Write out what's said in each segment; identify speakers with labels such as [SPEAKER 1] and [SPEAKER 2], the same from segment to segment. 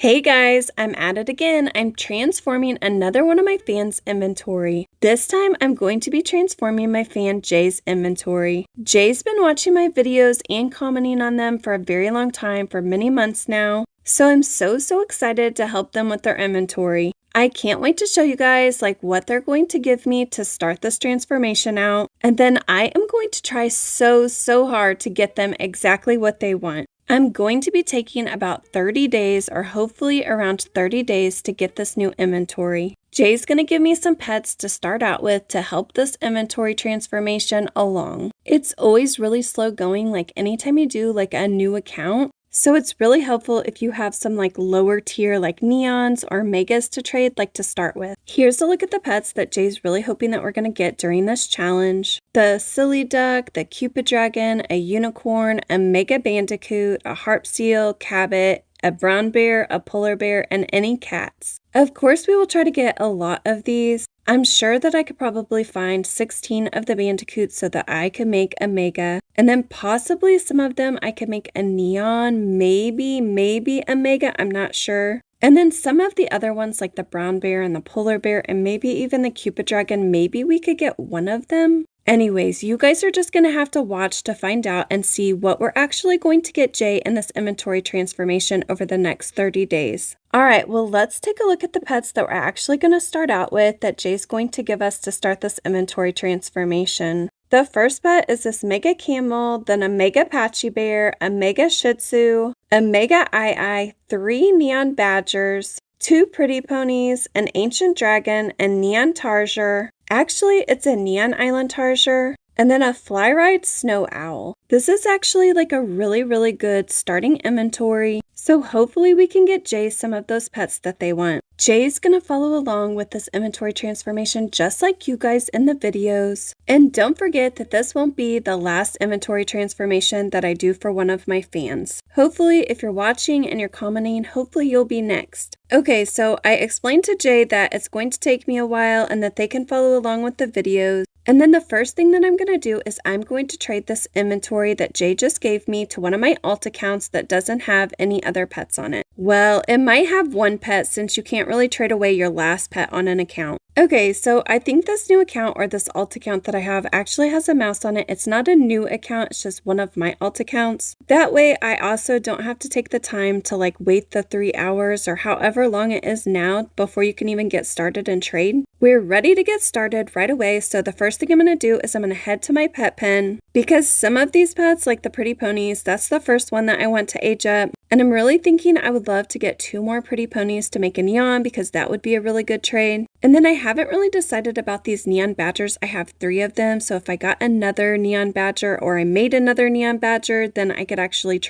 [SPEAKER 1] Hey guys, I'm at it again. I'm transforming another one of my fans' inventory. This time I'm going to be transforming my fan Jay's inventory. Jay's been watching my videos and commenting on them for a very long time, for many months now. So I'm so excited to help them with their inventory. I can't wait to show you guys what they're going to give me to start this transformation out. And then I am going to try so hard to get them exactly what they want. I'm going to be taking about 30 days or hopefully around 30 days to get this new inventory. Jay's going to give me some pets to start out with to help this inventory transformation along. It's always really slow going anytime you do a new account. So it's really helpful if you have some lower tier neons or megas to trade to start with. Here's a look at the pets that Jay's really hoping that we're going to get during this challenge. The silly duck, the cupid dragon, a unicorn, a mega bandicoot, a harp seal, cabot, a brown bear, a polar bear, and any cats. Of course, we will try to get a lot of these. I'm sure that I could probably find 16 of the bandicoots so that I could make a mega. And then possibly some of them I could make a neon, maybe a mega, I'm not sure. And then some of the other ones like the brown bear and the polar bear and maybe even the cupid dragon, maybe we could get one of them. Anyways, you guys are just going to have to watch to find out and see what we're actually going to get Jay in this inventory transformation over the next 30 days. Alright, well let's take a look at the pets that we're actually going to start out with that Jay's going to give us to start this inventory transformation. The first pet is this mega camel, then a mega patchy bear, a mega shih tzu, a mega eye, 3 neon badgers, 2 pretty ponies, an ancient dragon, a neon tarsier. Actually, it's a neon island tarsier, and then a fly ride snow owl. This is actually a really good starting inventory, so hopefully we can get Jay some of those pets that they want. Jay's gonna follow along with this inventory transformation just like you guys in the videos. And don't forget that this won't be the last inventory transformation that I do for one of my fans. Hopefully, if you're watching and you're commenting, hopefully you'll be next. Okay, so I explained to Jay that it's going to take me a while and that they can follow along with the videos. And then the first thing that I'm going to do is I'm going to trade this inventory that Jay just gave me to one of my alt accounts that doesn't have any other pets on it. Well, it might have one pet since you can't really trade away your last pet on an account. Okay, so I think this new account or this alt account that I have actually has a mouse on it. It's not a new account, it's just one of my alt accounts. That way I also don't have to take the time to wait the 3 hours or however long it is now before you can even get started and trade. We're ready to get started right away, so the first thing I'm going to do is I'm going to head to my pet pen because some of these pets, like the pretty ponies, that's the first one that I want to age up. And I'm really thinking I would love to get 2 more pretty ponies to make a neon because that would be a really good trade. And then I haven't really decided about these neon badgers. I have 3 of them, so if I got another neon badger or I made another neon badger, then I could actually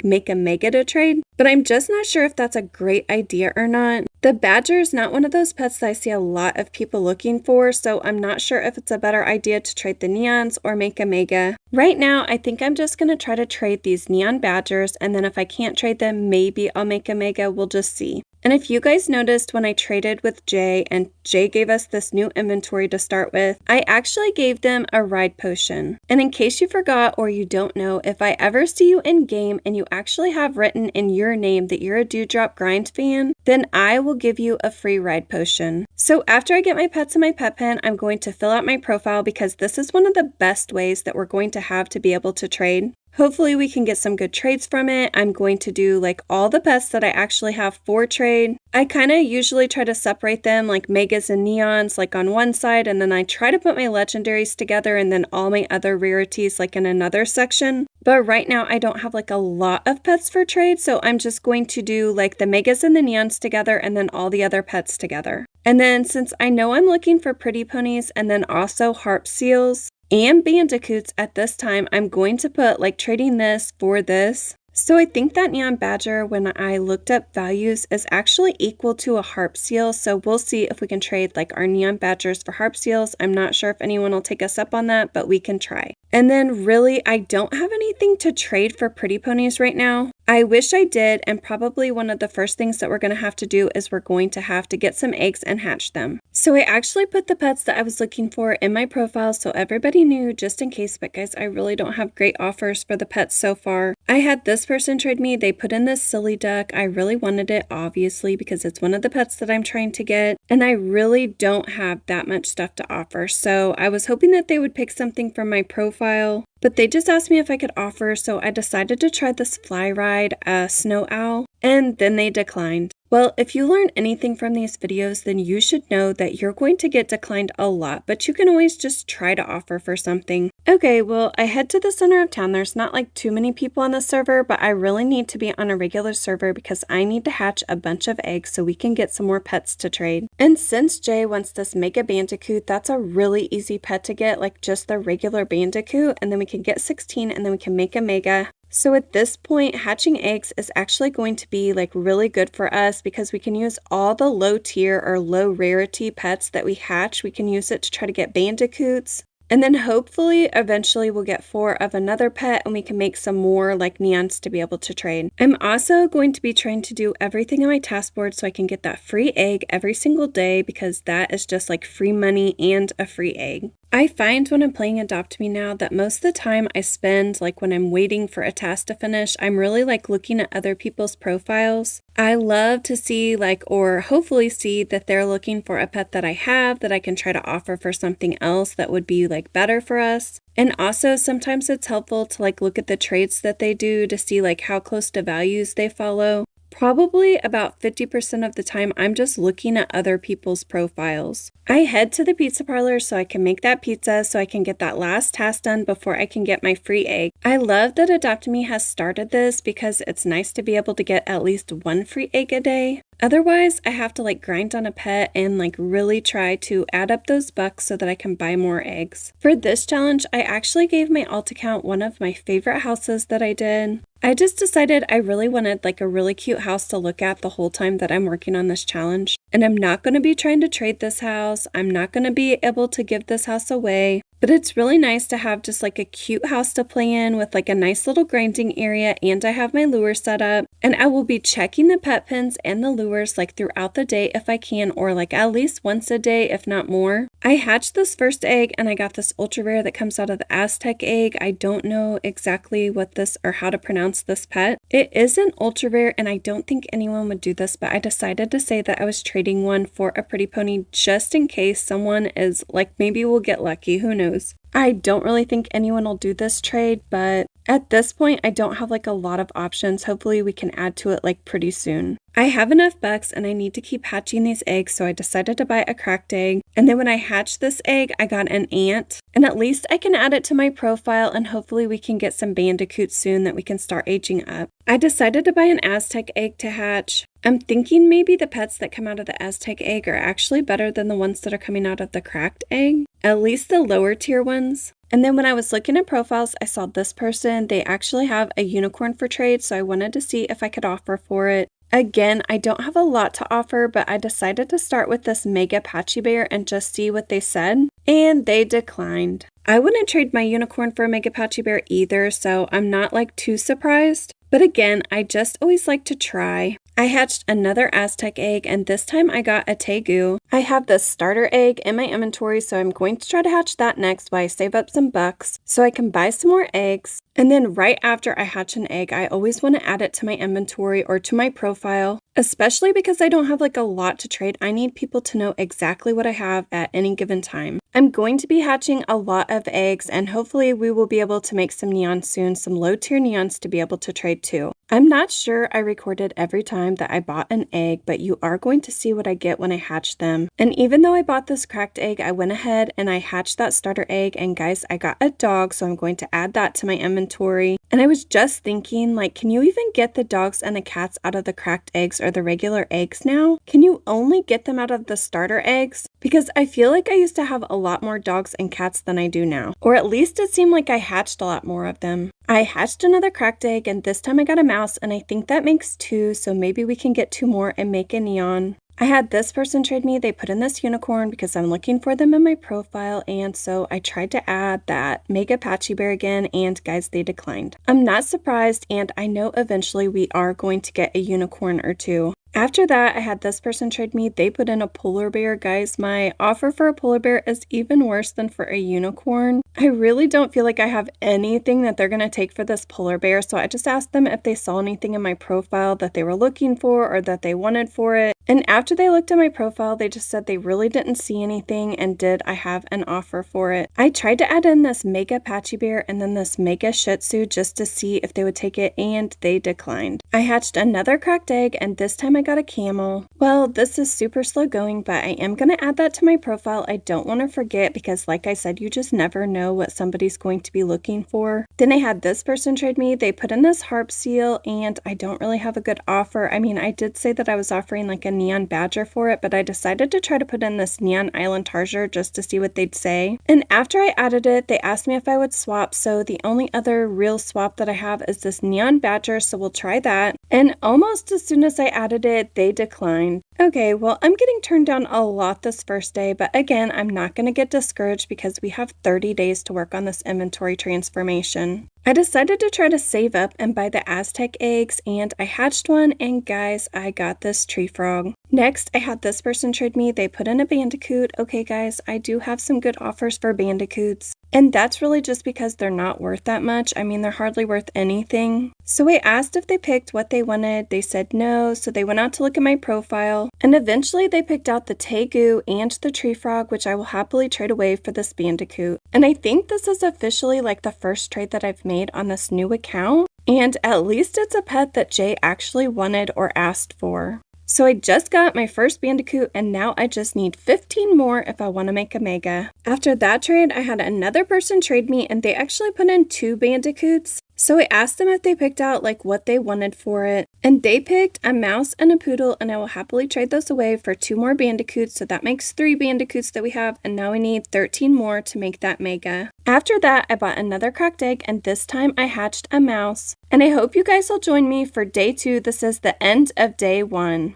[SPEAKER 1] make a mega to trade. But I'm just not sure if that's a great idea or not. The badger is not one of those pets that I see a lot of people looking for, so I'm not sure if it's a better idea to trade the neons or make a mega. Right now, I think I'm just going to try to trade these neon badgers, and then if I can't trade them, maybe I'll make a mega, we'll just see. And if you guys noticed when I traded with Jay and Jay gave us this new inventory to start with, I actually gave them a ride potion. And in case you forgot or you don't know, if I ever see you in game and you actually have written in your name that you're a dewdropgrind fan, then I will give you a free ride potion. So after I get my pets in my pet pen, I'm going to fill out my profile because this is one of the best ways that we're going to have to be able to trade. Hopefully we can get some good trades from it. I'm going to do all the pets that I actually have for trade. I kind of usually try to separate them megas and neons on one side, and then I try to put my legendaries together and then all my other rarities in another section. But right now I don't have a lot of pets for trade, so I'm just going to do the megas and the neons together and then all the other pets together. And then since I know I'm looking for pretty ponies and then also harp seals and bandicoots at this time, I'm going to put trading this for this. So I think that neon badger, when I looked up values, is actually equal to a harp seal. So we'll see if we can trade our neon badgers for harp seals. I'm not sure if anyone will take us up on that, but we can try. And then really, I don't have anything to trade for pretty ponies right now. I wish I did, and probably one of the first things that we're going to have to do is we're going to have to get some eggs and hatch them. So I actually put the pets that I was looking for in my profile so everybody knew just in case, but guys, I really don't have great offers for the pets so far. I had this person trade me, they put in this silly duck. I really wanted it, obviously, because it's one of the pets that I'm trying to get, and I really don't have that much stuff to offer. So I was hoping that they would pick something from my profile, but they just asked me if I could offer, so I decided to try this fly ride, a snow owl, and then they declined. Well, if you learn anything from these videos, then you should know that you're going to get declined a lot, but you can always just try to offer for something. Okay, well, I head to the center of town. There's not like too many people on the server, but I really need to be on a regular server because I need to hatch a bunch of eggs so we can get some more pets to trade. And since Jay wants this mega bandicoot, that's a really easy pet to get, like just the regular bandicoot, and then we can get 16 and then we can make a mega. So at this point, hatching eggs is actually going to be like really good for us because we can use all the low tier or low rarity pets that we hatch. We can use it to try to get bandicoots. And then hopefully, eventually we'll get 4 of another pet and we can make some more like neons to be able to trade. I'm also going to be trying to do everything on my task board so I can get that free egg every single day because that is just like free money and a free egg. I find when I'm playing Adopt Me now that most of the time I spend, like when I'm waiting for a task to finish, I'm really like looking at other people's profiles. I love to see like, or hopefully see that they're looking for a pet that I have that I can try to offer for something else that would be like better for us. And also sometimes it's helpful to like look at the traits that they do to see like how close to values they follow. Probably about 50% of the time, I'm just looking at other people's profiles. I head to the pizza parlor so I can make that pizza so I can get that last task done before I can get my free egg. I love that AdoptMe has started this because it's nice to be able to get at least 1 free egg a day. Otherwise, I have to like grind on a pet and like really try to add up those bucks so that I can buy more eggs. For this challenge, I actually gave my alt account one of my favorite houses that I did. I just decided I really wanted like a really cute house to look at the whole time that I'm working on this challenge. And I'm not going to be trying to trade this house. I'm not going to be able to give this house away. But it's really nice to have just like a cute house to play in with like a nice little grinding area, and I have my lure set up. And I will be checking the pet pins and the lures like throughout the day if I can, or like at least once a day if not more. I hatched this first egg and I got this ultra rare that comes out of the Aztec egg. I don't know exactly what this or how to pronounce this pet. It is an ultra rare and I don't think anyone would do this, but I decided to say that I was trading one for a pretty pony just in case someone is like, maybe we'll get lucky, who knows. I don't really think anyone will do this trade, but at this point I don't have like a lot of options. Hopefully we can add to it like pretty soon. I have enough bucks and I need to keep hatching these eggs, so I decided to buy a cracked egg. And then when I hatched this egg, I got an ant. And at least I can add it to my profile and hopefully we can get some bandicoots soon that we can start aging up. I decided to buy an Aztec egg to hatch. I'm thinking maybe the pets that come out of the Aztec egg are actually better than the ones that are coming out of the cracked egg. At least the lower tier ones. And then when I was looking at profiles, I saw this person. They actually have a unicorn for trade, so I wanted to see if I could offer for it. Again, I don't have a lot to offer, but I decided to start with this mega patchy bear and just see what they said. And they declined. I wouldn't trade my unicorn for a mega patchy bear either, so I'm not like too surprised. But again, I just always like to try. I hatched another Aztec egg and this time I got a tegu. I have the starter egg in my inventory, so I'm going to try to hatch that next while I save up some bucks so I can buy some more eggs. And then right after I hatch an egg, I always want to add it to my inventory or to my profile, especially because I don't have like a lot to trade. I need people to know exactly what I have at any given time. I'm going to be hatching a lot of eggs and hopefully we will be able to make some neons soon, some low tier neons to be able to trade too. I'm not sure I recorded every time that I bought an egg, but you are going to see what I get when I hatch them. And even though I bought this cracked egg, I went ahead and I hatched that starter egg, and guys, I got a dog, so I'm going to add that to my inventory. And I was just thinking, like, can you even get the dogs and the cats out of the cracked eggs or the regular eggs now? Can you only get them out of the starter eggs? Because I feel like I used to have a lot more dogs and cats than I do now. Or at least it seemed like I hatched a lot more of them. I hatched another cracked egg and this time I got a mouse, and I think that makes 2, so maybe we can get 2 more and make a neon. I had this person trade me. They put in this unicorn because I'm looking for them in my profile, and so I tried to add that mega patchy bear again, and guys, they declined. I'm not surprised, and I know eventually we are going to get a unicorn or two. After that, I had this person trade me. They put in a polar bear. Guys, my offer for a polar bear is even worse than for a unicorn. I really don't feel like I have anything that they're going to take for this polar bear, so I just asked them if they saw anything in my profile that they were looking for or that they wanted for it. And after they looked at my profile, they just said they really didn't see anything, and did I have an offer for it. I tried to add in this mega patchy bear and then this mega shih tzu just to see if they would take it, and they declined. I hatched another cracked egg, and this time I got a camel. Well, this is super slow going, but I am going to add that to my profile. I don't want to forget because like I said, you just never know what somebody's going to be looking for. Then I had this person trade me. They put in this harp seal, and I don't really have a good offer. I mean, I did say that I was offering like a neon badger for it, but I decided to try to put in this neon island tarsier just to see what they'd say. And after I added it, they asked me if I would swap, so the only other real swap that I have is this neon badger, so we'll try that. And almost as soon as I added it, they declined. Okay, well, I'm getting turned down a lot this first day, but again, I'm not going to get discouraged because we have 30 days to work on this inventory transformation. I decided to try to save up and buy the Aztec eggs, and I hatched one, and guys, I got this tree frog. Next, I had this person trade me. They put in a bandicoot. Okay, guys, I do have some good offers for bandicoots. And that's really just because they're not worth that much. I mean, they're hardly worth anything. So I asked if they picked what they wanted. They said no, so they went out to look at my profile. And eventually they picked out the tegu and the tree frog, which I will happily trade away for this bandicoot. And I think this is officially like the first trade that I've made on this new account. And at least it's a pet that Jay actually wanted or asked for. So I just got my first bandicoot, and now I just need 15 more if I want to make a mega. After that trade, I had another person trade me, and they actually put in 2 bandicoots. So I asked them if they picked out like what they wanted for it, and they picked a mouse and a poodle, and I will happily trade those away for 2 more bandicoots, so that makes 3 bandicoots that we have, and now we need 13 more to make that mega. After that, I bought another cracked egg, and this time I hatched a mouse. And I hope you guys will join me for day 2. This is the end of day 1.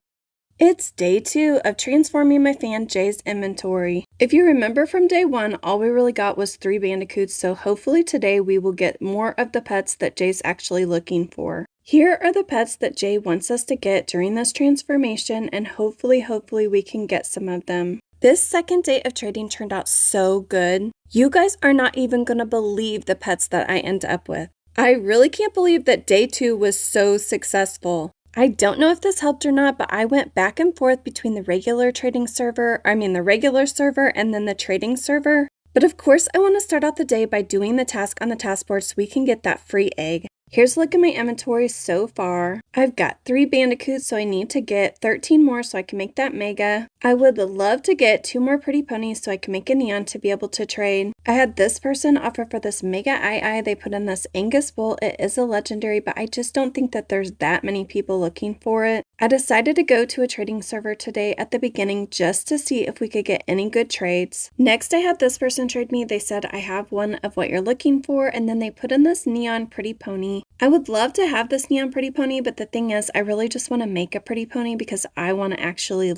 [SPEAKER 1] It's day 2 of transforming my fan Jay's inventory. If you remember from day 1, all we really got was 3 bandicoots, so hopefully today we will get more of the pets that Jay's actually looking for. Here are the pets that Jay wants us to get during this transformation, and hopefully we can get some of them. This second day of trading turned out so good. You guys are not even gonna believe the pets that I end up with. I really can't believe that day 2 was so successful. I don't know if this helped or not, but I went back and forth between the regular server and then the trading server. But of course, I want to start out the day by doing the task on the task board so we can get that free egg. Here's a look at my inventory so far. I've got 3 bandicoots, so I need to get 13 more so I can make that mega. I would love to get 2 more pretty ponies so I can make a neon to be able to trade. I had this person offer for this mega eye. They put in this Angus bull. It is a legendary, but I just don't think that there's that many people looking for it. I decided to go to a trading server today at the beginning just to see if we could get any good trades. Next, I had this person trade me. They said, I have one of what you're looking for, and then they put in this neon pretty pony. I would love to have this neon pretty pony, but the thing is, I really just want to make a pretty pony because I want to actually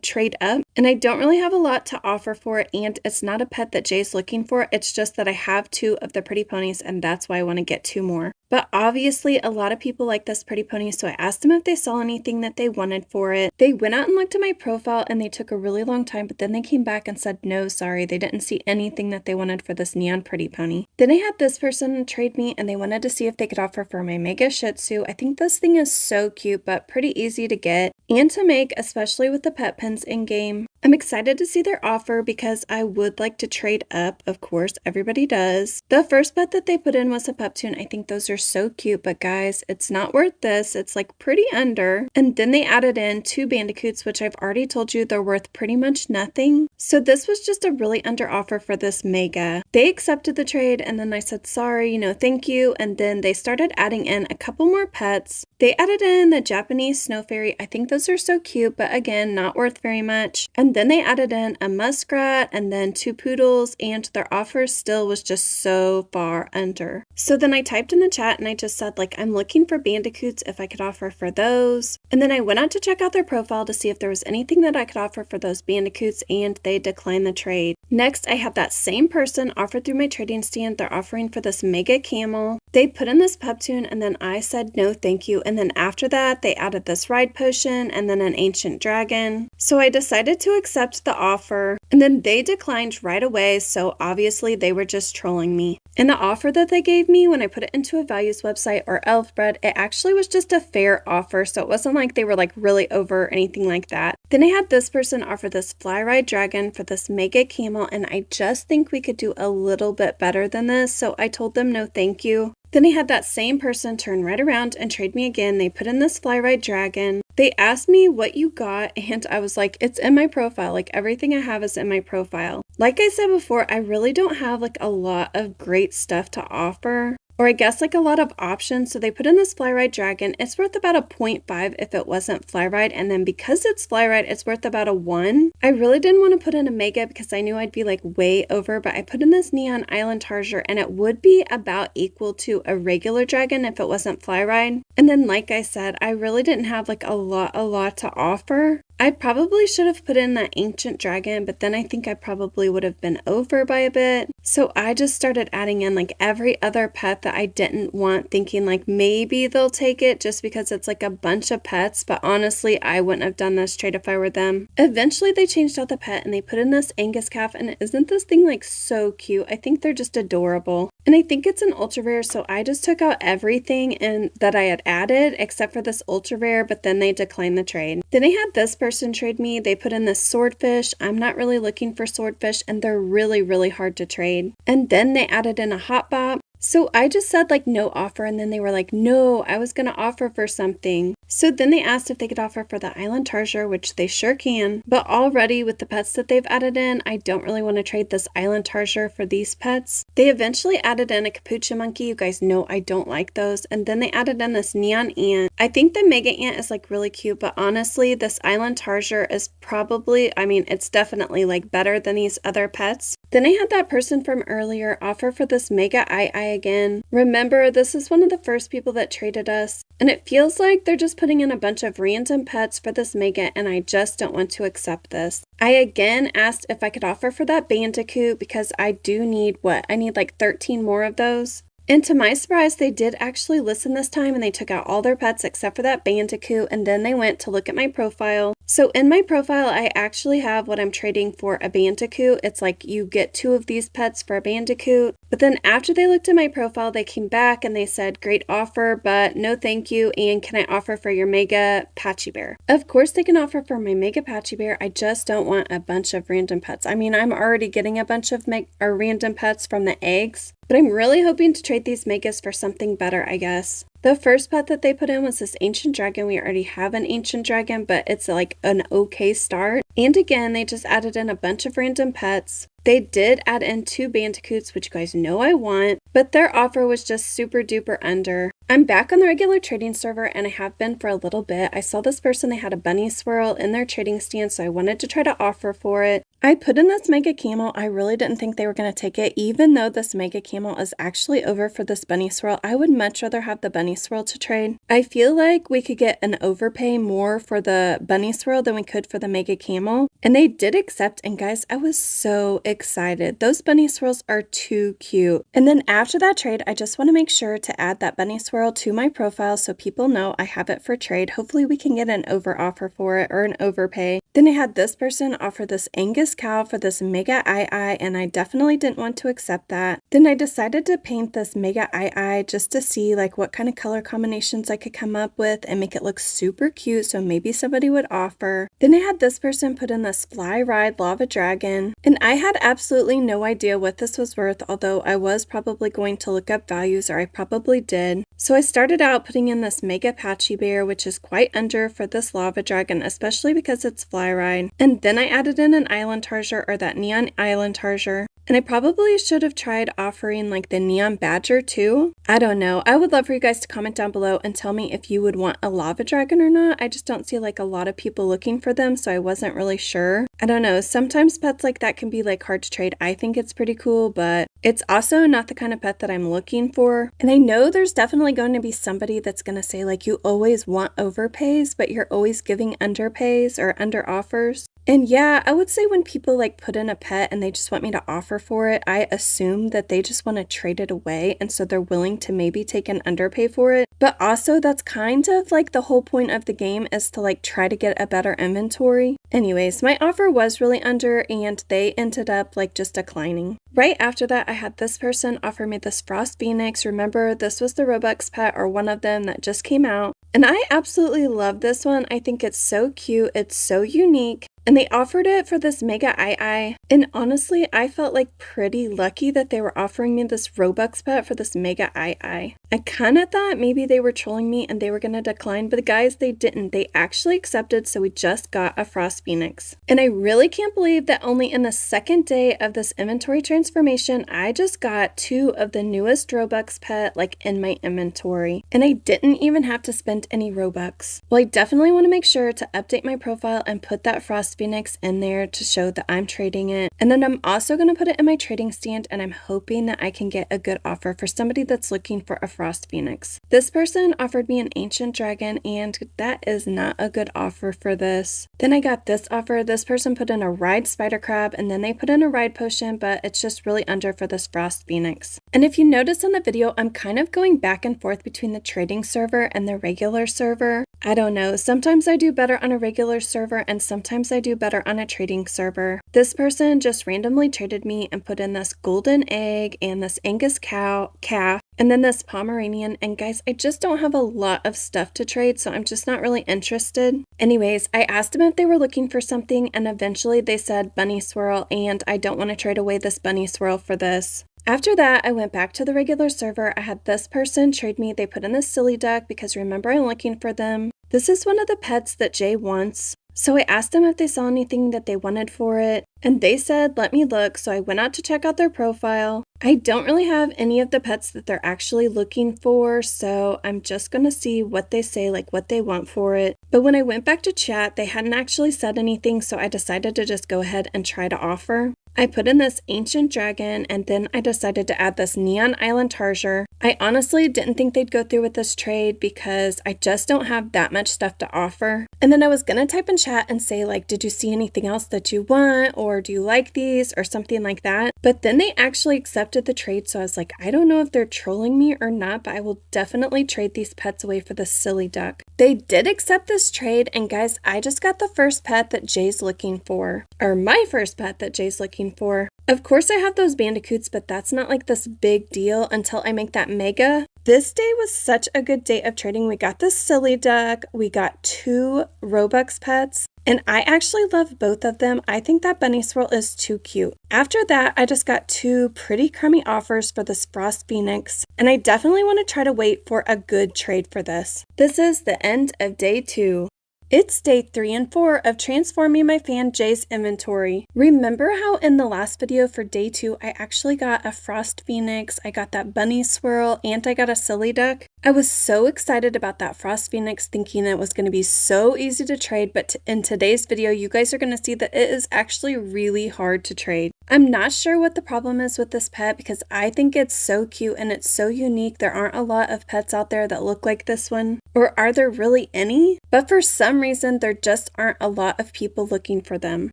[SPEAKER 1] trade up. And I don't really have a lot to offer for it, and it's not a pet that Jay's looking for. It's just that I have 2 of the pretty ponies, and that's why I want to get 2 more. But obviously, a lot of people like this pretty pony, so I asked them if they saw anything that they wanted for it. They went out and looked at my profile, and they took a really long time, but then they came back and said, no, sorry, they didn't see anything that they wanted for this neon pretty pony. Then I had this person trade me, and they wanted to see if they could offer for my mega shih tzu. I think this thing is so cute, but pretty easy to get and to make, especially with the pet pens in game. I'm excited to see their offer because I would like to trade up. Of course, everybody does. The first pet that they put in was a Peptoon. I think those are so cute, but guys, it's not worth this. It's like pretty under. And then they added in 2 bandicoots, which I've already told you they're worth pretty much nothing. So this was just a really under offer for this mega. They accepted the trade and then I said, sorry, thank you. And then they started adding in a couple more pets. They added in the Japanese snow fairy. I think those are so cute, but again, not worth very much. And then they added in a muskrat and then 2 poodles, and their offer still was just so far under. So then I typed in the chat and I just said, like, I'm looking for bandicoots if I could offer for those. And then I went out to check out their profile to see if there was anything that I could offer for those bandicoots, and they declined the trade. Next, I have that same person offered through my trading stand. They're offering for this mega camel. They put in this pep tune and then I said no thank you. And then after that, they added this ride potion and then an ancient dragon. So I decided to accept the offer and then they declined right away. So obviously they were just trolling me. And the offer that they gave me when I put it into a values website or Elfbred, it actually was just a fair offer. So it wasn't like they were like really over or anything like that. Then I had this person offer this fly ride dragon for this mega camel, and I just think we could do a little bit better than this. So I told them no thank you. Then I had that same person turn right around and trade me again. They put in this fly ride dragon. They asked me what you got, and I was like, it's in my profile. Like, everything I have is in my profile. Like I said before, I really don't have like a lot of great stuff to offer. Or I guess like a lot of options. So they put in this fly ride dragon. It's worth about a 0.5 if it wasn't fly ride. And then because it's fly ride, it's worth about a 1. I really didn't want to put in a mega because I knew I'd be like way over, but I put in this neon island tarsier and it would be about equal to a regular dragon if it wasn't fly ride. And then like I said, I really didn't have like a lot to offer. I probably should have put in that ancient dragon, but then I think I probably would have been over by a bit. So I just started adding in like every other pet that I didn't want, thinking like maybe they'll take it just because it's like a bunch of pets. But honestly, I wouldn't have done this trade if I were them. Eventually they changed out the pet and they put in this Angus calf, and isn't this thing like so cute? I think they're just adorable. And I think it's an ultra rare, so I just took out everything and that I had added except for this ultra rare, but then they declined the trade. Then I had this person trade me. They put in this swordfish. I'm not really looking for swordfish and they're really hard to trade. And then they added in a hot bop. So I just said like no offer, and then they were like, no, I was going to offer for something. So then they asked if they could offer for the island tarsier, which they sure can. But already with the pets that they've added in, I don't really want to trade this island tarsier for these pets. They eventually added in a capuchin monkey. You guys know I don't like those. And then they added in this neon ant. I think the mega ant is like really cute, but honestly, this island tarsier is probably, it's definitely like better than these other pets. Then I had that person from earlier offer for this mega eye again. Remember, this is one of the first people that traded us, and it feels like they're just putting in a bunch of random pets for this mega, and I just don't want to accept this. I again asked if I could offer for that bandicoot because I do need I need like 13 more of those. And to my surprise, they did actually listen this time and they took out all their pets except for that bandicoot, and then they went to look at my profile. So in my profile, I actually have what I'm trading for a bandicoot. It's like you get 2 of these pets for a bandicoot. But then after they looked at my profile, they came back and they said, great offer, but no thank you. And can I offer for your mega patchy bear? Of course they can offer for my mega patchy bear. I just don't want a bunch of random pets. I'm already getting a bunch of random pets from the eggs. But I'm really hoping to trade these megas for something better, I guess. The first pet that they put in was this ancient dragon. We already have an ancient dragon, but it's like an okay start. And again, they just added in a bunch of random pets. They did add in 2 bandicoots, which you guys know I want, but their offer was just super duper under. I'm back on the regular trading server and I have been for a little bit. I saw this person, they had a bunny swirl in their trading stand, so I wanted to try to offer for it. I put in this mega camel. I really didn't think they were going to take it, even though this mega camel is actually over for this bunny swirl. I would much rather have the bunny swirl to trade. I feel like we could get an overpay more for the bunny swirl than we could for the mega camel. And they did accept, and guys, I was so excited. Those bunny swirls are too cute. And then after that trade, I just want to make sure to add that bunny swirl to my profile so people know I have it for trade. Hopefully we can get an over offer for it or an overpay. Then I had this person offer this Angus cow for this mega eye, and I definitely didn't want to accept that. Then I decided to paint this mega eye just to see like what kind of color combinations I could come up with and make it look super cute, so maybe somebody would offer. Then I had this person put in this fly ride lava dragon, and I had absolutely no idea what this was worth, although I was probably going to look up values, or I probably did. So I started out putting in this mega patchy bear, which is quite under for this lava dragon, especially because it's fly fly ride. And then I added in an island tarsier, or that neon island tarsier. And I probably should have tried offering like the neon badger too. I don't know. I would love for you guys to comment down below and tell me if you would want a lava dragon or not. I just don't see like a lot of people looking for them, so I wasn't really sure. I don't know. Sometimes pets like that can be like hard to trade. I think it's pretty cool, but it's also not the kind of pet that I'm looking for. And I know there's definitely going to be somebody that's going to say like you always want overpays, but you're always giving underpays or under offers. And yeah, I would say when people like put in a pet and they just want me to offer for it, I assume that they just want to trade it away, and so they're willing to maybe take an underpay for it. But also that's kind of like the whole point of the game, is to like try to get a better inventory. Anyways, my offer was really under and they ended up like just declining. Right after that, I had this person offer me this Frost Phoenix. Remember, this was the Robux pet, or one of them that just came out. And I absolutely love this one. I think it's so cute. It's so unique. And they offered it for this Mega II. And honestly, I felt like pretty lucky that they were offering me this Robux pet for this Mega II. I kind of thought maybe they were trolling me and they were going to decline, but guys, they didn't. They actually accepted, so we just got a Frost Phoenix. And I really can't believe that only in the second day of this inventory transformation, I just got 2 of the newest Robux pet like in my inventory. And I didn't even have to spend any Robux. Well, I definitely want to make sure to update my profile and put that Frost Phoenix in there to show that I'm trading it. And then I'm also going to put it in my trading stand, and I'm hoping that I can get a good offer for somebody that's looking for a Frost Phoenix. This person offered me an ancient dragon, and that is not a good offer for this. Then I got this offer. This person put in a ride spider crab, and then they put in a ride potion, but it's just really under for this Frost Phoenix. And if you notice in the video, I'm kind of going back and forth between the trading server and the regular server. I don't know. Sometimes I do better on a regular server and sometimes I do better on a trading server. This person just randomly traded me and put in this golden egg and this Angus calf and then this Pomeranian. And guys, I just don't have a lot of stuff to trade, so I'm just not really interested. Anyways, I asked them if they were looking for something, and eventually they said bunny swirl, and I don't want to trade away this bunny swirl for this. After that, I went back to the regular server. I had this person trade me. They put in this silly duck because remember, I'm looking for them. This is one of the pets that Jay wants. So I asked them if they saw anything that they wanted for it, and they said, let me look. So I went out to check out their profile. I don't really have any of the pets that they're actually looking for, so I'm just going to see what they say, like what they want for it. But when I went back to chat, they hadn't actually said anything, so I decided to just go ahead and try to offer. I put in this ancient dragon, and then I decided to add this neon island tarsier. I honestly didn't think they'd go through with this trade because I just don't have that much stuff to offer. And then I was gonna type in chat and say like, did you see anything else that you want, or do you like these, or something like that. But then they actually accepted the trade, so I was like, I don't know if they're trolling me or not, but I will definitely trade these pets away for this silly duck. They did accept this trade, and guys, I just got the first pet that Jay's looking for, or my first pet that Jay's looking for. Of course I have those bandicoots, but that's not like this big deal until I make that mega. This day was such a good day of trading. We got this silly duck, we got 2 Robux pets, and I actually love both of them. I think that bunny swirl is too cute. After that, I just got 2 pretty crummy offers for this Frost Phoenix, and I definitely want to try to wait for a good trade for this. This is the end of day 2. It's day 3 and 4 of transforming my fan Jay's inventory. Remember how in the last video for day 2, I actually got a Frost Phoenix, I got that bunny swirl, and I got a silly duck? I was so excited about that Frost Phoenix, thinking it was going to be so easy to trade, but in today's video, you guys are going to see that it is actually really hard to trade. I'm not sure what the problem is with this pet because I think it's so cute and it's so unique. There aren't a lot of pets out there that look like this one. Or are there really any? But for some reason, there just aren't a lot of people looking for them.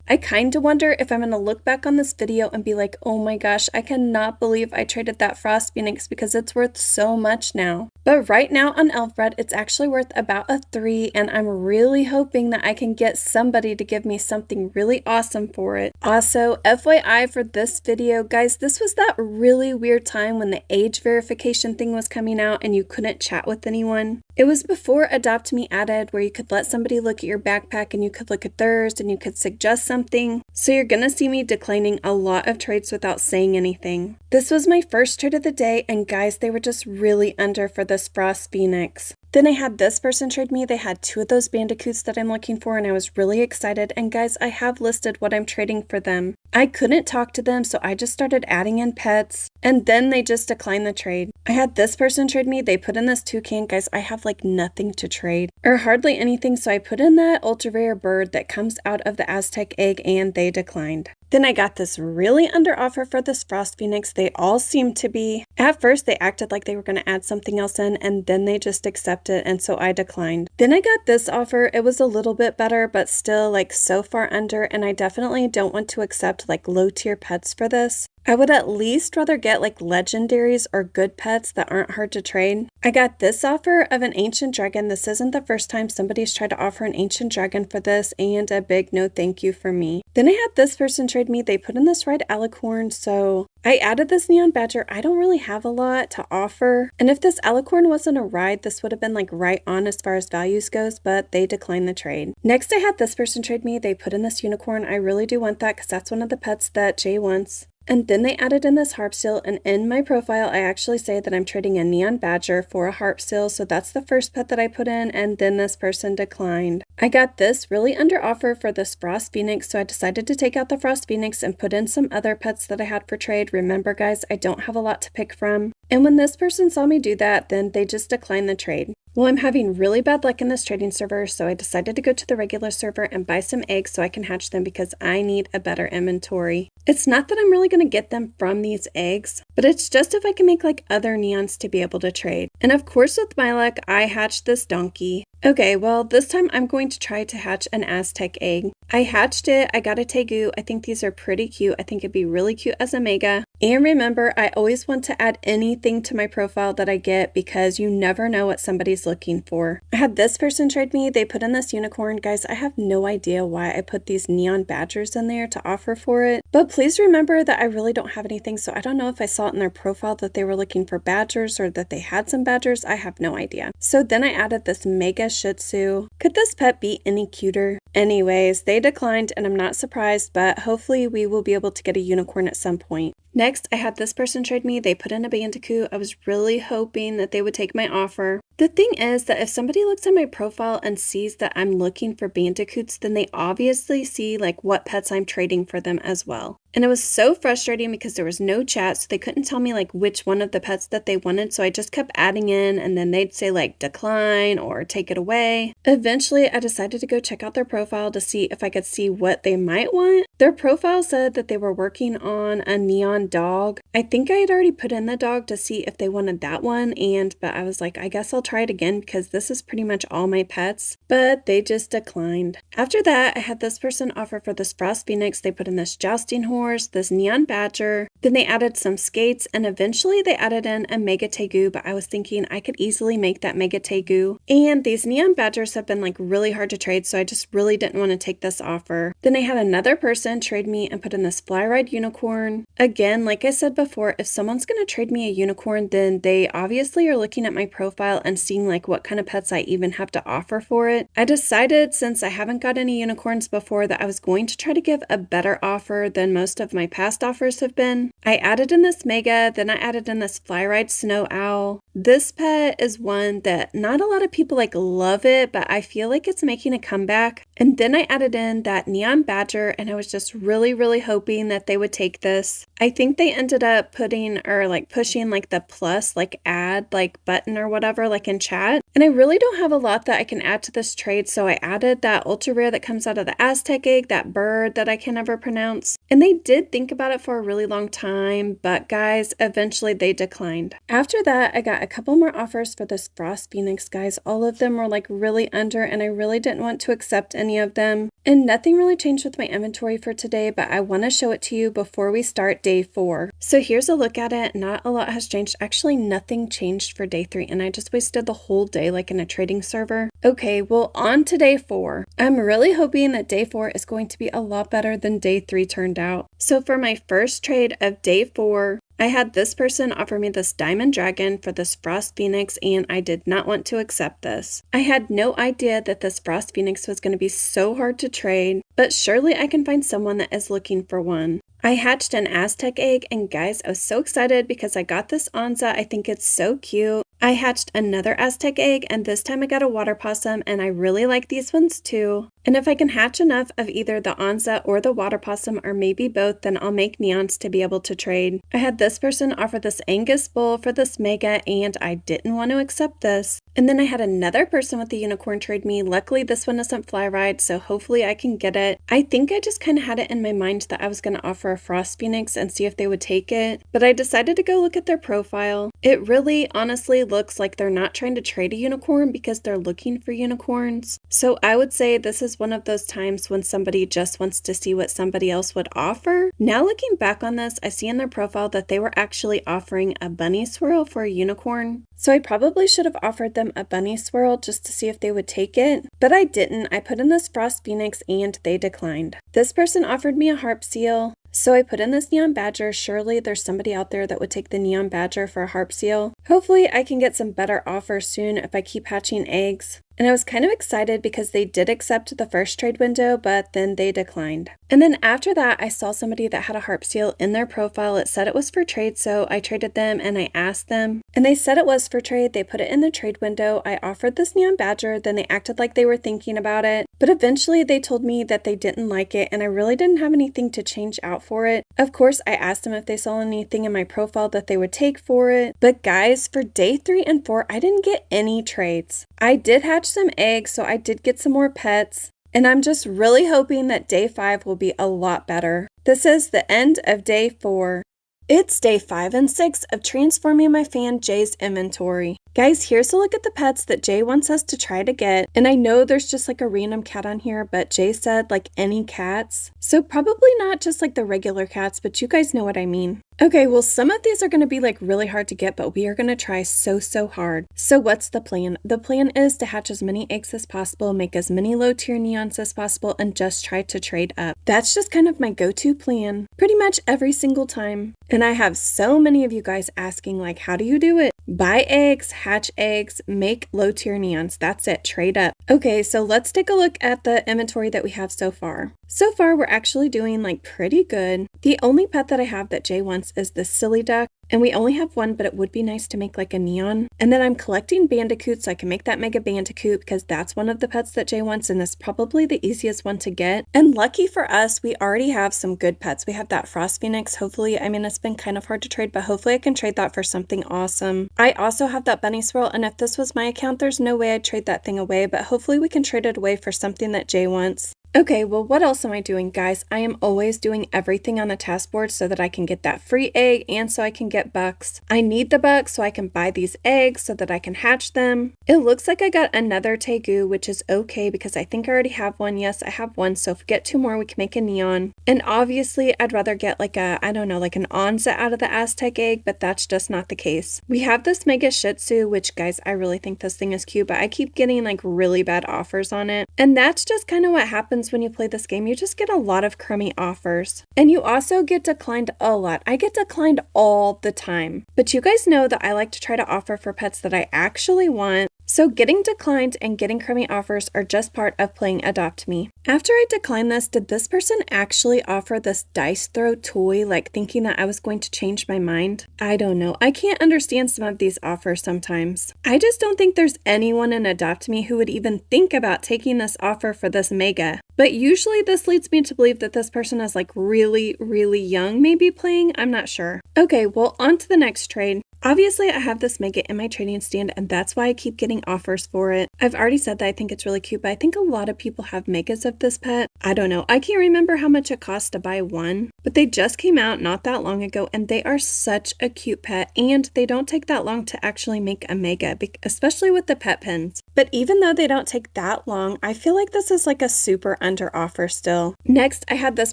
[SPEAKER 1] I kind of wonder if I'm going to look back on this video and be like, oh my gosh, I cannot believe I traded that Frost Phoenix because it's worth so much now. But right now on Elfred, it's actually worth about a 3, and I'm really hoping that I can get somebody to give me something really awesome for it. Also, FYI for this video, guys, this was that really weird time when the age verification thing was coming out and you couldn't chat with anyone. It was before AdoptMe added, where you could let somebody look at your backpack and you could look at theirs and you could suggest something. So you're gonna see me declining a lot of trades without saying anything. This was my first trade of the day, and guys, they were just really under for this Frost Phoenix. Then I had this person trade me. They had 2 of those bandicoots that I'm looking for, and I was really excited. And guys, I have listed what I'm trading for them. I couldn't talk to them, so I just started adding in pets, and then they just declined the trade. I had this person trade me. They put in this toucan. Guys, I have like nothing to trade, or hardly anything, so I put in that ultra rare bird that comes out of the Aztec egg, and they declined. Then I got this really under offer for this Frost Phoenix. They all seemed to be. At first, they acted like they were going to add something else in, and then they just accepted, and so I declined. Then I got this offer. It was a little bit better, but still like so far under, and I definitely don't want to accept like low tier pets for this. I would at least rather get like legendaries or good pets that aren't hard to trade. I got this offer of an ancient dragon. This isn't the first time somebody's tried to offer an ancient dragon for this, and a big no thank you for me. Then I had this person trade me. They put in this red alicorn, so I added this neon badger. I don't really have a lot to offer, and if this alicorn wasn't a ride, this would have been like right on as far as values goes, but they declined the trade. Next, I had this person trade me. They put in this unicorn. I really do want that because that's one of the pets that Jay wants. And then they added in this harp seal, and in my profile I actually say that I'm trading a neon badger for a harp seal, so that's the first pet that I put in, and then this person declined. I got this really under offer for this Frost Phoenix, so I decided to take out the Frost Phoenix and put in some other pets that I had for trade. Remember guys, I don't have a lot to pick from. And when this person saw me do that, then they just declined the trade. Well, I'm having really bad luck in this trading server, so I decided to go to the regular server and buy some eggs so I can hatch them because I need a better inventory. It's not that I'm really going to get them from these eggs, but it's just if I can make like other neons to be able to trade. And of course with my luck, I hatched this donkey. Okay, well this time I'm going to try to hatch an Aztec egg. I hatched it, I got a tegu. I think these are pretty cute. I think it'd be really cute as a mega. And remember, I always want to add anything to my profile that I get because you never know what somebody's looking for. I had this person trade me. They put in this unicorn. Guys, I have no idea why I put these neon badgers in there to offer for it. But please remember that I really don't have anything, so I don't know if I saw it in their profile that they were looking for badgers or that they had some badgers. I have no idea. So then I added this mega shih tzu. Could this pet be any cuter? Anyways, they declined and I'm not surprised, but hopefully we will be able to get a unicorn at some point. Next, I had this person trade me. They put in a bandicoot. I was really hoping that they would take my offer. The thing is that if somebody looks at my profile and sees that I'm looking for bandicoots, then they obviously see like what pets I'm trading for them as well. And it was so frustrating because there was no chat, so they couldn't tell me like which one of the pets that they wanted, so I just kept adding in and then they'd say like decline or take it away. Eventually, I decided to go check out their profile to see if I could see what they might want. Their profile said that they were working on a neon dog. I think I had already put in the dog to see if they wanted that one, but I was like, I guess I'll try it again because this is pretty much all my pets, but they just declined. After that, I had this person offer for this Frost Phoenix. They put in this jousting horse, this neon badger, then they added some skates, and eventually they added in a mega tegu, but I was thinking I could easily make that mega tegu. And these neon badgers have been like really hard to trade, so I just really didn't want to take this offer. Then I had another person trade me and put in this fly ride unicorn. Again, like I said before, if someone's going to trade me a unicorn, then they obviously are looking at my profile and seeing like what kind of pets I even have to offer for it. I decided, since I haven't got any unicorns before, that I was going to try to give a better offer than most of my past offers have been. I added in this mega, then I added in this fly ride snow owl. This pet is one that not a lot of people like love it, but I feel like it's making a comeback. And then I added in that neon badger, and I was just really hoping that they would take this. I think they ended up putting or like pushing like the plus like add like button or whatever like in chat. And I really don't have a lot that I can add to this trade, so I added that ultra rare that comes out of the Aztec egg, that bird that I can never pronounce. And they did think about it for a really long time, but guys, eventually they declined. After that, I got a couple more offers for this Frost Phoenix, guys. All of them were like really under, and I really didn't want to accept any of them. And nothing really changed with my inventory for today, but I want to show it to you before we start day 4. So here's a look at it. Not a lot has changed. Actually, nothing changed for day 3, and I just wasted the whole day like in a trading server. Okay, well, on to day 4. I'm really hoping that day 4 is going to be a lot better than day 3 turned out. So for my first trade of day 4, I had this person offer me this diamond dragon for this Frost Phoenix, and I did not want to accept this. I had no idea that this Frost Phoenix was going to be so hard to trade, but surely I can find someone that is looking for one. I hatched an Aztec egg, and guys, I was so excited because I got this onza. I think it's so cute. I hatched another Aztec egg, and this time I got a water possum, and I really like these ones too. And if I can hatch enough of either the onza or the water possum, or maybe both, then I'll make neons to be able to trade. I had this person offer this Angus bull for this mega, and I didn't want to accept this. And then I had another person with the unicorn trade me. Luckily, this one isn't fly ride, so hopefully I can get it. I think I just kind of had it in my mind that I was going to offer a frost phoenix and see if they would take it, but I decided to go look at their profile. It really, honestly, looks like they're not trying to trade a unicorn because they're looking for unicorns. So I would say this is one of those times when somebody just wants to see what somebody else would offer. Now looking back on this, I see in their profile that they were actually offering a bunny swirl for a unicorn. So I probably should have offered them a bunny swirl just to see if they would take it, but I didn't. I put in this frost phoenix and they declined. This person offered me a harp seal. So I put in this neon badger. Surely there's somebody out there that would take the neon badger for a harp seal. Hopefully I can get some better offers soon if I keep hatching eggs. And I was kind of excited because they did accept the first trade window, but then they declined. And then after that, I saw somebody that had a harp seal in their profile. It said it was for trade, so I traded them and I asked them. And they said it was for trade. They put it in the trade window. I offered this neon badger, then they acted like they were thinking about it. But eventually they told me that they didn't like it, and I really didn't have anything to change out for it. Of course, I asked them if they saw anything in my profile that they would take for it. But guys, for day 3 and 4, I didn't get any trades. I did hatch some eggs, so I did get some more pets. And I'm just really hoping that day 5 will be a lot better. This is the end of day 4. It's day 5 and 6 of transforming my fan Jay's inventory. Guys, here's a look at the pets that Jay wants us to try to get. And I know there's just like a random cat on here, but Jay said like any cats. So probably not just like the regular cats, but you guys know what I mean. Okay, well, some of these are going to be like really hard to get, but we are going to try so hard. So what's the plan? The plan is to hatch as many eggs as possible, make as many low tier neons as possible, and just try to trade up. That's just kind of my go-to plan pretty much every single time. And I have so many of you guys asking like, how do you do it? Buy eggs, hatch eggs, make low tier neons. That's it, trade up. Okay, so let's take a look at the inventory that we have so far. So far, we're actually doing like pretty good. The only pet that I have that Jay wants is this silly duck. And we only have one, but it would be nice to make like a neon. And then I'm collecting bandicoots so I can make that mega bandicoot because that's one of the pets that Jay wants, and it's probably the easiest one to get. And lucky for us, we already have some good pets. We have that frost phoenix. Hopefully, I mean, it's been kind of hard to trade, but hopefully I can trade that for something awesome. I also have that bunny swirl, and if this was my account, there's no way I'd trade that thing away, but hopefully we can trade it away for something that Jay wants. Okay, well, what else am I doing, guys? I am always doing everything on the task board so that I can get that free egg and so I can get bucks. I need the bucks so I can buy these eggs so that I can hatch them. It looks like I got another tegu, which is okay because I think I already have one. Yes, I have one, so if we get 2 more, we can make a neon. And obviously, I'd rather get like a, I don't know, like an onza out of the Aztec egg, but that's just not the case. We have this mega shih tzu, which, guys, I really think this thing is cute, but I keep getting like really bad offers on it. And that's just kind of what happens when you play this game. You just get a lot of crummy offers, and you also get declined a lot. I get declined all the time, but you guys know that I like to try to offer for pets that I actually want. So getting declined and getting crummy offers are just part of playing Adopt Me. After I declined this, did this person actually offer this dice throw toy, like thinking that I was going to change my mind? I don't know. I can't understand some of these offers sometimes. I just don't think there's anyone in Adopt Me who would even think about taking this offer for this mega. But usually this leads me to believe that this person is like really young, maybe playing. I'm not sure. Okay, well, on to the next trade. Obviously, I have this mega in my trading stand, and that's why I keep getting offers for it. I've already said that I think it's really cute, but I think a lot of people have megas of this pet. I don't know. I can't remember how much it costs to buy one, but they just came out not that long ago, and they are such a cute pet, and they don't take that long to actually make a mega, especially with the pet pins. But even though they don't take that long, I feel like this is like a super under offer still. Next, I had this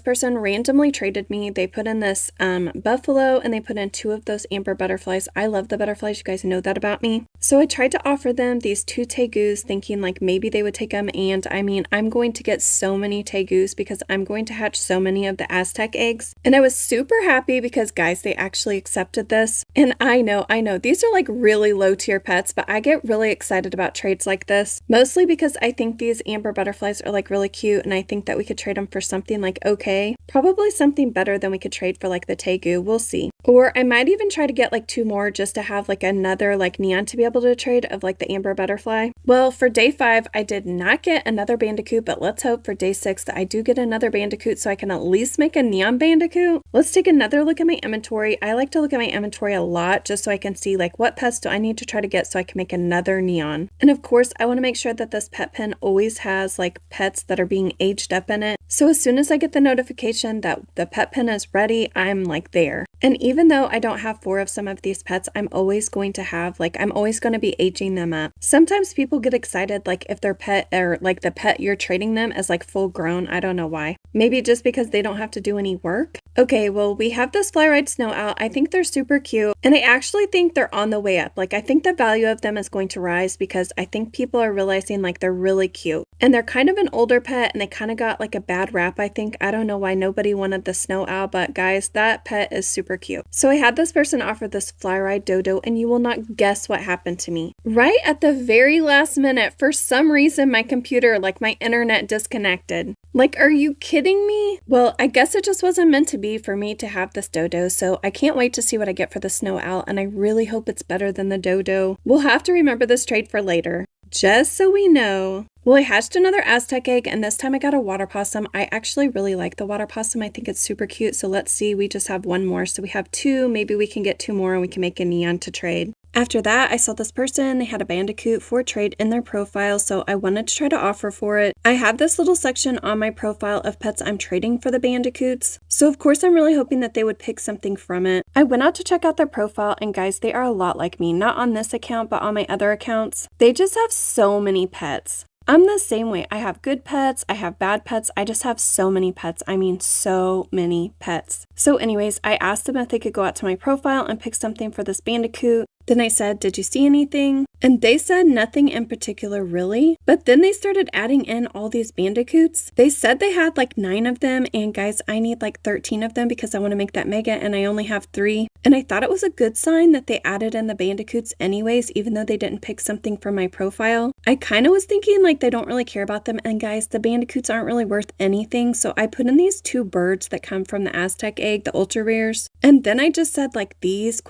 [SPEAKER 1] person randomly traded me. They put in this buffalo, and they put in 2 of those amber butterflies. I love the butterflies. You guys know that about me. So I tried to offer them these 2 tegus, thinking like maybe they would take them. And I mean, I'm going to get so many tegus because I'm going to hatch so many of the Aztec eggs. And I was super happy because, guys, they actually accepted this. And I know, these are like really low tier pets, but I get really excited about trades like this, mostly because I think these amber butterflies are like really cute, and I think that we could trade them for something like okay, probably something better than we could trade for like the tegu, we'll see. Or I might even try to get like 2 more just to have like another like neon to be able to trade of like the amber butterfly. Well, for day 5, I did not get another bandicoot, but let's hope for day 6 that I do get another bandicoot so I can at least make a neon bandicoot. Let's take another look at my inventory. I like to look at my inventory a lot just so I can see like what pets do I need to try to get so I can make another neon. And of course, I want to make sure that this pet pen always has like pets that are being aged up in it. So as soon as I get the notification that the pet pen is ready, I'm like there. And even though I don't have 4 of some of these pets, I'm always going to be aging them up. Sometimes people get excited like if their pet or like the pet you're trading them as like full grown. I don't know why. Maybe just because they don't have to do any work. Okay, well, we have this fly ride snow owl. I think they're super cute, and I actually think they're on the way up. Like, I think the value of them is going to rise because I think people are realizing like they're really cute. And they're kind of an older pet, and they kind of got like a bad rap, I think. I don't know why nobody wanted the snow owl, but guys, that pet is super cute. So I had this person offer this fly ride dodo, and you will not guess what happened to me. Right at the very last minute, for some reason, my computer, like my internet disconnected. Like, are you kidding me? Well, I guess it just wasn't meant to be for me to have this dodo, so I can't wait to see what I get for the snow owl, and I really hope it's better than the dodo. We'll have to remember this trade for later. Just so we know. Well, I hatched another Aztec egg, and this time I got a water possum. I actually really like the water possum. I think it's super cute, so let's see. We just have 1 more, so we have 2. Maybe we can get 2 more and we can make a neon to trade. After that, I saw this person, they had a bandicoot for trade in their profile, so I wanted to try to offer for it. I have this little section on my profile of pets I'm trading for the bandicoots, so of course I'm really hoping that they would pick something from it. I went out to check out their profile, and guys, they are a lot like me, not on this account, but on my other accounts. They just have so many pets. I'm the same way. I have good pets, I have bad pets, I just have so many pets. I mean, so many pets. So anyways, I asked them if they could go out to my profile and pick something for this bandicoot. Then I said, did you see anything? And they said nothing in particular really, but then they started adding in all these bandicoots. They said they had like 9 of them, and guys, I need like 13 of them because I want to make that mega, and I only have 3. And I thought it was a good sign that they added in the bandicoots anyways, even though they didn't pick something from my profile. I kind of was thinking like they don't really care about them, and guys, the bandicoots aren't really worth anything, so I put in these 2 birds that come from the Aztec egg, the ultra rares, and then I just said like these ?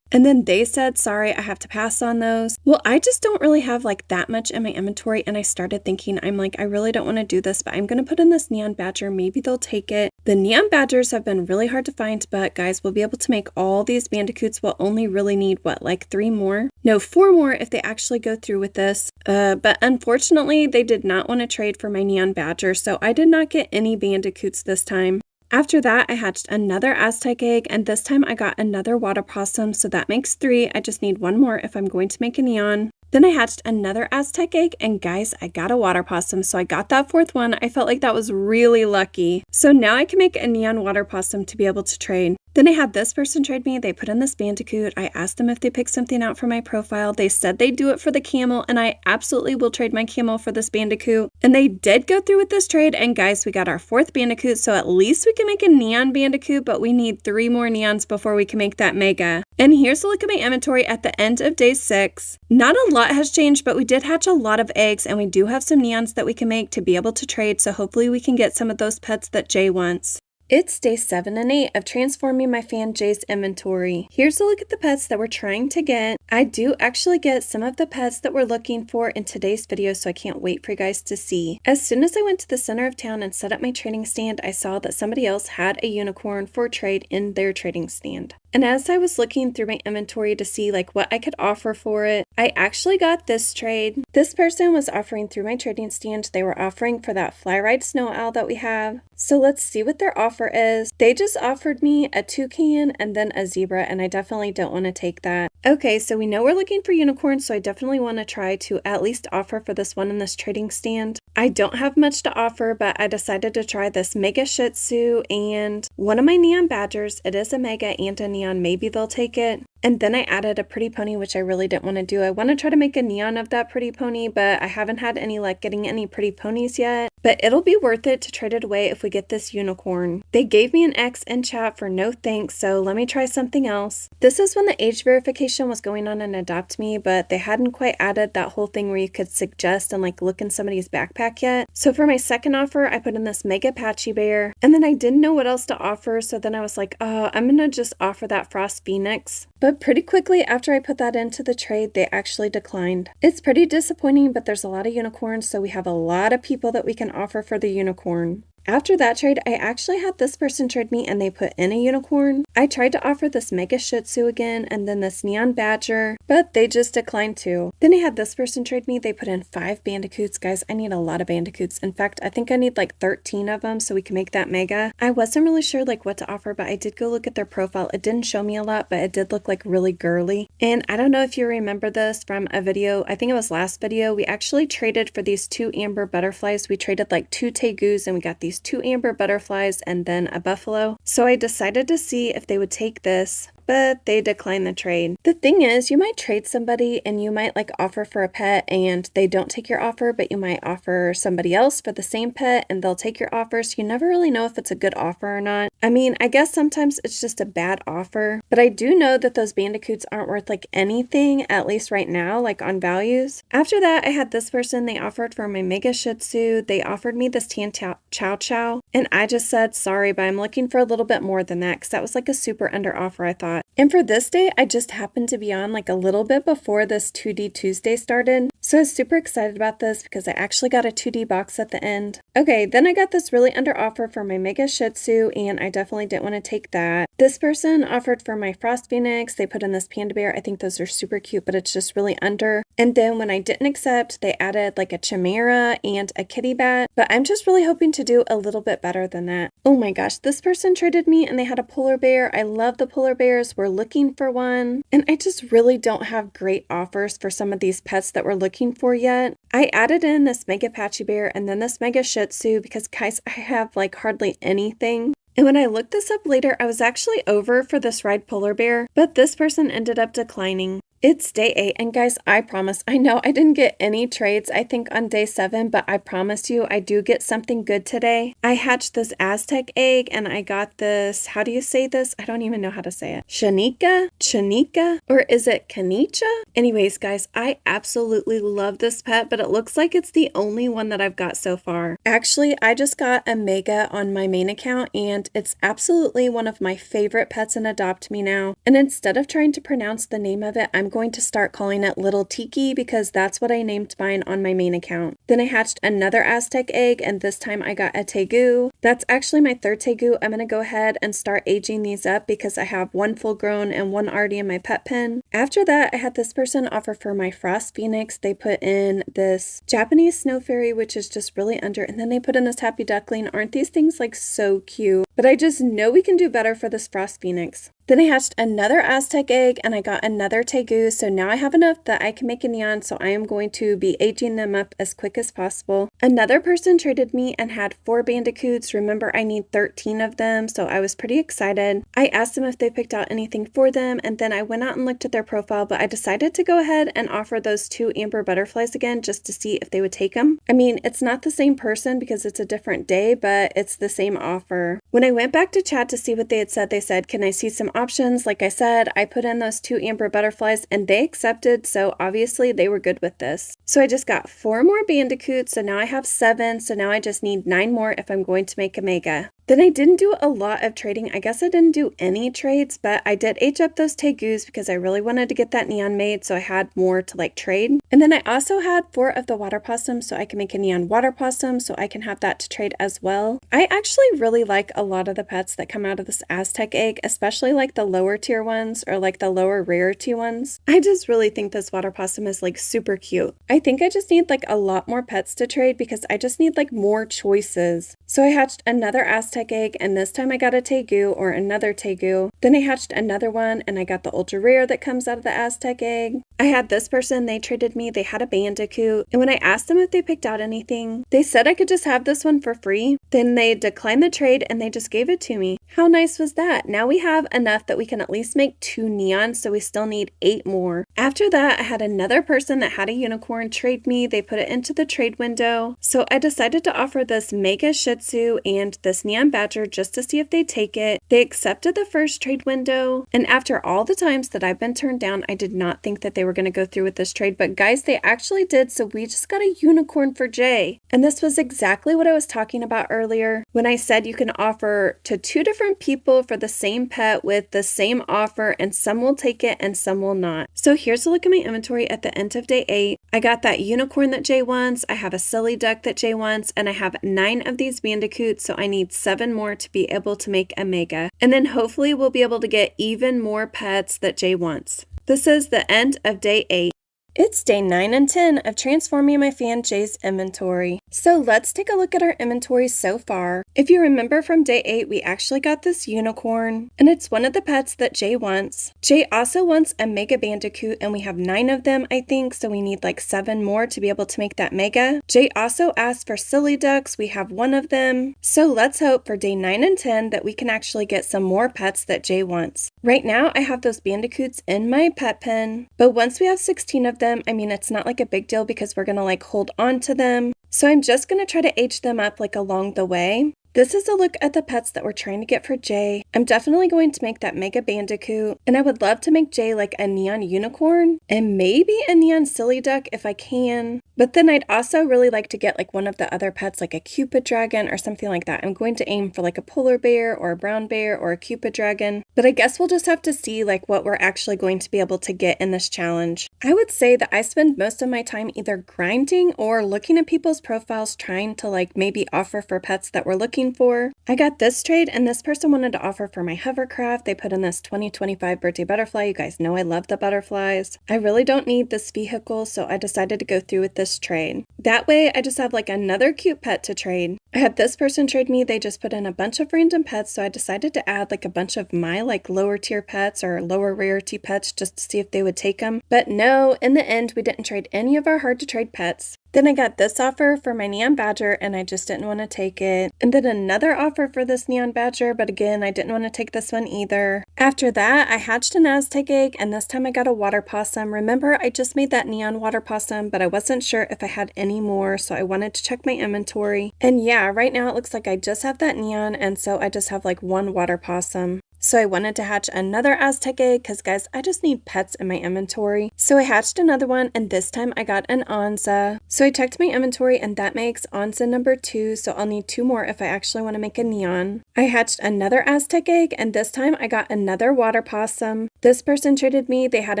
[SPEAKER 1] And then they said, sorry, I have to pass on those. Well, I just don't really have like that much in my inventory, and I started thinking, I'm like, I really don't want to do this, but I'm going to put in this neon badger. Maybe they'll take it. The neon badgers have been really hard to find, but guys, we'll be able to make all these bandicoots. We'll only really need what, like 3 more? No, 4 more if they actually go through with this. But unfortunately, they did not want to trade for my neon badger, so I did not get any bandicoots this time. After that, I hatched another Aztec egg, and this time I got another water possum, so that makes 3. I just need 1 more if I'm going to make a neon. Then I hatched another Aztec egg, and guys, I got a water possum, so I got that 4th one. I felt like that was really lucky. So now I can make a neon water possum to be able to trade. Then I had this person trade me. They put in this bandicoot. I asked them if they picked something out for my profile. They said they'd do it for the camel, and I absolutely will trade my camel for this bandicoot. And they did go through with this trade, and guys, we got our 4th bandicoot, so at least we can make a neon bandicoot, but we need 3 more neons before we can make that mega. And here's a look at my inventory at the end of day 6. Not a lot has changed, but we did hatch a lot of eggs, and we do have some neons that we can make to be able to trade, so hopefully we can get some of those pets that Jay wants. It's day 7 and 8 of transforming my fan Jay's inventory. Here's a look at the pets that we're trying to get. I do actually get some of the pets that we're looking for in today's video, so I can't wait for you guys to see. As soon as I went to the center of town and set up my trading stand, I saw that somebody else had a unicorn for trade in their trading stand. And as I was looking through my inventory to see like what I could offer for it, I actually got this trade. This person was offering through my trading stand. They were offering for that fly ride snow owl that we have. So let's see what their offer is. They just offered me a toucan and then a zebra, and I definitely don't want to take that. Okay, so we know we're looking for unicorns, so I definitely want to try to at least offer for this one in this trading stand. I don't have much to offer, but I decided to try this mega shih tzu and one of my neon badgers. It is a mega and a neon. Maybe they'll take it. And then I added a pretty pony, which I really didn't want to do. I want to try to make a neon of that pretty pony, but I haven't had any luck getting any pretty ponies yet. But it'll be worth it to trade it away if we get this unicorn. They gave me an X in chat for no thanks, so let me try something else. This is when the age verification was going on in AdoptMe, but they hadn't quite added that whole thing where you could suggest and like look in somebody's backpack yet. So for my second offer, I put in this Mega Patchy Bear, and then I didn't know what else to offer, so then I was like, oh, I'm gonna just offer that Frost Phoenix. But pretty quickly after I put that into the trade, they actually declined. It's pretty disappointing, but there's a lot of unicorns, so we have a lot of people that we can offer for the unicorn. After that trade, I actually had this person trade me and they put in a unicorn. I tried to offer this Mega Shih Tzu again and then this Neon Badger, but they just declined too. Then I had this person trade me. They put in 5 bandicoots. Guys, I need a lot of bandicoots. In fact, I think I need like 13 of them so we can make that mega. I wasn't really sure like what to offer, but I did go look at their profile. It didn't show me a lot, but it did look like really girly. And I don't know if you remember this from a video. I think it was last video. We actually traded for these 2 amber butterflies. We traded like 2 tegus and we got these 2 amber butterflies and then a buffalo. So I decided to see if they would take this, but they declined the trade. The thing is, you might trade somebody and you might like offer for a pet and they don't take your offer, but you might offer somebody else for the same pet and they'll take your offer. So you never really know if it's a good offer or not. I mean, I guess sometimes it's just a bad offer, but I do know that those bandicoots aren't worth like anything, at least right now, like on values. After that, I had this person, they offered for my Mega Shih Tzu. They offered me this Tan Chow Chow and I just said, sorry, but I'm looking for a little bit more than that because that was like a super under offer, I thought. And for this day, I just happened to be on like a little bit before this 2D Tuesday started. So I was super excited about this because I actually got a 2D box at the end. Okay, then I got this really under offer for my Mega Shih Tzu and I definitely didn't want to take that. This person offered for my Frost Phoenix. They put in this Panda Bear. I think those are super cute, but it's just really under. And then when I didn't accept, they added like a Chimera and a Kitty Bat. But I'm just really hoping to do a little bit better than that. Oh my gosh, this person traded me and they had a polar bear. I love the polar bears. We're looking for one. And I just really don't have great offers for some of these pets that we're looking for yet. I added in this Mega Patchy Bear and then this Mega Shih Tzu because guys, I have like hardly anything. And when I looked this up later, I was actually over for this ride polar bear, but this person ended up declining. It's day 8, and guys, I promise, I know I didn't get any trades, I think on day 7, but I promise you I do get something good today. I hatched this Aztec egg, and I got this, how do you say this? I don't even know how to say it. Chanika? Or is it Kanicha? Anyways, guys, I absolutely love this pet, but it looks like it's the only one that I've got so far. Actually, I just got a mega on my main account, and it's absolutely one of my favorite pets in Adopt Me now. And instead of trying to pronounce the name of it, I'm going to start calling it Little Tiki because that's what I named mine on my main account. Then I hatched another Aztec egg and this time I got a Tegu. That's actually my 3rd Tegu. I'm going to go ahead and start aging these up because I have 1 full grown and 1 already in my pet pen. After that, I had this person offer for my Frost Phoenix. They put in this Japanese Snow Fairy, which is just really under, and then they put in this Happy Duckling. Aren't these things like so cute? But I just know we can do better for this Frost Phoenix. Then I hatched another Aztec egg and I got another Tegu, so now I have enough that I can make a neon, so I am going to be aging them up as quick as possible. Another person traded me and had 4 bandicoots. Remember, I need 13 of them, so I was pretty excited. I asked them if they picked out anything for them, and then I went out and looked at their profile, but I decided to go ahead and offer those 2 amber butterflies again just to see if they would take them. I mean, it's not the same person because it's a different day, but it's the same offer. When I went back to chat to see what they had said, they said, can I see some options? Like I said, I put in those 2 amber butterflies and they accepted, so obviously they were good with this. So I just got 4 more bandicoots, so now I have 7, so now I just need 9 more if I'm going to make a mega. Then I didn't do a lot of trading. I guess I didn't do any trades, but I did age up those Tegus because I really wanted to get that neon made, so I had more to like trade. And then I also had 4 of the water possums, so I can make a neon water possum, so I can have that to trade as well. I actually really like a lot of the pets that come out of this Aztec egg, especially like the lower tier ones or like the lower rarity ones. I just really think this water possum is like super cute. I think I just need like a lot more pets to trade because I just need like more choices. So I hatched another Aztec egg, and this time I got a Tegu or another Tegu. Then I hatched another one and I got the ultra rare that comes out of the Aztec egg. I had this person, they traded me, they had a bandicoot, and when I asked them if they picked out anything, they said I could just have this one for free. Then they declined the trade and they just gave it to me. How nice was that? Now we have enough that we can at least make 2 neons, so we still need 8 more. After that, I had another person that had a unicorn trade me. They put it into the trade window. So I decided to offer this mega shih tzu and this neon badger just to see if they'd take it. They accepted the first trade window, and after all the times that I've been turned down, I did not think that they were going to go through with this trade, but guys, they actually did, so we just got a unicorn for Jay. And this was exactly what I was talking about earlier when I said you can offer to 2 different people for the same pet with the same offer, and some will take it and some will not. So here's a look at my inventory at the end of day 8. I got that unicorn that Jay wants, I have a silly duck that Jay wants, and I have 9 of these bandicoots, so I need 7 more to be able to make a mega. And then hopefully we'll be able to get even more pets that Jay wants. This is the end of day 8. It's day 9 and 10 of transforming my fan Jay's inventory. So let's take a look at our inventory so far. If you remember from day 8, we actually got this unicorn, and it's one of the pets that Jay wants. Jay also wants a mega bandicoot, and we have 9 of them, I think, so we need like 7 more to be able to make that mega. Jay also asked for silly ducks. We have 1 of them. So let's hope for day 9 and 10 that we can actually get some more pets that Jay wants. Right now, I have those bandicoots in my pet pen, but once we have 16 of them, I mean, it's not like a big deal because we're gonna like hold on to them. So I'm just gonna try to age them up like along the way. This is a look at the pets that we're trying to get for Jay. I'm definitely going to make that mega bandicoot, and I would love to make Jay like a neon unicorn and maybe a neon silly duck if I can. But then I'd also really like to get like one of the other pets, like a cupid dragon or something like that. I'm going to aim for like a polar bear or a brown bear or a cupid dragon. But I guess we'll just have to see like what we're actually going to be able to get in this challenge. I would say that I spend most of my time either grinding or looking at people's profiles trying to like maybe offer for pets that we're looking for. I got this trade, and this person wanted to offer for my hovercraft. They put in this 2025 birthday butterfly. You guys know I love the butterflies. I really don't need this vehicle, so I decided to go through with this trade. That way I just have like another cute pet to trade. I had this person trade me. They just put in a bunch of random pets, so I decided to add like a bunch of my like lower tier pets or lower rarity pets just to see if they would take them. But no, in the end we didn't trade any of our hard to trade pets. Then I got this offer for my neon badger, and I just didn't want to take it. And then another offer for this neon badger, but again, I didn't want to take this one either. After that, I hatched an Aztec egg, and this time I got a water possum. Remember, I just made that neon water possum, but I wasn't sure if I had any more, so I wanted to check my inventory. And yeah, right now it looks like I just have that neon, and so I just have like 1 water possum. So I wanted to hatch another Aztec egg because, guys, I just need pets in my inventory. So I hatched another one, and this time I got an Onza. So I checked my inventory, and that makes Onza number 2, so I'll need 2 more if I actually want to make a neon. I hatched another Aztec egg, and this time I got another water possum. This person traded me. They had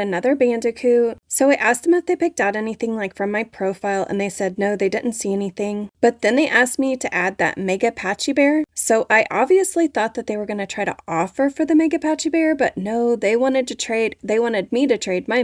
[SPEAKER 1] another bandicoot. So I asked them if they picked out anything like from my profile, and they said no, they didn't see anything. But then they asked me to add that mega patchy bear. So I obviously thought that they were going to try to offer for the mega patchy bear, but no, they wanted me to trade my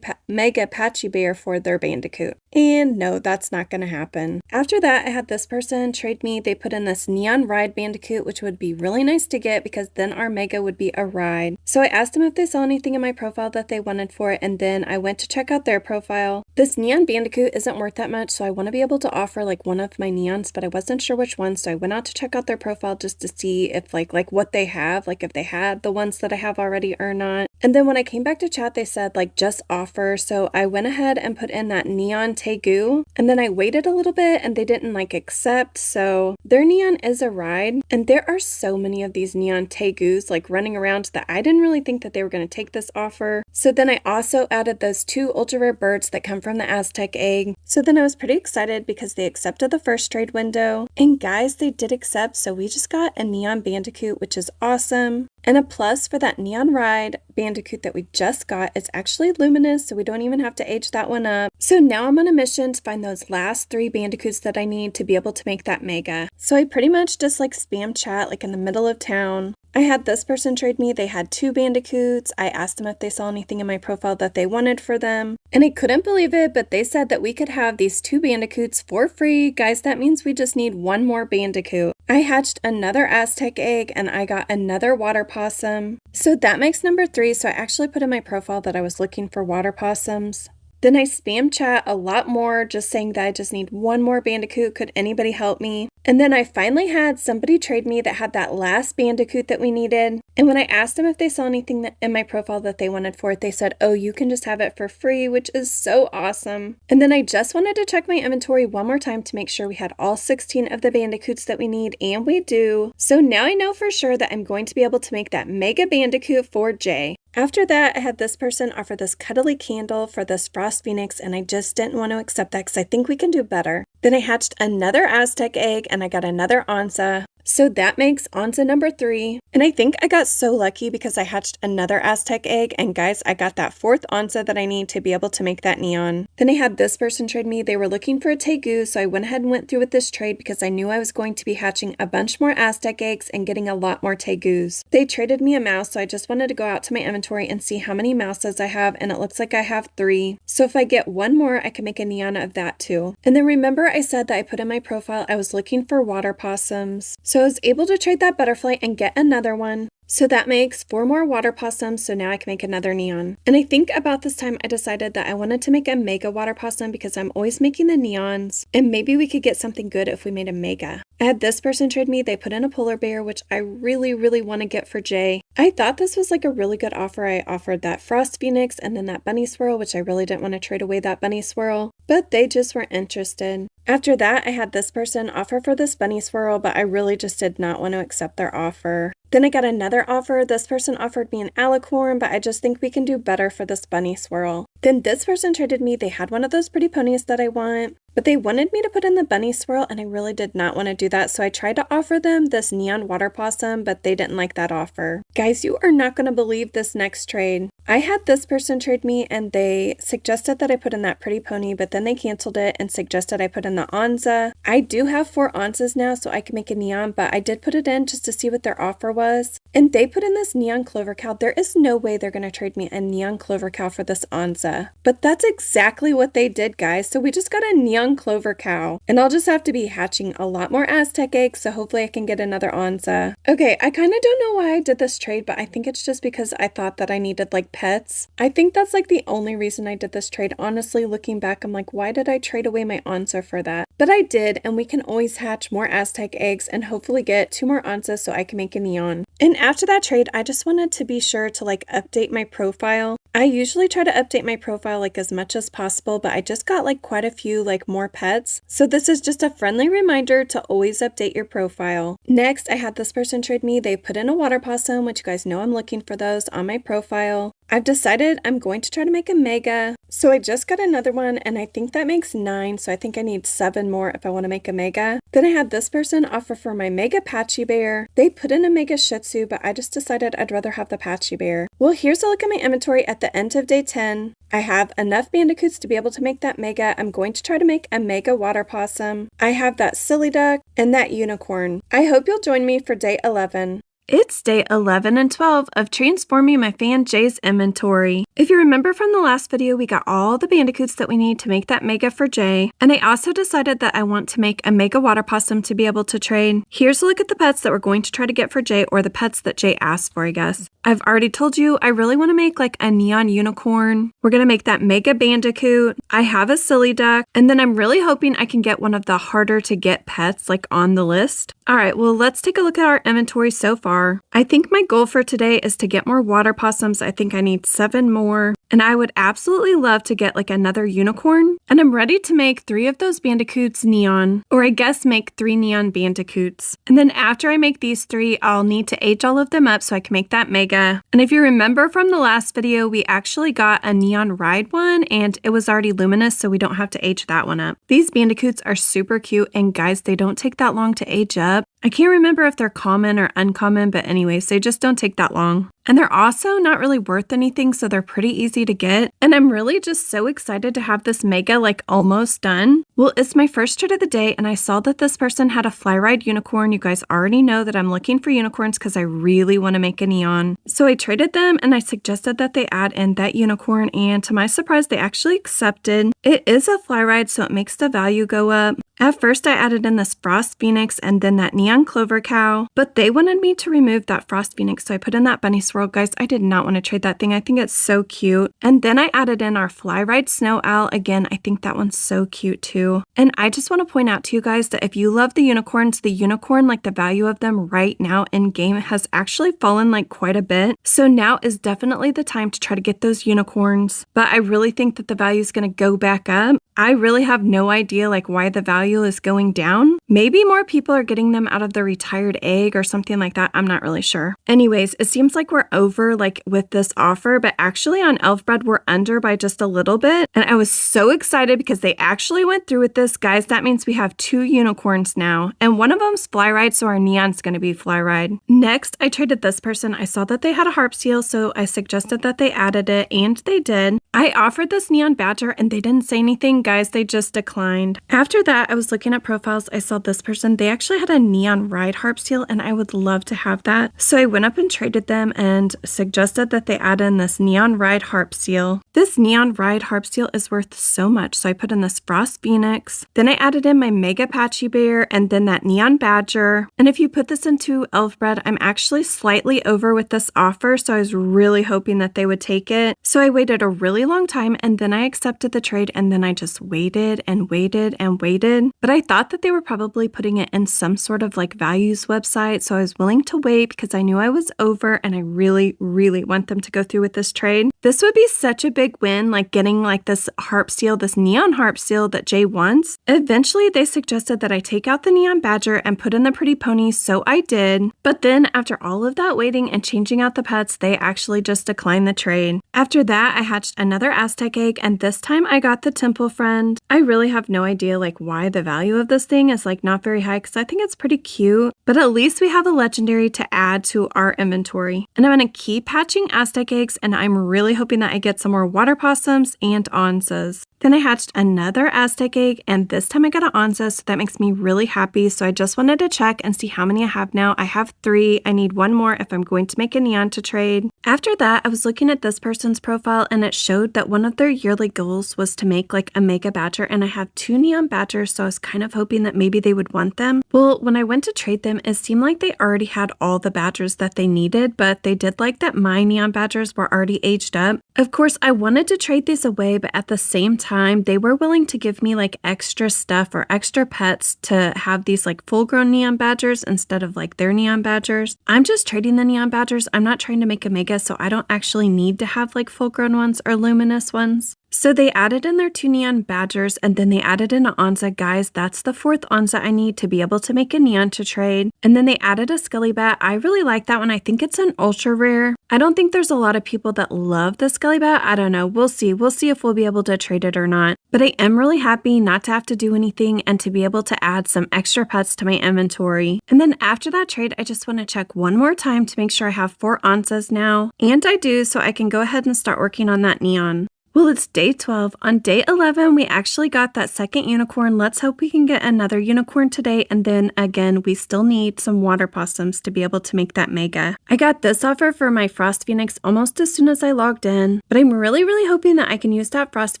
[SPEAKER 1] mega patchy bear for their bandicoot. And no, that's not going to happen. After that, I had this person trade me. They put in this neon ride bandicoot, which would be really nice to get because then our mega would be a ride. So I asked them if they saw anything in my profile that they wanted for it, and then I went to check out their profile. This neon bandicoot isn't worth that much, so I want to be able to offer like one of my neons, but I wasn't sure which one, so I went out to check out their profile just to see if like what they have, like if they had the ones that I have already or not. And then when I came back to chat, they said like just offer, so I went ahead and put in that neon Tegu, and then I waited a little bit and they didn't like accept, so their neon is a ride. And there are so many of these neon Tegus like running around that I didn't really think that they were going to take this offer. So then I also added those 2 ultra rare birds that come from the Aztec egg. So then I was pretty excited because they accepted the first trade window, and guys, they did accept, so we just got a neon bandicoot, which is awesome. And a plus for that neon ride bandicoot that we just got, it's actually luminous, so we don't even have to age that one up. So now I'm on a mission to find those last 3 bandicoots that I need to be able to make that mega. So I pretty much just like spam chat like in the middle of town. I had this person trade me. They had 2 bandicoots. I asked them if they saw anything in my profile that they wanted for them. And I couldn't believe it, but they said that we could have these 2 bandicoots for free. Guys, that means we just need 1 more bandicoot. I hatched another Aztec egg, and I got another water possum. So that makes number 3. So I actually put in my profile that I was looking for water possums. Then I spam chat a lot more, just saying that I just need one more bandicoot. Could anybody help me? And then I finally had somebody trade me that had that last bandicoot that we needed. And when I asked them if they saw anything in my profile that they wanted for it, they said, oh, you can just have it for free, which is so awesome. And then I just wanted to check my inventory one more time to make sure we had all 16 of the bandicoots that we need, and we do. So now I know for sure that I'm going to be able to make that mega bandicoot for Jay. After that, I had this person offer this cuddly candle for this frost phoenix, and I just didn't want to accept that because I think we can do better. Then I hatched another Aztec egg, and I got another onza. So that makes onza number 3. And I think I got so lucky because I hatched another Aztec egg, and guys, I got that 4th onza that I need to be able to make that neon. Then I had this person trade me. They were looking for a tegu, so I went ahead and went through with this trade because I knew I was going to be hatching a bunch more Aztec eggs and getting a lot more tegus. They traded me a mouse, so I just wanted to go out to my inventory and see how many mouses I have, and it looks like I have 3. So if I get one more, I can make a neon of that too. And then remember I said that I put in my profile I was looking for water possums. So I was able to trade that butterfly and get another one. So that makes 4 more water possums, so now I can make another neon. And I think about this time I decided that I wanted to make a mega water possum because I'm always making the neons, and maybe we could get something good if we made a mega. I had this person trade me. They put in a polar bear, which I really want to get for Jay. I thought this was like a really good offer. I offered that frost phoenix and then that bunny swirl, which I really didn't want to trade away that bunny swirl, but they just weren't interested. After that, I had this person offer for this bunny swirl, but I really just did not want to accept their offer. Then I got another offer. This person offered me an alicorn, but I just think we can do better for this bunny swirl. Then this person traded me. They had one of those pretty ponies that I want, but they wanted me to put in the bunny swirl, and I really did not want to do that, so I tried to offer them this neon water possum, but they didn't like that offer. Guys, you are not going to believe this next trade. I had this person trade me, and they suggested that I put in that pretty pony, but then they canceled it and suggested I put in the onza. I do have 4 onzas now, so I can make a neon, but I did put it in just to see what their offer was. And they put in this neon clover cow. There is no way they're going to trade me a neon clover cow for this onza. But that's exactly what they did, guys. So we just got a neon clover cow. And I'll just have to be hatching a lot more Aztec eggs, so hopefully I can get another onza. Okay, I kind of don't know why I did this trade, but I think it's just because I thought that I needed like pets. I think that's like the only reason I did this trade. Honestly, looking back, I'm like, why did I trade away my onza for that? But I did, and we can always hatch more Aztec eggs and hopefully get 2 more onzas so I can make a neon. And after that trade, I just wanted to be sure to like update my profile. I usually try to update my profile like as much as possible, but I just got like quite a few like more pets. So this is just a friendly reminder to always update your profile. Next, I had this person trade me. They put in a water possum, which you guys know I'm looking for those on my profile. I've decided I'm going to try to make a mega. So I just got another one, and I think that makes 9, so I think I need 7 more if I want to make a mega. Then I had this person offer for my mega patchy bear. They put in a mega shih tzu, but I just decided I'd rather have the patchy bear. Well, here's a look at my inventory at the end of day 10. I have enough bandicoots to be able to make that mega. I'm going to try to make a mega water possum. I have that silly duck and that unicorn. I hope you'll join me for day 11. It's day 11 and 12 of transforming my fan Jay's inventory. If you remember from the last video, we got all the bandicoots that we need to make that mega for Jay. And I also decided that I want to make a mega water possum to be able to trade. Here's a look at the pets that we're going to try to get for Jay, or the pets that Jay asked for, I guess. I've already told you I really want to make like a neon unicorn. We're going to make that mega bandicoot. I have a silly duck. And then I'm really hoping I can get one of the harder to get pets like on the list. All right, well, let's take a look at our inventory so far. I think my goal for today is to get more water possums. I think I need 7 more. And I would absolutely love to get like another unicorn. And I'm ready to make 3 of those bandicoots neon, or I guess make 3 neon bandicoots. And then after I make these 3, I'll need to age all of them up so I can make that mega. And if you remember from the last video, we actually got a neon ride one and it was already luminous, so we don't have to age that one up. These bandicoots are super cute, and guys, they don't take that long to age up. I can't remember if they're common or uncommon, but anyways, they just don't take that long. And they're also not really worth anything, so they're pretty easy to get. And I'm really just so excited to have this mega like almost done. Well, it's my first trade of the day, and I saw that this person had a fly ride unicorn. You guys already know that I'm looking for unicorns because I really want to make a neon. So I traded them, and I suggested that they add in that unicorn, and to my surprise, they actually accepted. It is a fly ride, so it makes the value go up. At first, I added in this frost phoenix and then that neon clover cow, but they wanted me to remove that frost phoenix, so I put in that bunny swirl world, guys. I did not want to trade that thing. I think it's so cute. And then I added in our Fly Ride Snow Owl. Again, I think that one's so cute too. And I just want to point out to you guys that if you love the unicorns, the unicorn, like the value of them right now in game has actually fallen like quite a bit. So now is definitely the time to try to get those unicorns. But I really think that the value is going to go back up. I really have no idea like why the value is going down. Maybe more people are getting them out of the retired egg or something like that. I'm not really sure. Anyways, it seems like we're over like with this offer, but actually on Elf Bread, we're under by just a little bit. And I was so excited because they actually went through with this. Guys, that means we have 2 unicorns now. And one of them's Fly Ride, so our neon's going to be Fly Ride. Next, I traded this person. I saw that they had a harp seal, so I suggested that they added it, and they did. I offered this neon badger and they didn't say anything, guys. They just declined. After that, I was looking at profiles. I saw this person. They actually had a neon ride harp seal and I would love to have that. So I went up and traded them and suggested that they add in this neon ride harp seal. This neon ride harp seal is worth so much. So I put in this Frost Phoenix. Then I added in my Mega Patchy Bear and then that neon badger. And if you put this into Elf Bread, I'm actually slightly over with this offer. So I was really hoping that they would take it. So I waited a really long time and then I accepted the trade and then I just waited and waited and waited. But I thought that they were probably putting it in some sort of like values website. So I was willing to wait because I knew I was over and I really, really want them to go through with this trade. This would be such a big win, like getting like this harp seal, this neon harp seal that Jay wants. Eventually they suggested that I take out the neon badger and put in the pretty pony. So I did. But then after all of that waiting and changing out the pets, they actually just declined the trade. After that, I hatched another Aztec egg and this time I got the Temple Friend. I really have no idea like why the value of this thing is like not very high because I think it's pretty cute, but at least we have a legendary to add to our inventory. And I'm going to keep hatching Aztec eggs and I'm really hoping that I get some more water possums and onzas. Then I hatched another Aztec egg and this time I got an onza, so that makes me really happy. So I just wanted to check and see how many I have now. I have 3. I need 1 more if I'm going to make a neon to trade. After that, I was looking at this person's profile and it showed that one of their yearly goals was to make like a mega badger and I have 2 neon badgers, so I was kind of hoping that maybe they would want them. Well, when I went to trade them, it seemed like they already had all the badgers that they needed, but they did like that my neon badgers were already aged up. Of course, I wanted to trade these away, but at the same time, they were willing to give me like extra stuff or extra pets to have these like full-grown neon badgers instead of like their neon badgers. I'm just trading the neon badgers. I'm not trying to make a mega, so I don't actually need to have like full-grown ones or luminous ones. So they added in their 2 neon badgers and then they added in an onza. Guys, that's the 4th onza I need to be able to make a neon to trade. And then they added a skelly bat. I really like that one. I think it's an ultra rare. I don't think there's a lot of people that love the skelly bat. I don't know. We'll see. We'll see if we'll be able to trade it or not. But I am really happy not to have to do anything and to be able to add some extra pets to my inventory. And then after that trade, I just want to check one more time to make sure I have 4 onzas now. And I do, so I can go ahead and start working on that neon. Well, it's day 12. On day 11, we actually got that second unicorn. Let's hope we can get another unicorn today. And then again, we still need some water possums to be able to make that mega. I got this offer for my Frost Phoenix almost as soon as I logged in, but I'm really hoping that I can use that Frost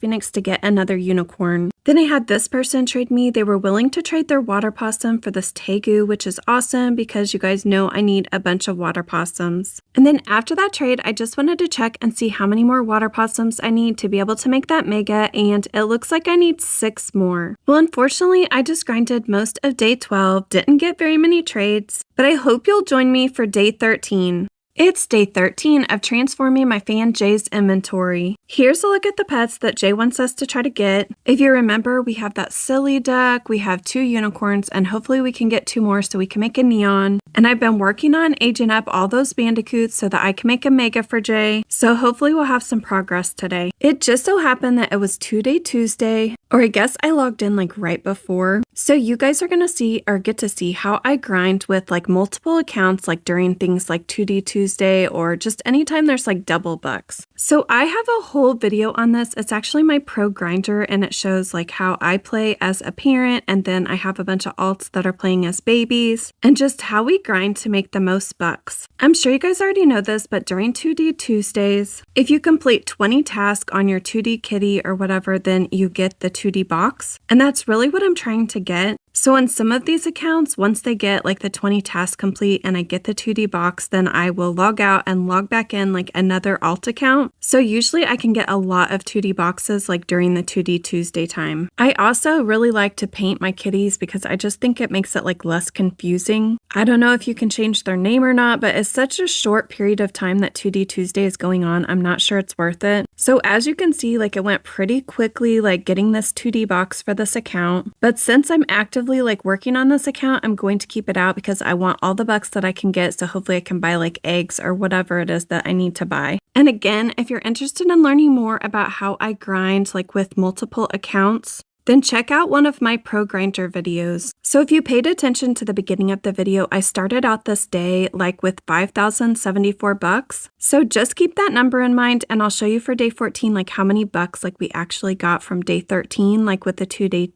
[SPEAKER 1] Phoenix to get another unicorn. Then I had this person trade me. They were willing to trade their water possum for this Tegu, which is awesome because you guys know I need a bunch of water possums. And then after that trade, I just wanted to check and see how many more water possums I need to be able to make that mega, and it looks like I need 6 more. Well, unfortunately, I just grinded most of day 12, didn't get very many trades, but I hope you'll join me for day 13. It's day 13 of transforming my fan Jay's inventory. Here's a look at the pets that Jay wants us to try to get. If you remember, we have that silly duck, we have 2 unicorns, and hopefully we can get 2 more so we can make a neon. And I've been working on aging up all those bandicoots so that I can make a mega for Jay. So hopefully we'll have some progress today. It just so happened that it was 2-day Tuesday, or I guess I logged in like right before. So you guys are gonna see or get to see how I grind with like multiple accounts, like during things like 2-day Tuesday or just anytime there's like double bucks. So I have a whole video on this. It's actually my pro grinder and it shows like how I play as a parent, and then I have a bunch of alts that are playing as babies, and just how we grind to make the most bucks. I'm sure you guys already know this, but during 2-day Tuesdays, if you complete 20 tasks on your 2-day kitty or whatever, then you get the 2-day box. And that's really what I'm trying to get. So in some of these accounts, once they get like the 20 tasks complete and I get the 2D box, then I will log out and log back in like another alt account. So usually I can get a lot of 2D boxes like during the 2D Tuesday time. I also really like to paint my kitties because I just think it makes it like less confusing. I don't know if you can change their name or not, but it's such a short period of time that 2D Tuesday is going on. I'm not sure it's worth it. So as you can see, like it went pretty quickly, like getting this 2D box for this account. But since I'm actively like working on this account, I'm going to keep it out because I want all the bucks that I can get. So hopefully I can buy like eggs or whatever it is that I need to buy. And again, if you're interested in learning more about how I grind like with multiple accounts, then check out one of my pro grinder videos. So if you paid attention to the beginning of the video, I started out this day like with 5,074 bucks. So just keep that number in mind and I'll show you for day 14 like how many bucks like we actually got from day 13 like with the 2D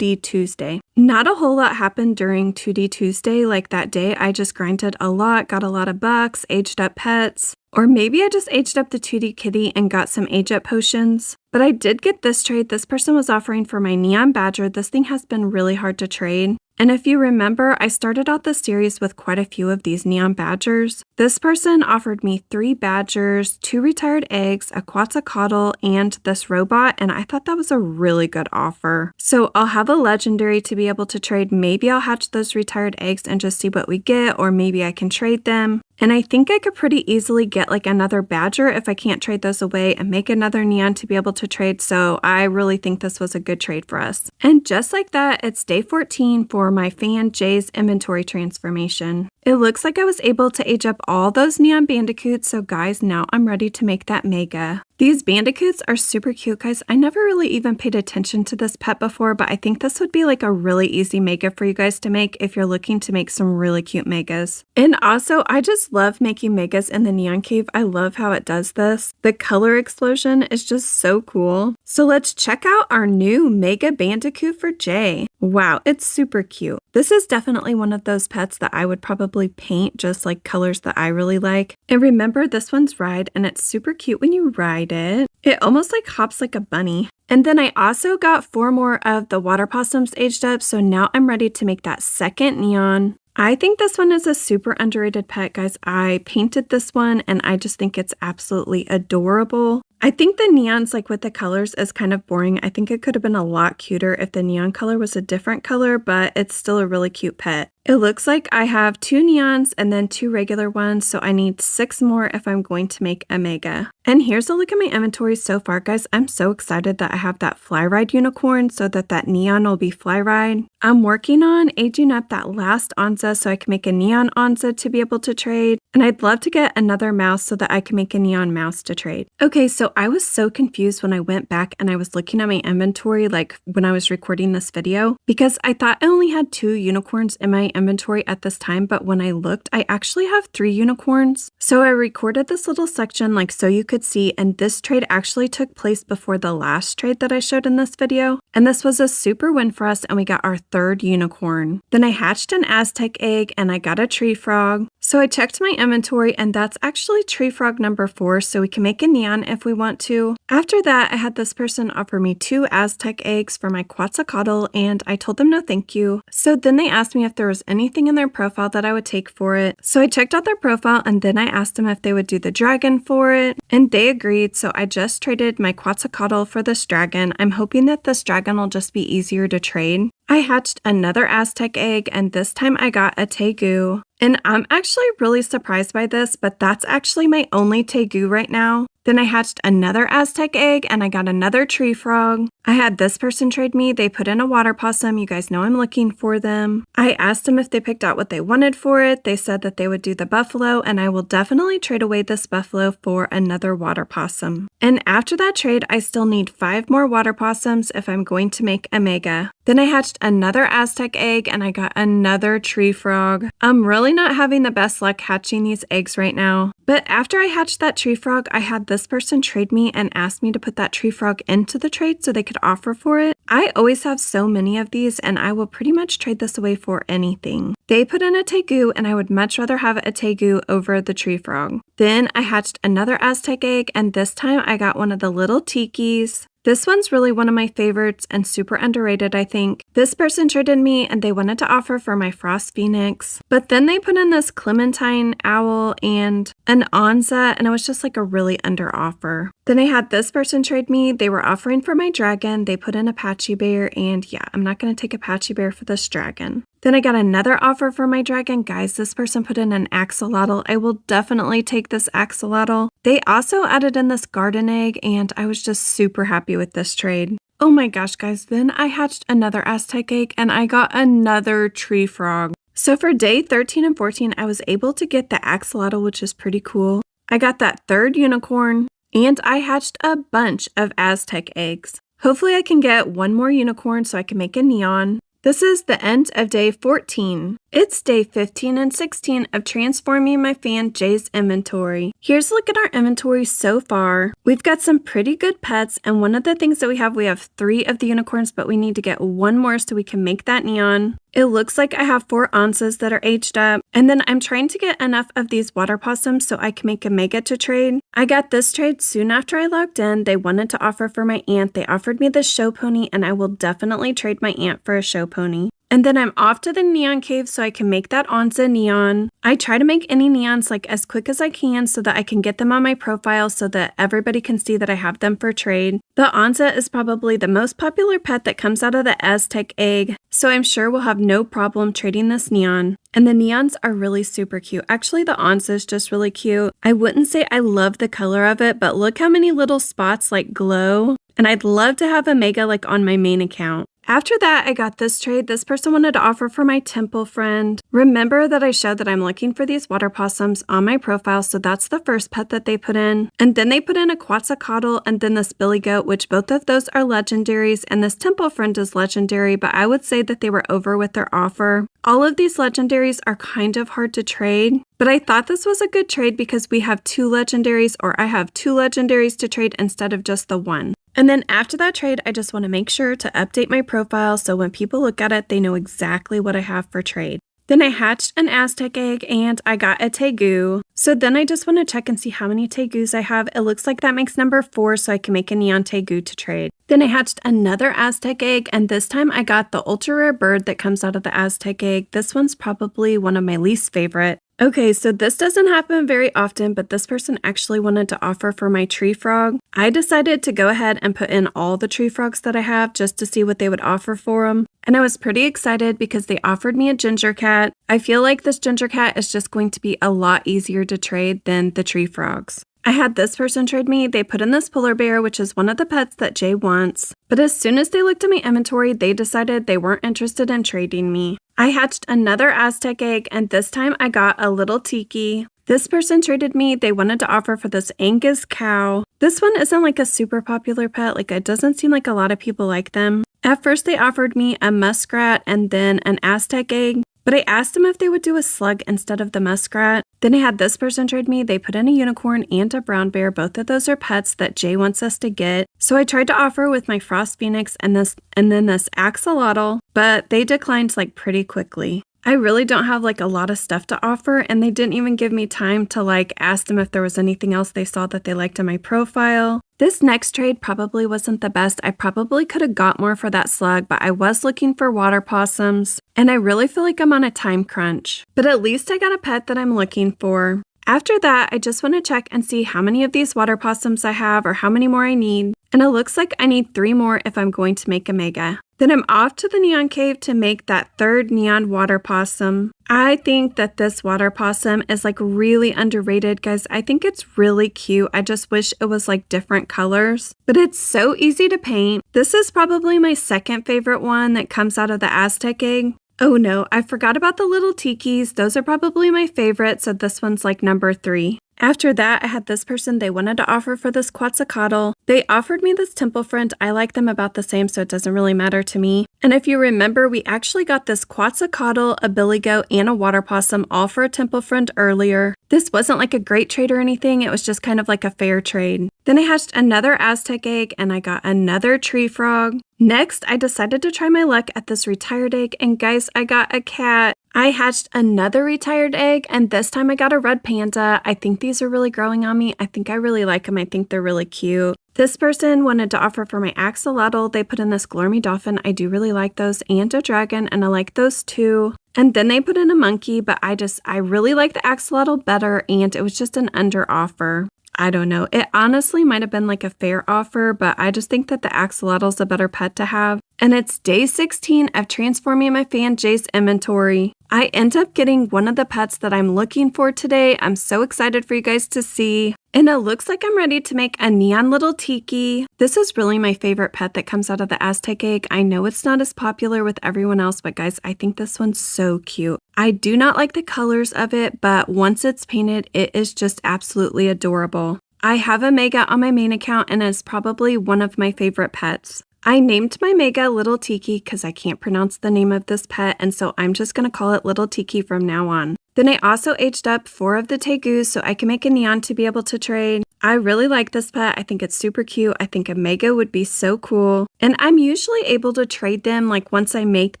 [SPEAKER 1] Tuesday. Not a whole lot happened during 2D Tuesday. Like that day, I just grinded a lot, got a lot of bucks, aged up pets, or maybe I just aged up the 2D kitty and got some age up potions. But I did get this trade. This person was offering for my neon badger. This thing has been really hard to trade. And if you remember, I started out this series with quite a few of these neon badgers. This person offered me 3 badgers, 2 retired eggs, a quetzalcoatl, and this robot, and I thought that was a really good offer. So I'll have a legendary to be able to trade. Maybe I'll hatch those retired eggs and just see what we get, or maybe I can trade them. And I think I could pretty easily get like another badger if I can't trade those away and make another neon to be able to trade. So I really think this was a good trade for us. And just like that, it's day 14 for my fan Jay's inventory transformation. It looks like I was able to age up all those neon bandicoots. So guys, now I'm ready to make that mega. These bandicoots are super cute, guys. I never really even paid attention to this pet before, but I think this would be like a really easy mega for you guys to make if you're looking to make some really cute megas. And also, I just love making megas in the Neon Cave. I love how it does this. The color explosion is just so cool. So let's check out our new mega bandicoot for Jay. Wow, it's super cute. This is definitely one of those pets that I would probably paint just like colors that I really like. And remember, this one's ride, and it's super cute when you ride it. It almost like hops like a bunny. And then I also got 4 more of the water possums aged up, so now I'm ready to make that second neon. I think this one is a super underrated pet, guys. I painted this one and I just think it's absolutely adorable. I think the neons, like with the colors, is kind of boring. I think it could have been a lot cuter if the neon color was a different color, but it's still a really cute pet. It looks like I have 2 neons and then 2 regular ones, so I need 6 more if I'm going to make a mega. And here's a look at my inventory so far, guys. I'm so excited that I have that fly ride unicorn so that neon will be fly ride. I'm working on aging up that last Onza so I can make a neon Onza to be able to trade. And I'd love to get another mouse so that I can make a neon mouse to trade. Okay, so I was so confused when I went back and I was looking at my inventory, like when I was recording this video, because I thought I only had 2 unicorns in my inventory at this time, but when I looked, I actually have 3 unicorns. So I recorded this little section like so you could see, and this trade actually took place before the last trade that I showed in this video. And this was a super win for us, and we got our 3rd unicorn. Then I hatched an Aztec egg and I got a tree frog. So I checked my inventory and that's actually tree frog number 4, so we can make a neon if we want to. After that, I had this person offer me 2 Aztec eggs for my quetzalcoatl and I told them no thank you. So then they asked me if there was anything in their profile that I would take for it. So I checked out their profile and then I asked them if they would do the dragon for it, and they agreed. So I just traded my quetzalcoatl for this dragon. I'm hoping that this dragon will just be easier to trade. I hatched another Aztec egg and this time I got a tegu. And I'm actually really surprised by this, but that's actually my only tegu right now. Then I hatched another Aztec egg and I got another tree frog. I had this person trade me. They put in a water possum. You guys know I'm looking for them. I asked them if they picked out what they wanted for it. They said that they would do the buffalo, and I will definitely trade away this buffalo for another water possum. And after that trade, I still need 5 more water possums if I'm going to make a mega. Then I hatched another Aztec egg and I got another tree frog. I'm really not having the best luck hatching these eggs right now. But after I hatched that tree frog, I had this person trade me and asked me to put that tree frog into the trade so they could offer for it. I always have so many of these and I will pretty much trade this away for anything. They put in a tegu and I would much rather have a tegu over the tree frog. Then I hatched another Aztec egg and this time I got one of the little tikis. This one's really one of my favorites and super underrated, I think. This person traded me and they wanted to offer for my Frost Phoenix, but then they put in this Clementine Owl and an Onza, and it was just like a really under offer. Then I had this person trade me. They were offering for my dragon. They put in Apache Bear, and yeah, I'm not going to take Apache Bear for this dragon. Then I got another offer for my dragon. Guys, this person put in an axolotl. I will definitely take this axolotl. They also added in this garden egg, and I was just super happy with this trade. Oh my gosh, guys, then I hatched another Aztec egg, and I got another tree frog. So for day 13 and 14, I was able to get the axolotl, which is pretty cool. I got that third unicorn, and I hatched a bunch of Aztec eggs. Hopefully I can get one more unicorn so I can make a neon. This is the end of day 14. It's day 15 and 16 of transforming my fan Jay's inventory. Here's a look at our inventory so far. We've got some pretty good pets, and one of the things that we have 3 of the unicorns, but we need to get one more so we can make that neon. It looks like I have 4 Onzas that are aged up, and then I'm trying to get enough of these water possums so I can make a mega to trade. I got this trade soon after I logged in. They wanted to offer for my aunt. They offered me the show pony, and I will definitely trade my aunt for a show pony. And then I'm off to the neon cave so I can make that Onza neon. I try to make any neons like as quick as I can so that I can get them on my profile so that everybody can see that I have them for trade. The Onza is probably the most popular pet that comes out of the Aztec egg, so I'm sure we'll have no problem trading this neon. And the neons are really super cute. Actually, the Onza is just really cute. I wouldn't say I love the color of it, but look how many little spots like glow. And I'd love to have a mega like on my main account. After that, I got this trade. This person wanted to offer for my temple friend. Remember that I showed that I'm looking for these water possums on my profile, so that's the first pet that they put in. And then they put in a Quetzalcoatl and then this billy goat, which both of those are legendaries, and this temple friend is legendary, but I would say that they were over with their offer. All of these legendaries are kind of hard to trade, but I thought this was a good trade because we have 2 legendaries, or I have 2 legendaries to trade instead of just the one. And then after that trade, I just want to make sure to update my profile so when people look at it, they know exactly what I have for trade. Then I hatched an Aztec egg and I got a Tegu. So then I just want to check and see how many Tegus I have. It looks like that makes number 4, so I can make a neon Tegu to trade. Then I hatched another Aztec egg, and this time I got the ultra rare bird that comes out of the Aztec egg. This one's probably one of my least favorite. Okay, so this doesn't happen very often, but this person actually wanted to offer for my tree frog. I decided to go ahead and put in all the tree frogs that I have just to see what they would offer for them. And I was pretty excited because they offered me a ginger cat. I feel like this ginger cat is just going to be a lot easier to trade than the tree frogs. I had this person trade me. They put in this polar bear, which is one of the pets that Jay wants. But as soon as they looked at my inventory, they decided they weren't interested in trading me. I hatched another Aztec egg, and this time I got a little tiki. This person traded me. They wanted to offer for this Angus cow. This one isn't like a super popular pet. Like, it doesn't seem like a lot of people like them. At first, they offered me a muskrat and then an Aztec egg. But I asked them if they would do a slug instead of the muskrat. Then I had this person trade me. They put in a unicorn and a brown bear. Both of those are pets that Jay wants us to get. So I tried to offer with my Frost Phoenix and then this axolotl, but they declined like pretty quickly. I really don't have like a lot of stuff to offer, and they didn't even give me time to like ask them if there was anything else they saw that they liked on my profile. This next trade probably wasn't the best. I probably could have got more for that slug, but I was looking for water possums, and I really feel like I'm on a time crunch. But at least I got a pet that I'm looking for. After that, I just want to check and see how many of these water possums I have or how many more I need. And it looks like I need 3 more if I'm going to make a mega. Then I'm off to the neon cave to make that 3rd neon water possum. I think that this water possum is like really underrated, guys. I think it's really cute. I just wish it was like different colors, but it's so easy to paint. This is probably my 2nd favorite one that comes out of the Aztec egg. Oh no, I forgot about the little tikis. Those are probably my favorite, so this one's like number 3. After that, I had this person. They wanted to offer for this Quetzalcoatl. They offered me this temple friend. I like them about the same, so it doesn't really matter to me. And if you remember, we actually got this Quetzalcoatl, a billy goat, and a water possum all for a temple friend earlier. This wasn't like a great trade or anything. It was just kind of like a fair trade. Then I hatched another Aztec egg, and I got another tree frog. Next, I decided to try my luck at this retired egg, and guys, I got a cat. I hatched another retired egg, and this time I got a red panda. I think these are really growing on me. I think I really like them. I think they're really cute. This person wanted to offer for my axolotl. They put in this Glormy Dolphin. I do really like those, and a dragon, and I like those too. And then they put in a monkey, but I really like the axolotl better, and it was just an under offer. I don't know. It honestly might have been like a fair offer, but I just think that the axolotl's a better pet to have. And it's day 16 of transforming my fan Jay's inventory. I end up getting one of the pets that I'm looking for today. I'm so excited for you guys to see. And it looks like I'm ready to make a neon little tiki. This is really my favorite pet that comes out of the Aztec egg. I know it's not as popular with everyone else, but guys, I think this one's so cute. I do not like the colors of it, but once it's painted, it is just absolutely adorable. I have a Mega on my main account and it's probably one of my favorite pets. I named my Mega Little Tiki because I can't pronounce the name of this pet, and so I'm just going to call it Little Tiki from now on. Then I also aged up 4 of the tegus so I can make a neon to be able to trade. I really like this pet. I think it's super cute. I think a Mega would be so cool. And I'm usually able to trade them like once I make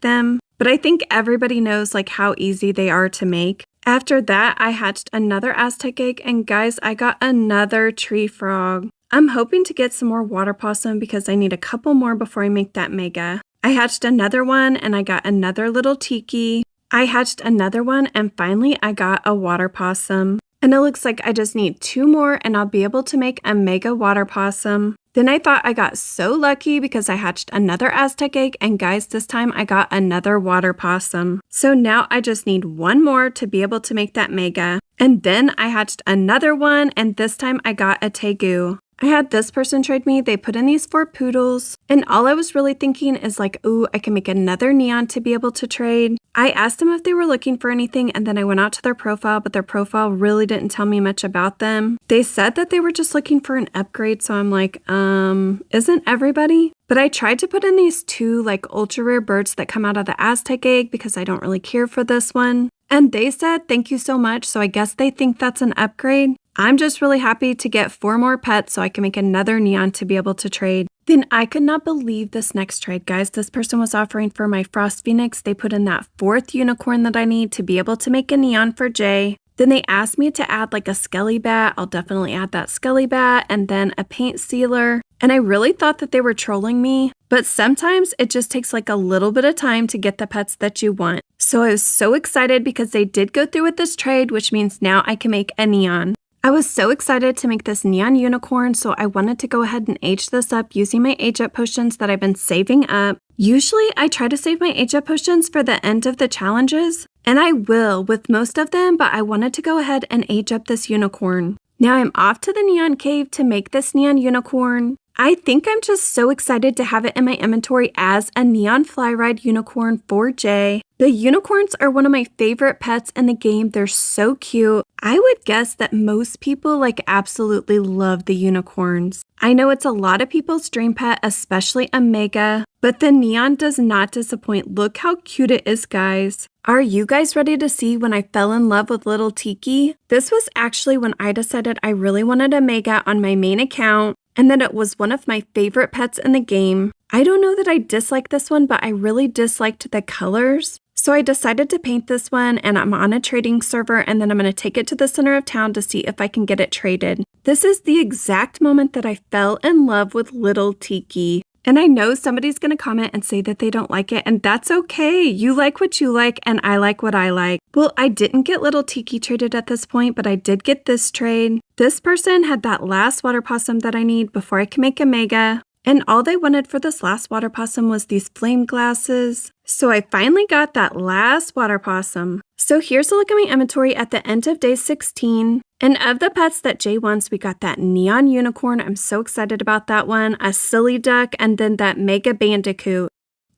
[SPEAKER 1] them, but I think everybody knows like how easy they are to make. After that, I hatched another Aztec egg, and guys, I got another tree frog. I'm hoping to get some more water possum because I need a couple more before I make that Mega. I hatched another one and I got another little tiki. I hatched another one and finally I got a water possum. And it looks like I just need 2 more and I'll be able to make a Mega water possum. Then I thought I got so lucky because I hatched another Aztec egg, and guys, this time I got another water possum. So now I just need 1 more to be able to make that Mega. And then I hatched another one, and this time I got a tegu. I had this person trade me. They put in these 4 poodles, and all I was really thinking is like, ooh, I can make another neon to be able to trade. I asked them if they were looking for anything, and then I went out to their profile, but their profile really didn't tell me much about them. They said that they were just looking for an upgrade, so I'm like, isn't everybody? But I tried to put in these 2 like ultra rare birds that come out of the Aztec egg because I don't really care for this one. And they said, thank you so much, so I guess they think that's an upgrade. I'm just really happy to get 4 more pets so I can make another neon to be able to trade. Then I could not believe this next trade, guys. This person was offering for my Frost Phoenix. They put in that 4th unicorn that I need to be able to make a neon for Jay. Then they asked me to add like a skelly bat. I'll definitely add that skelly bat, and then a paint sealer. And I really thought that they were trolling me, but sometimes it just takes like a little bit of time to get the pets that you want. So I was so excited because they did go through with this trade, which means now I can make a neon. I was so excited to make this neon unicorn, so I wanted to go ahead and age this up using my age up potions that I've been saving up. Usually I try to save my age up potions for the end of the challenges, and I will with most of them, but I wanted to go ahead and age up this unicorn. Now I'm off to the neon cave to make this neon unicorn. I think I'm just so excited to have it in my inventory as a neon fly ride unicorn for Jay. The unicorns are one of my favorite pets in the game. They're so cute. I would guess that most people like absolutely love the unicorns. I know it's a lot of people's dream pet, especially a Mega, but the neon does not disappoint. Look how cute it is, guys. Are you guys ready to see when I fell in love with Little Tiki? This was actually when I decided I really wanted a Mega on my main account, and that it was one of my favorite pets in the game. I don't know that I disliked this one, but I really disliked the colors. So I decided to paint this one, and I'm on a trading server, and then I'm going to take it to the center of town to see if I can get it traded. This is the exact moment that I fell in love with Little Tiki. And I know somebody's going to comment and say that they don't like it, and that's okay. You like what you like, and I like what I like. Well, I didn't get Little Tiki traded at this point, but I did get this trade. This person had that last water possum that I need before I can make a Mega. And all they wanted for this last water possum was these flame glasses. So I finally got that last water possum. So here's a look at my inventory at the end of day 16. And of the pets that Jay wants, we got that neon unicorn. I'm so excited about that one. A silly duck, and then that Mega Bandicoot.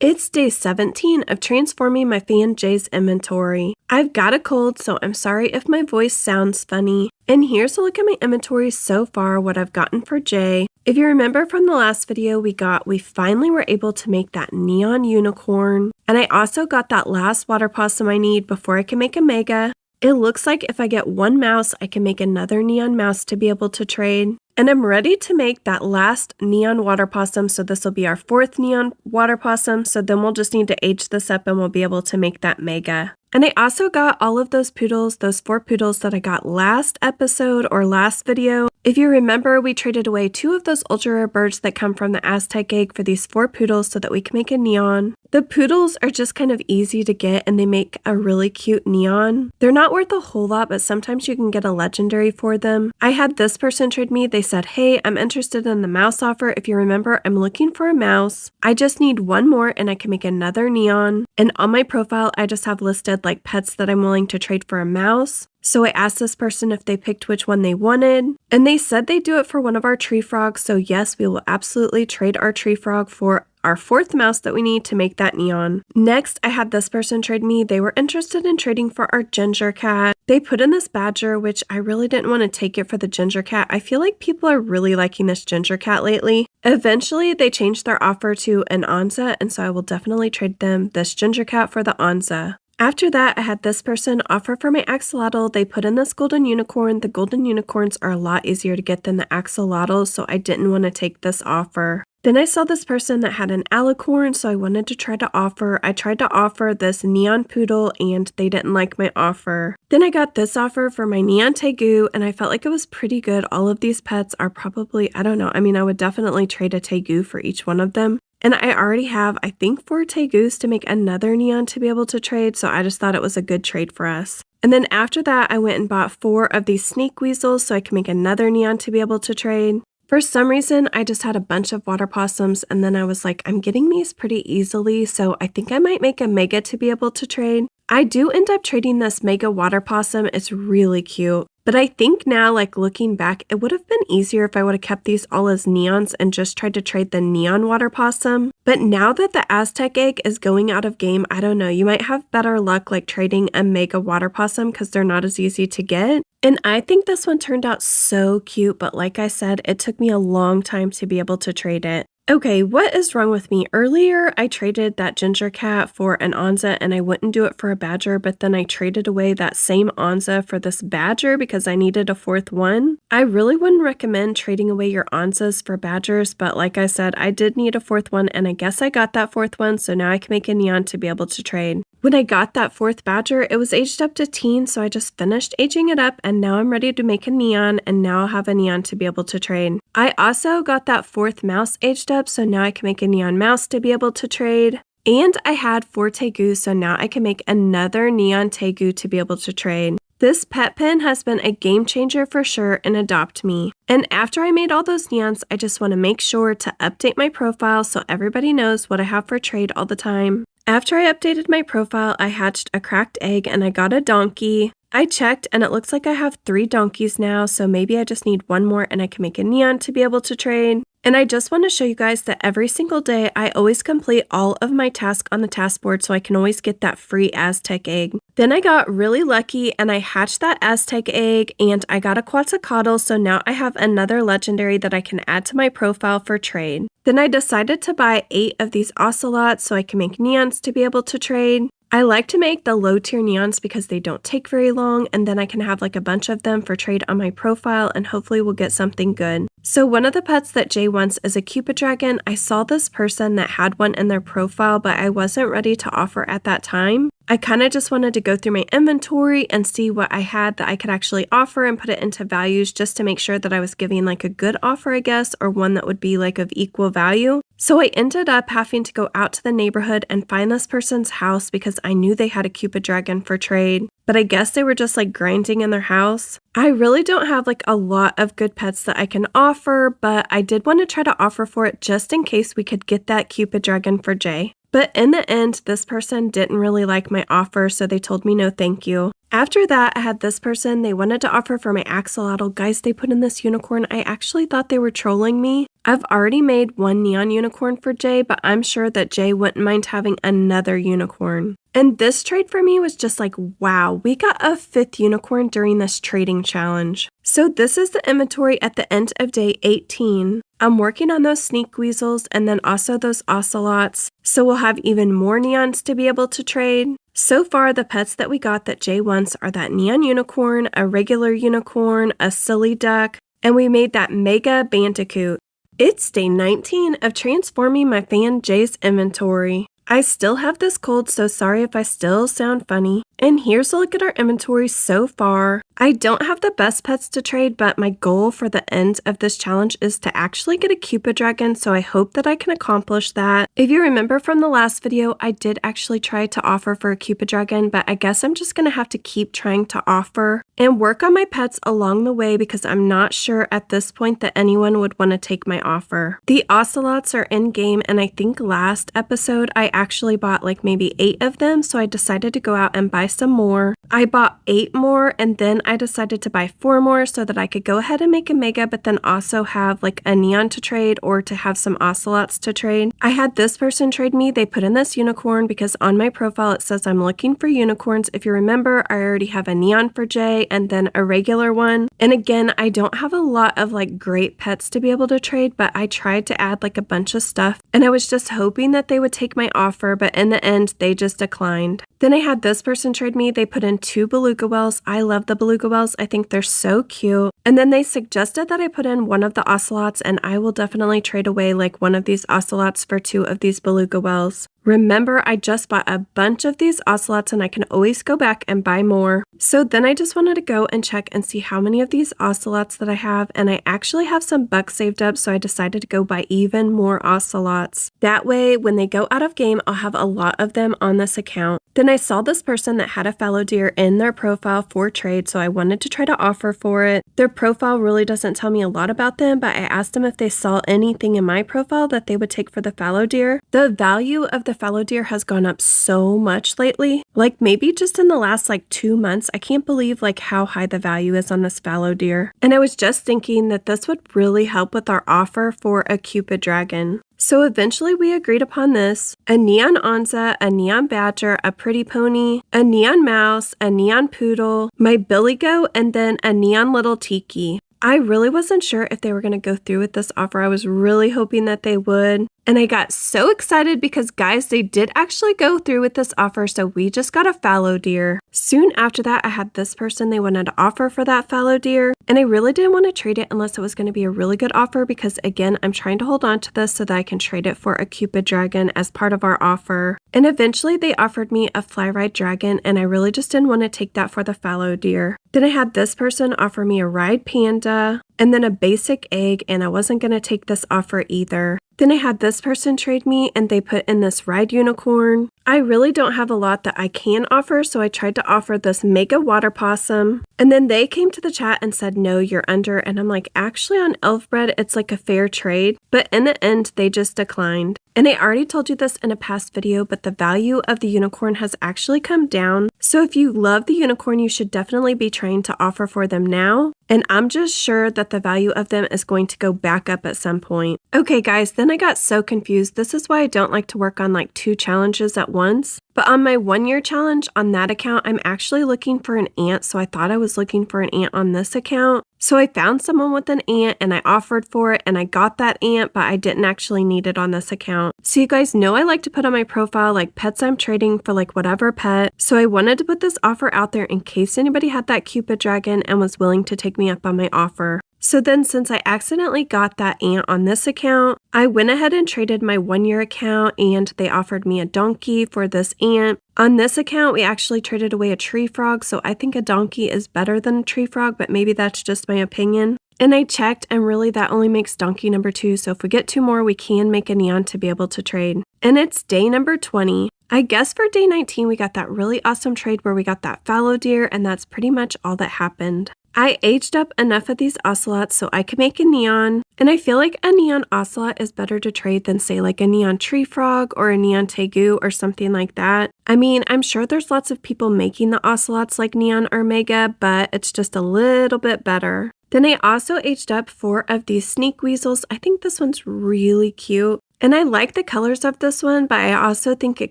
[SPEAKER 1] It's day 17 of transforming my fan Jay's inventory. I've got a cold, so I'm sorry if my voice sounds funny. And here's a look at my inventory so far, what I've gotten for Jay. If you remember from the last video we finally were able to make that neon unicorn. And I also got that last water possum I need before I can make a Mega. It looks like if I get 1 mouse, I can make another neon mouse to be able to trade. And I'm ready to make that last neon water possum, so this will be our 4th neon water possum, so then we'll just need to age this up and we'll be able to make that Mega. And I also got all of those poodles, those 4 poodles that I got last episode or last video. If you remember, we traded away 2 of those ultra rare birds that come from the Aztec egg for these 4 poodles so that we can make a neon. The poodles are just kind of easy to get and they make a really cute neon. They're not worth a whole lot, but sometimes you can get a legendary for them. I had this person trade me. They said, hey, I'm interested in the mouse offer. If you remember, I'm looking for a mouse. I just need 1 more and I can make another neon. And on my profile, I just have listed like pets that I'm willing to trade for a mouse. So I asked this person if they picked which one they wanted, and they said they'd do it for one of our tree frogs, so yes, we will absolutely trade our tree frog for our 4th mouse that we need to make that neon. Next, I had this person trade me. They were interested in trading for our ginger cat. They put in this badger, which I really didn't want to take it for the ginger cat. I feel like people are really liking this ginger cat lately. Eventually, they changed their offer to an Anza, and so I will definitely trade them this ginger cat for the Anza. After that, I had this person offer for my axolotl. They put in this golden unicorn. The golden unicorns are a lot easier to get than the axolotls, so I didn't want to take this offer. Then I saw this person that had an alicorn, so I wanted to try to offer. I tried to offer this neon poodle and they didn't like my offer. Then I got this offer for my neon tegu and I felt like it was pretty good. All of these pets are probably, I don't know, I would definitely trade a tegu for each one of them. And I already have, I think, 4 tegus to make another neon to be able to trade, so I just thought it was a good trade for us. And then after that, I went and bought 4 of these snake weasels so I can make another neon to be able to trade. For some reason, I just had a bunch of water possums, and then I was like, I'm getting these pretty easily, so I think I might make a mega to be able to trade. I do end up trading this mega water possum. It's really cute. But I think now, like looking back, it would have been easier if I would have kept these all as neons and just tried to trade the neon water possum. But now that the Aztec egg is going out of game, I don't know, you might have better luck like trading a mega water possum because they're not as easy to get. And I think this one turned out so cute, but like I said, it took me a long time to be able to trade it. Okay, what is wrong with me? Earlier, I traded that ginger cat for an Anza and I wouldn't do it for a badger, but then I traded away that same Anza for this badger because I needed a 4th one. I really wouldn't recommend trading away your Anzas for badgers, but like I said, I did need a 4th one and I guess I got that 4th one, so now I can make a neon to be able to trade. When I got that 4th badger, it was aged up to teen, so I just finished aging it up and now I'm ready to make a neon and now I'll have a neon to be able to trade. I also got that 4th mouse aged up, so now I can make a neon mouse to be able to trade. And I had 4 tegus, so now I can make another neon tegu to be able to trade. This pet pen has been a game changer for sure in AdoptMe. And after I made all those neons, I just want to make sure to update my profile so everybody knows what I have for trade all the time. After I updated my profile, I hatched a cracked egg and I got a donkey. I checked and it looks like I have 3 donkeys now, so maybe I just need 1 more and I can make a neon to be able to trade. And I just want to show you guys that every single day I always complete all of my tasks on the task board so I can always get that free Aztec egg. Then I got really lucky and I hatched that Aztec egg and I got a Quetzalcoatl, so now I have another legendary that I can add to my profile for trade. Then I decided to buy 8 of these ocelots so I can make neons to be able to trade. I like to make the low tier neons because they don't take very long and then I can have like a bunch of them for trade on my profile and hopefully we'll get something good. So one of the pets that Jay wants is a Cupid dragon. I saw this person that had one in their profile, but I wasn't ready to offer at that time. I kind of just wanted to go through my inventory and see what I had that I could actually offer and put it into values just to make sure that I was giving like a good offer, I guess, or one that would be like of equal value. So I ended up having to go out to the neighborhood and find this person's house because I knew they had a Cupid dragon for trade. But I guess they were just like grinding in their house. I really don't have like a lot of good pets that I can offer, but I did want to try to offer for it just in case we could get that Cupid dragon for Jay. But in the end, this person didn't really like my offer, so they told me no thank you. After that, I had this person, they wanted to offer for my axolotl. Guys, they put in this unicorn. I actually thought they were trolling me. I've already made 1 neon unicorn for Jay, but I'm sure that Jay wouldn't mind having another unicorn. And this trade for me was just like, wow, we got a 5th unicorn during this trading challenge. So this is the inventory at the end of day 18. I'm working on those sneak weasels and then also those ocelots. So we'll have even more neons to be able to trade. So far, the pets that we got that Jay wants are that neon unicorn, a regular unicorn, a silly duck, and we made that mega bandicoot. It's day 19 of transforming my fan Jay's inventory. I still have this cold, so sorry if I still sound funny. And here's a look at our inventory so far. I don't have the best pets to trade, but my goal for the end of this challenge is to actually get a Cupid dragon, so I hope that I can accomplish that. If you remember from the last video, I did actually try to offer for a Cupid dragon, but I guess I'm just going to have to keep trying to offer and work on my pets along the way because I'm not sure at this point that anyone would want to take my offer. The ocelots are in game, and I think last episode I actually bought like maybe 8 of them, so I decided to go out and buy some more. I bought 8 more, and then I decided to buy 4 more so that I could go ahead and make a mega, but then also have like a neon to trade or to have some ocelots to trade. I had this person trade me. They put in this unicorn because on my profile it says I'm looking for unicorns. If you remember, I already have a neon for Jay and then a regular one. And again, I don't have a lot of like great pets to be able to trade, but I tried to add like a bunch of stuff and I was just hoping that they would take my offer, but in the end they just declined. Then I had this person trade me. They put in 2 beluga whales. I love the beluga whales. I think they're so cute. And then they suggested that I put in one of the ocelots, and I will definitely trade away like one of these ocelots for 2 of these beluga whales. Remember, I just bought a bunch of these ocelots and I can always go back and buy more. So then I just wanted to go and check and see how many of these ocelots that I have, and I actually have some bucks saved up, so I decided to go buy even more ocelots. That way, when they go out of game, I'll have a lot of them on this account. Then I saw this person that had a fallow deer in their profile for trade, so I wanted to try to offer for it. Their profile really doesn't tell me a lot about them, but I asked them if they saw anything in my profile that they would take for the fallow deer. The value of the fallow deer has gone up so much lately, like maybe just in the last like 2 months. I can't believe like how high the value is on this fallow deer. And I was just thinking that this would really help with our offer for a Cupid dragon. So eventually we agreed upon this: a neon onza, a neon badger, a pretty pony, a neon mouse, a neon poodle, my billy goat, and then a neon little tiki. I really wasn't sure if they were going to go through with this offer. I was really hoping that they would. And I got so excited because, guys, they did actually go through with this offer, so we just got a fallow deer. Soon after that, I had this person, they wanted to offer for that fallow deer, and I really didn't want to trade it unless it was going to be a really good offer because, again, I'm trying to hold on to this so that I can trade it for a Cupid dragon as part of our offer. And eventually, they offered me a fly ride dragon, and I really just didn't want to take that for the fallow deer. Then I had this person offer me a ride panda, and then a basic egg, and I wasn't going to take this offer either. Then I had this person trade me, and they put in this ride unicorn. I really don't have a lot that I can offer, so I tried to offer this mega water possum. And then they came to the chat and said, no, you're under. And I'm like, actually on Elfbred, it's like a fair trade. But in the end, they just declined. And I already told you this in a past video, but the value of the unicorn has actually come down. So if you love the unicorn, you should definitely be trying to offer for them now. And I'm just sure that the value of them is going to go back up at some point. Okay, guys, then I got so confused. This is why I don't like to work on like 2 challenges at once. But on my 1-year challenge on that account, I'm actually looking for an ant. So I thought I was looking for an ant on this account. So I found someone with an ant and I offered for it and I got that ant, but I didn't actually need it on this account. So you guys know I like to put on my profile like pets I'm trading for like whatever pet. So I wanted to put this offer out there in case anybody had that Cupid dragon and was willing to take me up on my offer. So then since I accidentally got that ant on this account, I went ahead and traded my 1-year account and they offered me a donkey for this ant. On this account, we actually traded away a tree frog, so I think a donkey is better than a tree frog, but maybe that's just my opinion. And I checked, and really that only makes donkey number 2, so if we get 2 more, we can make a neon to be able to trade. And it's day number 20. I guess for day 19, we got that really awesome trade where we got that fallow deer, and that's pretty much all that happened. I aged up enough of these ocelots so I could make a neon, and I feel like a neon ocelot is better to trade than say like a neon tree frog or a neon tegu or something like that. I mean, I'm sure there's lots of people making the ocelots like neon or mega, but it's just a little bit better. Then I also aged up 4 of these sneak weasels. I think this one's really cute. And I like the colors of this one, but I also think it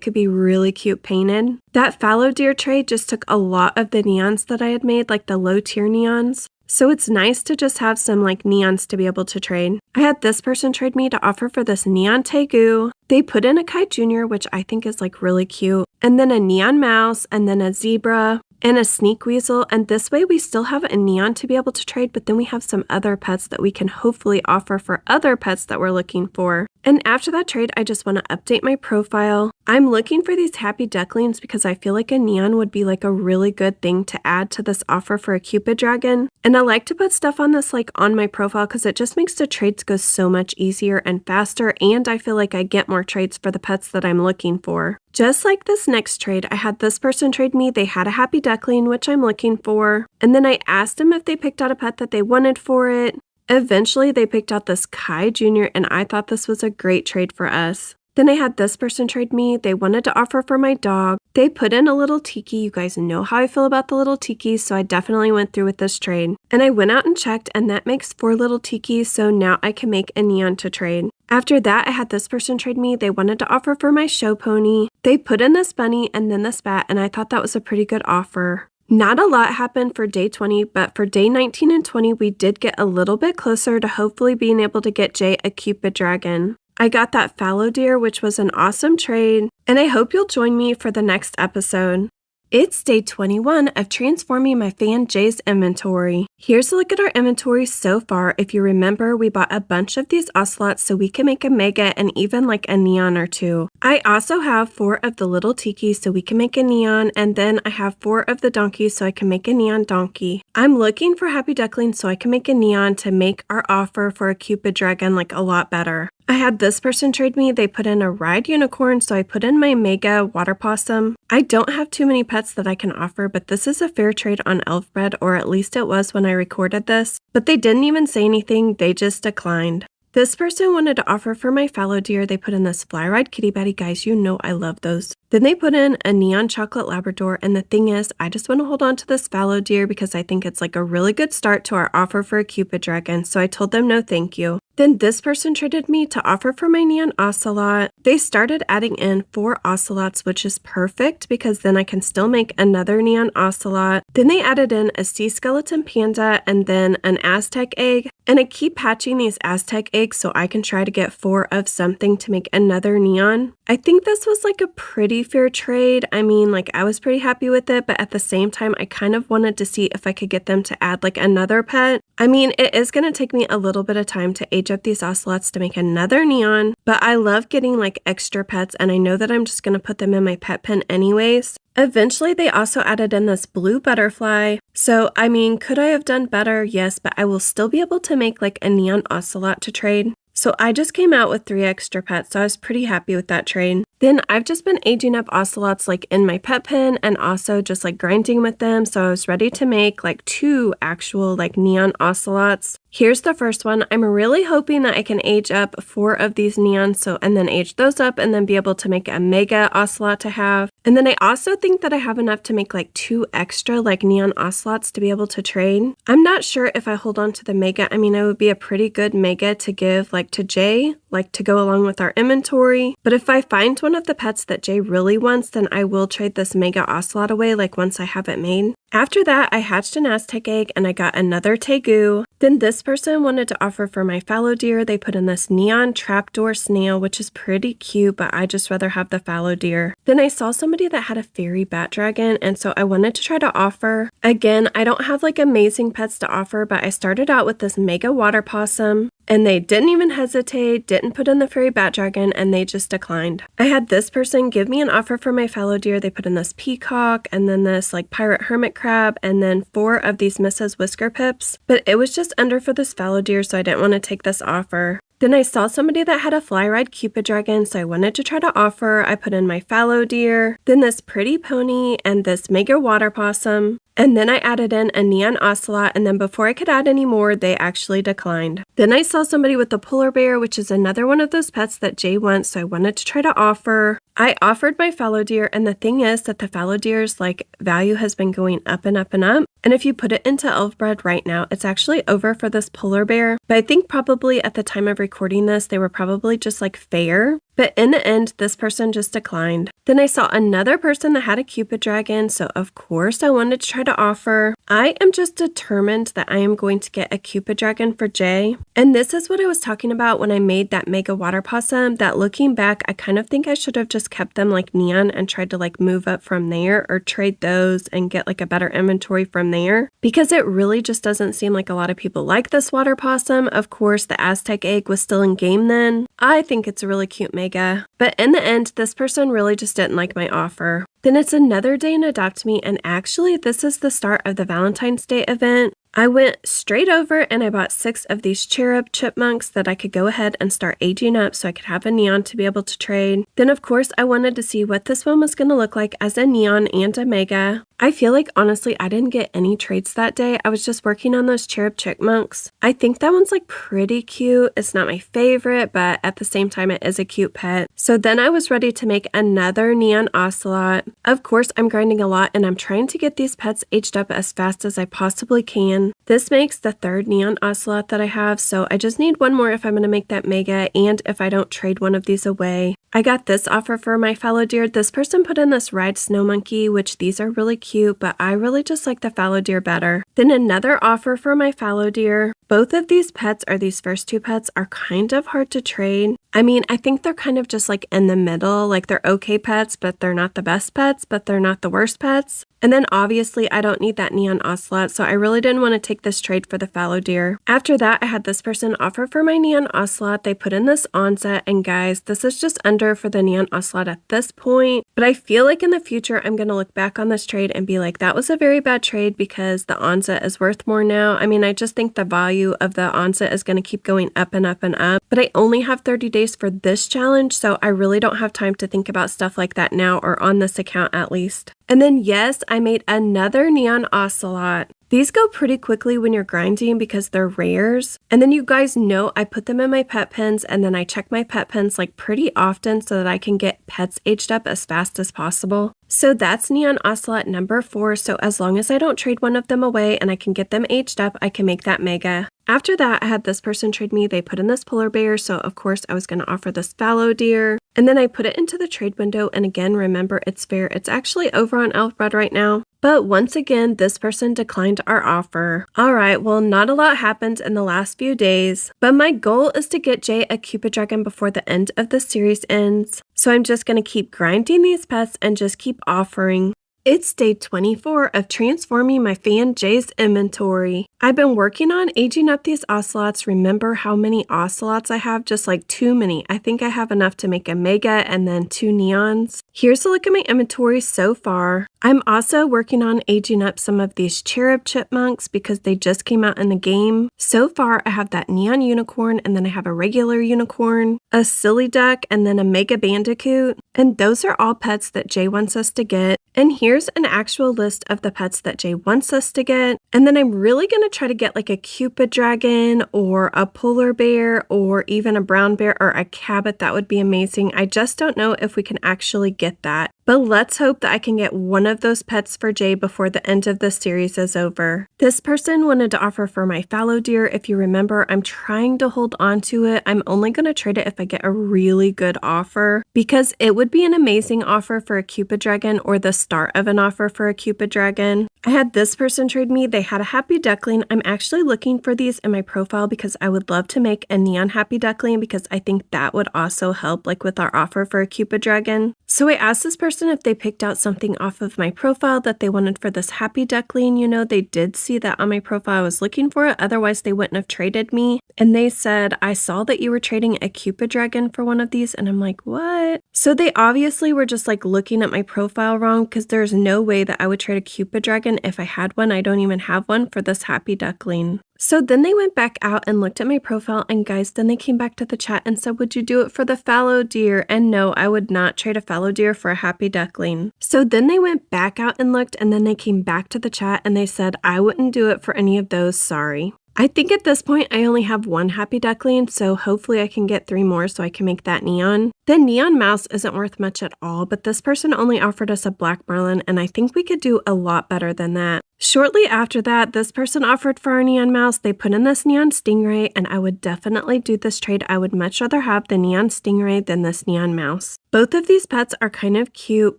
[SPEAKER 1] could be really cute painted. That fallow deer trade just took a lot of the neons that I had made, like the low tier neons. So it's nice to just have some like neons to be able to trade. I had this person trade me to offer for this neon tegu. They put in a Kai Jr., which I think is like really cute. And then a neon mouse, and then a zebra, and a sneak weasel, and this way we still have a neon to be able to trade, but then we have some other pets that we can hopefully offer for other pets that we're looking for. And after that trade, I just want to update my profile. I'm looking for these happy ducklings because I feel like a neon would be like a really good thing to add to this offer for a Cupid dragon. And I like to put stuff on this like on my profile because it just makes the trades go so much easier and faster, and I feel like I get more trades for the pets that I'm looking for. Just like this next trade, I had this person trade me. They had a happy duckling, which I'm looking for. And then I asked them if they picked out a pet that they wanted for it. Eventually, they picked out this Kai Jr., and I thought this was a great trade for us. Then I had this person trade me. They wanted to offer for my dog. They put in a little tiki. You guys know how I feel about the little tikis, so I definitely went through with this trade. And I went out and checked, and that makes 4 little tikis, so now I can make a neon to trade. After that, I had this person trade me. They wanted to offer for my show pony. They put in this bunny and then this bat, and I thought that was a pretty good offer. Not a lot happened for day 20, but for day 19 and 20, we did get a little bit closer to hopefully being able to get Jay a Cupid dragon. I got that fallow deer, which was an awesome trade, and I hope you'll join me for the next episode. It's day 21 of transforming my fan Jay's inventory. Here's a look at our inventory so far. If you remember, we bought a bunch of these ocelots so we can make a mega and even like a neon or 2. I also have 4 of the little tikis so we can make a neon, and then I have 4 of the donkeys so I can make a neon donkey. I'm looking for happy ducklings so I can make a neon to make our offer for a Cupid dragon like a lot better. I had this person trade me. They put in a ride unicorn, so I put in my mega water possum. I don't have too many pets that I can offer, but this is a fair trade on Elfbred, or at least it was when I recorded this. But they didn't even say anything, they just declined. This person wanted to offer for my fallow deer. They put in this fly ride kitty batty. Guys, you know I love those. Then they put in a neon chocolate Labrador, and the thing is, I just want to hold on to this fallow deer because I think it's like a really good start to our offer for a Cupid dragon, so I told them no thank you. Then this person traded me to offer for my neon ocelot. They started adding in 4 ocelots, which is perfect because then I can still make another neon ocelot. Then they added in a sea skeleton panda and then an Aztec egg. And I keep hatching these Aztec eggs so I can try to get 4 of something to make another neon. I think this was like a pretty fair trade. I mean, like I was pretty happy with it, but at the same time, I kind of wanted to see if I could get them to add like another pet. I mean, it is going to take me a little bit of time to age up these ocelots to make another neon, but I love getting like extra pets, and I know that I'm just going to put them in my pet pen anyways. Eventually, they also added in this blue butterfly. So, I mean, could I have done better? Yes, but I will still be able to make like a neon ocelot to trade. So I just came out with 3 extra pets, so I was pretty happy with that trade. Then I've just been aging up ocelots like in my pet pen and also just like grinding with them, so I was ready to make like 2 actual like neon ocelots. Here's the first one. I'm really hoping that I can age up 4 of these neons, and then age those up and then be able to make a mega ocelot to have. And then I also think that I have enough to make like 2 extra like neon ocelots to be able to trade. I'm not sure if I hold on to the mega. I mean, it would be a pretty good mega to give like to Jay, like to go along with our inventory. But if I find one of the pets that Jay really wants, then I will trade this mega ocelot away like once I have it made. After that, I hatched an Aztec egg and I got another tegu. Then this person wanted to offer for my fallow deer. They put in this neon trapdoor snail, which is pretty cute, but I just rather have the fallow deer. Then I saw somebody that had a fairy bat dragon, and so I wanted to try to offer. Again, I don't have like amazing pets to offer, but I started out with this mega water possum. And they didn't even hesitate, didn't put in the fairy bat dragon, and they just declined. I had this person give me an offer for my fallow deer. They put in this peacock and then this like pirate hermit crab and then 4 of these Mrs. Whisker pips. But it was just under for this fallow deer, so I didn't want to take this offer. Then I saw somebody that had a fly ride Cupid dragon, so I wanted to try to offer. I put in my fallow deer, then this pretty pony and this mega water possum. And then I added in a neon ocelot, and then before I could add any more, they actually declined. Then I saw somebody with the polar bear, which is another one of those pets that Jay wants, so I wanted to try to offer. I offered my fallow deer, and the thing is that the fallow deer's like value has been going up and up and up. And if you put it into Elfbred right now, it's actually over for this polar bear. But I think probably at the time of recording this, they were probably just like fair. But in the end, this person just declined. Then I saw another person that had a Cupid dragon, so of course I wanted to try to offer. I am just determined that I am going to get a Cupid dragon for Jay. And this is what I was talking about when I made that mega water possum, that looking back, I kind of think I should have just kept them like neon and tried to like move up from there or trade those and get like a better inventory from there, because it really just doesn't seem like a lot of people like this water possum. Of course, the Aztec egg was still in game then. I think it's a really cute mega. But in the end, this person really just didn't like my offer. Then it's another day in Adopt Me, and actually this is the start of the Valentine's Day event. I went straight over and I bought 6 of these cherub chipmunks that I could go ahead and start aging up so I could have a neon to be able to trade. Then of course I wanted to see what this one was going to look like as a neon and a mega. I feel like honestly I didn't get any trades that day. I was just working on those cherub chipmunks. I think that one's like pretty cute. It's not my favorite, but at the same time it is a cute pet. So then I was ready to make another neon ocelot. Of course I'm grinding a lot and I'm trying to get these pets aged up as fast as I possibly can. This makes the 3rd neon ocelot that I have, so I just need one more if I'm going to make that mega, and if I don't trade one of these away. I got this offer for my fallow deer. This person put in this ride snow monkey, which these are really cute, but I really just like the fallow deer better. Then another offer for my fallow deer. Both of these pets, or these first 2 pets, are kind of hard to trade. I mean, I think they're kind of just like in the middle, like they're okay pets, but they're not the best pets, but they're not the worst pets. And then obviously I don't need that neon ocelot, so I really didn't want to take this trade for the fallow deer. After that, I had this person offer for my neon ocelot. They put in this onset, and guys, this is just under for the neon ocelot at this point. But I feel like in the future, I'm going to look back on this trade and be like, that was a very bad trade because the onset is worth more now. I mean, I just think the value of the onset is going to keep going up and up and up. But I only have 30 days for this challenge, so I really don't have time to think about stuff like that now, or on this account at least. And then yes, I made another neon ocelot. These go pretty quickly when you're grinding because they're rares. And then you guys know I put them in my pet pens, and then I check my pet pens like pretty often so that I can get pets aged up as fast as possible. So that's neon ocelot number 4. So as long as I don't trade one of them away and I can get them aged up, I can make that mega. After that, I had this person trade me. They put in this polar bear, so of course I was going to offer this fallow deer. And then I put it into the trade window, and again, remember, it's fair. It's actually over on Elfbred right now. But once again, this person declined our offer. Alright, well, not a lot happened in the last few days, but my goal is to get Jay a Cupid dragon before the end of the series ends. So I'm just going to keep grinding these pets and just keep offering. It's day 24 of transforming my fan Jay's inventory. I've been working on aging up these ocelots. Remember how many ocelots I have? Just like too many. I think I have enough to make a mega and then 2 neons. Here's a look at my inventory so far. I'm also working on aging up some of these cherub chipmunks because they just came out in the game. So far, I have that neon unicorn, and then I have a regular unicorn, a silly duck, and then a mega bandicoot. And those are all pets that Jay wants us to get. And here's an actual list of the pets that Jay wants us to get. And then I'm really going to try to get like a Cupid dragon or a polar bear or even a brown bear or a cabot. That would be amazing. I just don't know if we can actually get that. But let's hope that I can get one of those pets for Jay before the end of the series is over. This person wanted to offer for my fallow deer. If you remember, I'm trying to hold on to it. I'm only going to trade it if I get a really good offer, because it would be an amazing offer for a Cupid dragon, or the start of an offer for a Cupid dragon. I had this person trade me. They had a happy duckling. I'm actually looking for these in my profile because I would love to make a neon happy duckling, because I think that would also help like with our offer for a Cupid dragon. So I asked this person if they picked out something off of my profile that they wanted for this happy duckling. You know, they did see that on my profile. I was looking for it. Otherwise, they wouldn't have traded me. And they said, I saw that you were trading a Cupid dragon for one of these. And I'm like, what? So they obviously were just like looking at my profile wrong, because there's no way that I would trade a Cupid dragon if I had one. I don't even have one for this happy duckling. So then they went back out and looked at my profile, and guys, then they came back to the chat and said, would you do it for the fallow deer? And no, I would not trade a fallow deer for a happy duckling. So then they went back out and looked, and then they came back to the chat and they said, I wouldn't do it for any of those, sorry. I think at this point I only have 1 happy duckling, so hopefully I can get 3 more so I can make that neon. The neon mouse isn't worth much at all, but this person only offered us a black marlin, and I think we could do a lot better than that. Shortly after that, this person offered for our neon mouse. They put in this neon stingray, and I would definitely do this trade. I would much rather have the neon stingray than this neon mouse. Both of these pets are kind of cute,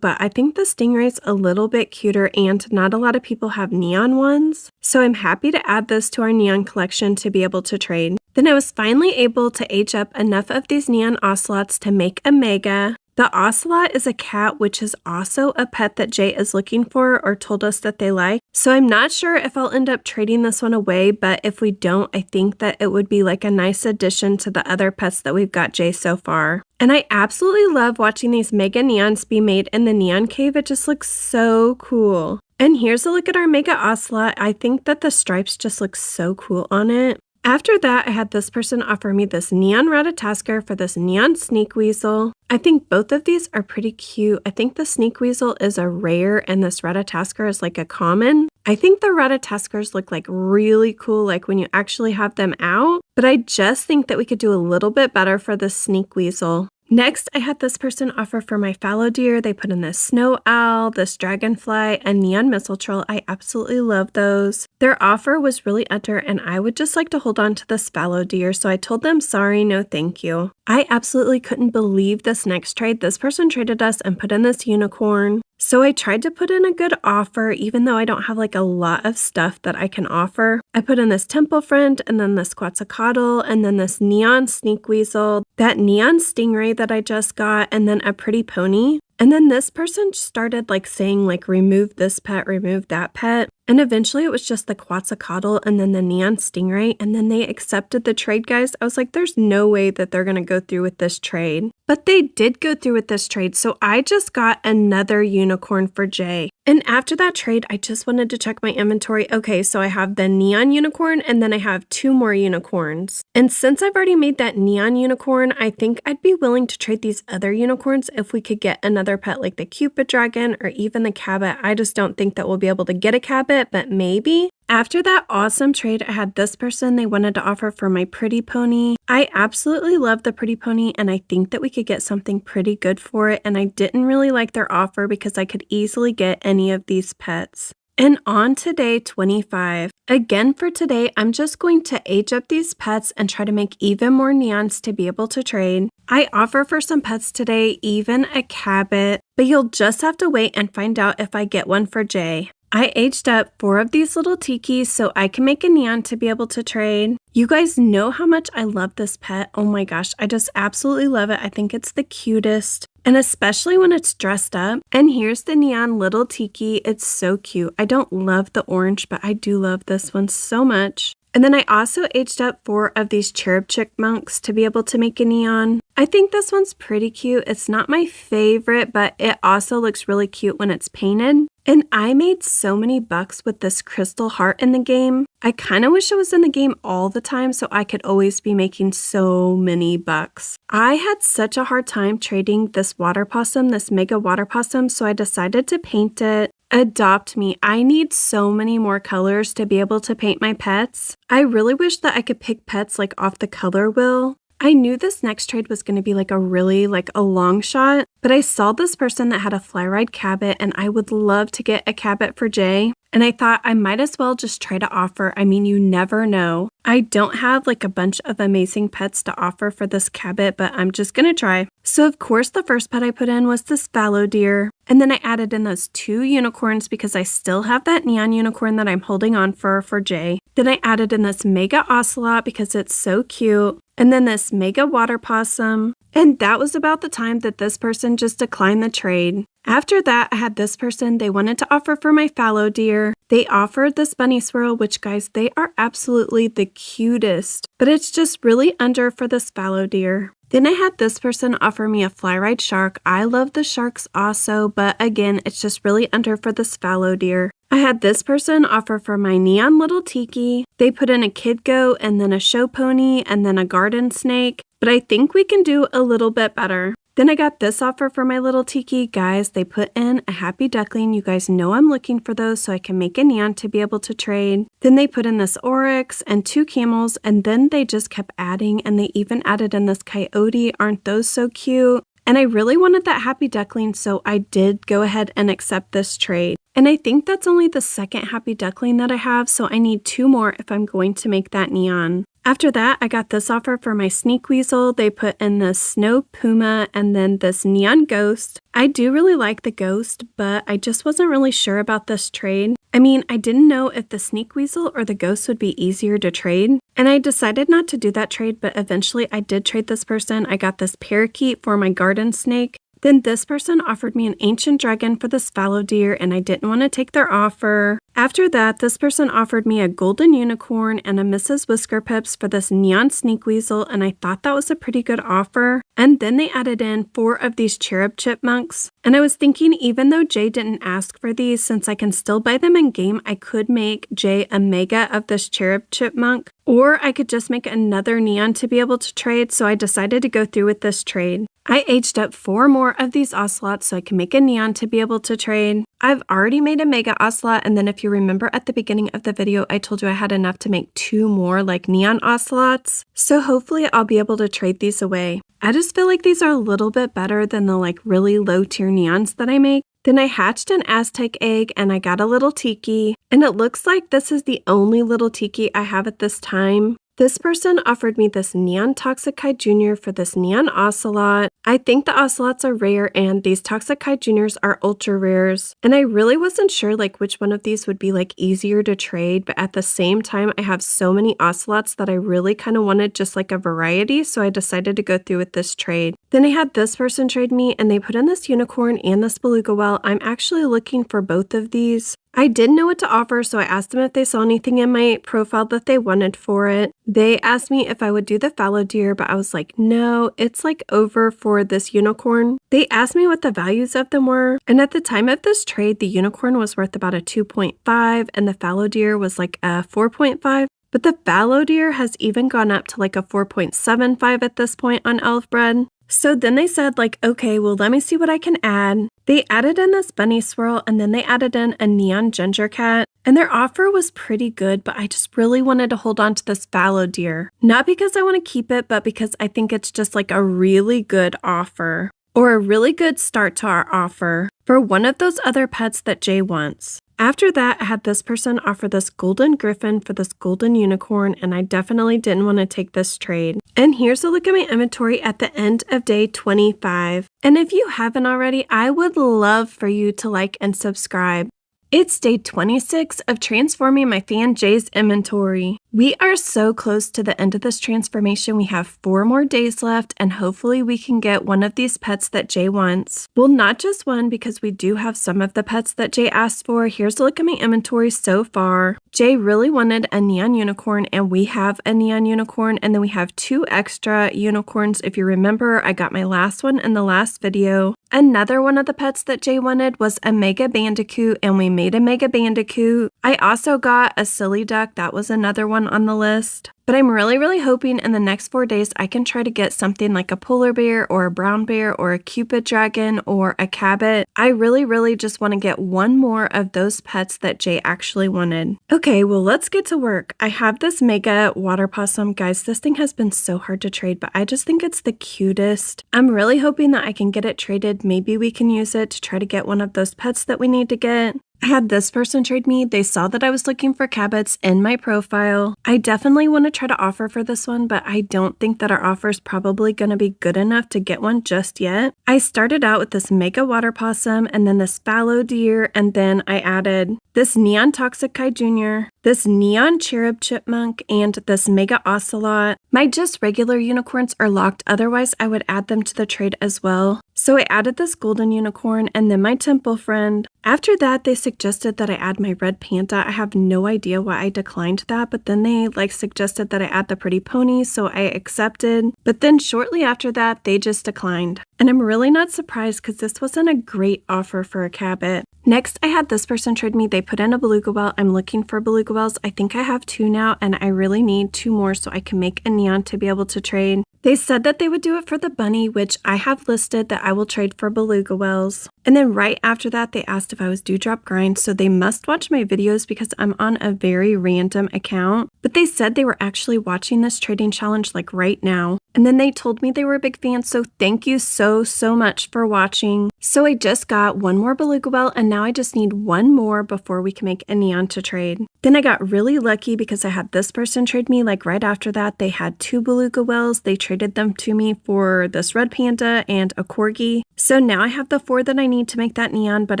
[SPEAKER 1] but I think the stingray's a little bit cuter, and not a lot of people have neon ones. So I'm happy to add this to our neon collection to be able to trade. Then I was finally able to age up enough of these neon ocelots to make a mega. The ocelot is a cat, which is also a pet that Jay is looking for or told us that they like. So I'm not sure if I'll end up trading this one away, but if we don't, I think that it would be like a nice addition to the other pets that we've got Jay so far. And I absolutely love watching these mega neons be made in the neon cave. It just looks so cool. And here's a look at our mega ocelot. I think that the stripes just look so cool on it. After that, I had this person offer me this neon ratatasker for this neon sneak weasel. I think both of these are pretty cute. I think the sneak weasel is a rare and this ratatasker is like a common. I think the ratataskers look like really cool, like when you actually have them out, but I just think that we could do a little bit better for the sneak weasel. Next, I had this person offer for my fallow deer. They put in this snow owl, this dragonfly, and neon mistletoe. I absolutely love those. Their offer was really under, and I would just like to hold on to this fallow deer, so I told them sorry, no thank you. I absolutely couldn't believe this next trade. This person traded us and put in this unicorn. So I tried to put in a good offer, even though I don't have like a lot of stuff that I can offer. I put in this temple friend, and then this quetzalcoatl, and then this neon sneak weasel, that neon stingray that I just got, and then a pretty pony. And then this person started like saying like remove this pet, remove that pet. And eventually it was just the quetzalcoatl and then the neon stingray, and then they accepted the trade, guys. I was like, there's no way that they're going to go through with this trade. But they did go through with this trade, so I just got another unicorn for Jay. And after that trade, I just wanted to check my inventory. Okay, so I have the neon unicorn, and then I have 2 more unicorns. And since I've already made that neon unicorn, I think I'd be willing to trade these other unicorns if we could get another pet like the Cupid dragon or even the cabot. I just don't think that we'll be able to get a cabot, but maybe. After that awesome trade, I had this person. They wanted to offer for my pretty pony. I absolutely love the pretty pony, and I think that we could get something pretty good for it, and I didn't really like their offer because I could easily get any of these pets. And on to day 25. Again for today, I'm just going to age up these pets and try to make even more neons to be able to trade. I offer for some pets today, even a cabot, but you'll just have to wait and find out if I get one for Jay. I aged up 4 of these little tikis so I can make a neon to be able to trade. You guys know how much I love this pet. Oh my gosh, I just absolutely love it. I think it's the cutest. And especially when it's dressed up. And here's the neon little tiki. It's so cute. I don't love the orange, but I do love this one so much. And then I also aged up 4 of these cherub chipmunks to be able to make a neon. I think this one's pretty cute. It's not my favorite, but it also looks really cute when it's painted. And I made so many bucks with this crystal heart in the game. I kind of wish it was in the game all the time so I could always be making so many bucks. I had such a hard time trading this water possum, this mega water possum, so I decided to paint it. Adopt me. I need so many more colors to be able to paint my pets. I really wish that I could pick pets like off the color wheel. I knew this next trade was going to be like a long shot, but I saw this person that had a fly ride cabot, and I would love to get a cabot for Jay. And I thought I might as well just try to offer. I mean, you never know. I don't have like a bunch of amazing pets to offer for this cabot, but I'm just going to try. So of course the first pet I put in was this fallow deer. And then I added in those 2 unicorns because I still have that neon unicorn that I'm holding on for Jay. Then I added in this mega ocelot because it's so cute. And then this mega water possum. And that was about the time that this person just declined the trade. After that, I had this person. They wanted to offer for my fallow deer. They offered this bunny swirl, which guys, they are absolutely the cutest. But it's just really under for this fallow deer. Then I had this person offer me a fly ride shark. I love the sharks also, but again, it's just really under for this fallow deer. I had this person offer for my neon little tiki. They put in a kid goat and then a show pony and then a garden snake, but I think we can do a little bit better. Then I got this offer for my little tiki. Guys, they put in a happy duckling. You guys know I'm looking for those so I can make a neon to be able to trade. Then they put in this oryx and 2 camels, and then they just kept adding, and they even added in this coyote. Aren't those so cute? And I really wanted that happy duckling, so I did go ahead and accept this trade. And I think that's only the second happy duckling that I have, so I need 2 more if I'm going to make that neon. After that, I got this offer for my sneak weasel. They put in the snow puma and then this neon ghost. I do really like the ghost, but I just wasn't really sure about this trade. I mean, I didn't know if the sneak weasel or the ghost would be easier to trade, and I decided not to do that trade, but eventually I did trade this person. I got this parakeet for my garden snake. Then this person offered me an ancient dragon for this fallow deer, and I didn't want to take their offer. After that, this person offered me a golden unicorn and a Mrs. Whisker Pips for this neon sneak weasel, and I thought that was a pretty good offer. And then they added in 4 of these cherub chipmunks. And I was thinking, even though Jay didn't ask for these, since I can still buy them in game, I could make Jay a mega of this cherub chipmunk, or I could just make another neon to be able to trade, so I decided to go through with this trade. I aged up 4 more of these ocelots so I can make a neon to be able to trade. I've already made a mega ocelot, and then if you remember at the beginning of the video, I told you I had enough to make 2 more like neon ocelots. So hopefully I'll be able to trade these away. I just feel like these are a little bit better than the like really low tier neons that I make. Then I hatched an Aztec egg and I got a little tiki, and it looks like this is the only little tiki I have at this time. This person offered me this Neon Toxic Jr. for this Neon Ocelot. I think the Ocelots are rare and these Toxic Jr.'s are ultra rares. And I really wasn't sure like which one of these would be like easier to trade, but at the same time I have so many Ocelots that I really kind of wanted just like a variety, so I decided to go through with this trade. Then I had this person trade me and they put in this unicorn and this beluga whale. I'm actually looking for both of these. I didn't know what to offer, so I asked them if they saw anything in my profile that they wanted for it. They asked me if I would do the fallow deer, but I was like, no, it's like over for this unicorn. They asked me what the values of them were, and at the time of this trade, the unicorn was worth about a 2.5 and the fallow deer was like a 4.5. But the fallow deer has even gone up to like a 4.75 at this point on Elfbred. So then they said like, okay, well, let me see what I can add. They added in this bunny swirl and then they added in a neon ginger cat. And their offer was pretty good, but I just really wanted to hold on to this fallow deer. Not because I want to keep it, but because I think it's just like a really good offer. Or a really good start to our offer for one of those other pets that Jay wants. After that, I had this person offer this golden griffin for this golden unicorn, and I definitely didn't want to take this trade. And here's a look at my inventory at the end of day 25. And if you haven't already, I would love for you to like and subscribe. It's day 26 of transforming my fan Jay's inventory. We are so close to the end of this transformation. We have 4 more days left, and hopefully we can get one of these pets that Jay wants. Well, not just one, because we do have some of the pets that Jay asked for. Here's a look at my inventory so far. Jay really wanted a neon unicorn, and we have a neon unicorn, and then we have 2 extra unicorns. If you remember, I got my last one in the last video. Another one of the pets that Jay wanted was a mega bandicoot, and we made a mega bandicoot. I also got a silly duck. That was another one on the list. But I'm really hoping in the next 4 days I can try to get something like a polar bear or a brown bear or a cupid dragon or a cabot. I really just want to get one more of those pets that Jay actually wanted. Okay, well, let's get to work. I have this mega water possum. Guys, this thing has been so hard to trade, but I just think it's the cutest. I'm really hoping that I can get it traded. Maybe we can use it to try to get one of those pets that we need to get. I had this person trade me. They saw that I was looking for cabots in my profile. I definitely want to try to offer for this one, but I don't think that our offer is probably going to be good enough to get one just yet. I started out with this mega water possum and then this fallow deer, and then I added this neon toxic Jr., this neon cherub chipmunk, and this mega ocelot. My just regular unicorns are locked, otherwise I would add them to the trade as well. So I added this golden unicorn and then my temple friend. After that, they suggested that I add my red panda. I have no idea why I declined that, but then they suggested that I add the pretty pony, so I accepted. But then shortly after that, they just declined. And I'm really not surprised because this wasn't a great offer for a cabot. Next, I had this person trade me. They put in a beluga whale. I'm looking for beluga whales. I think I have 2 now, and I really need 2 more so I can make a neon to be able to trade. They said that they would do it for the bunny, which I have listed that I will trade for beluga whales. And then right after that, they asked if I was dewdropgrind, so they must watch my videos because I'm on a very random account. But they said they were actually watching this trading challenge right now. and then they told me they were a big fan, so thank you so much for watching. So I just got one more beluga whale, and now I just need one more before we can make a neon to trade. Then I got really lucky because I had this person trade me like right after that. They had 2 beluga whales. They traded them to me for this red panda and a corgi. So now I have the 4 that I need to make that neon, but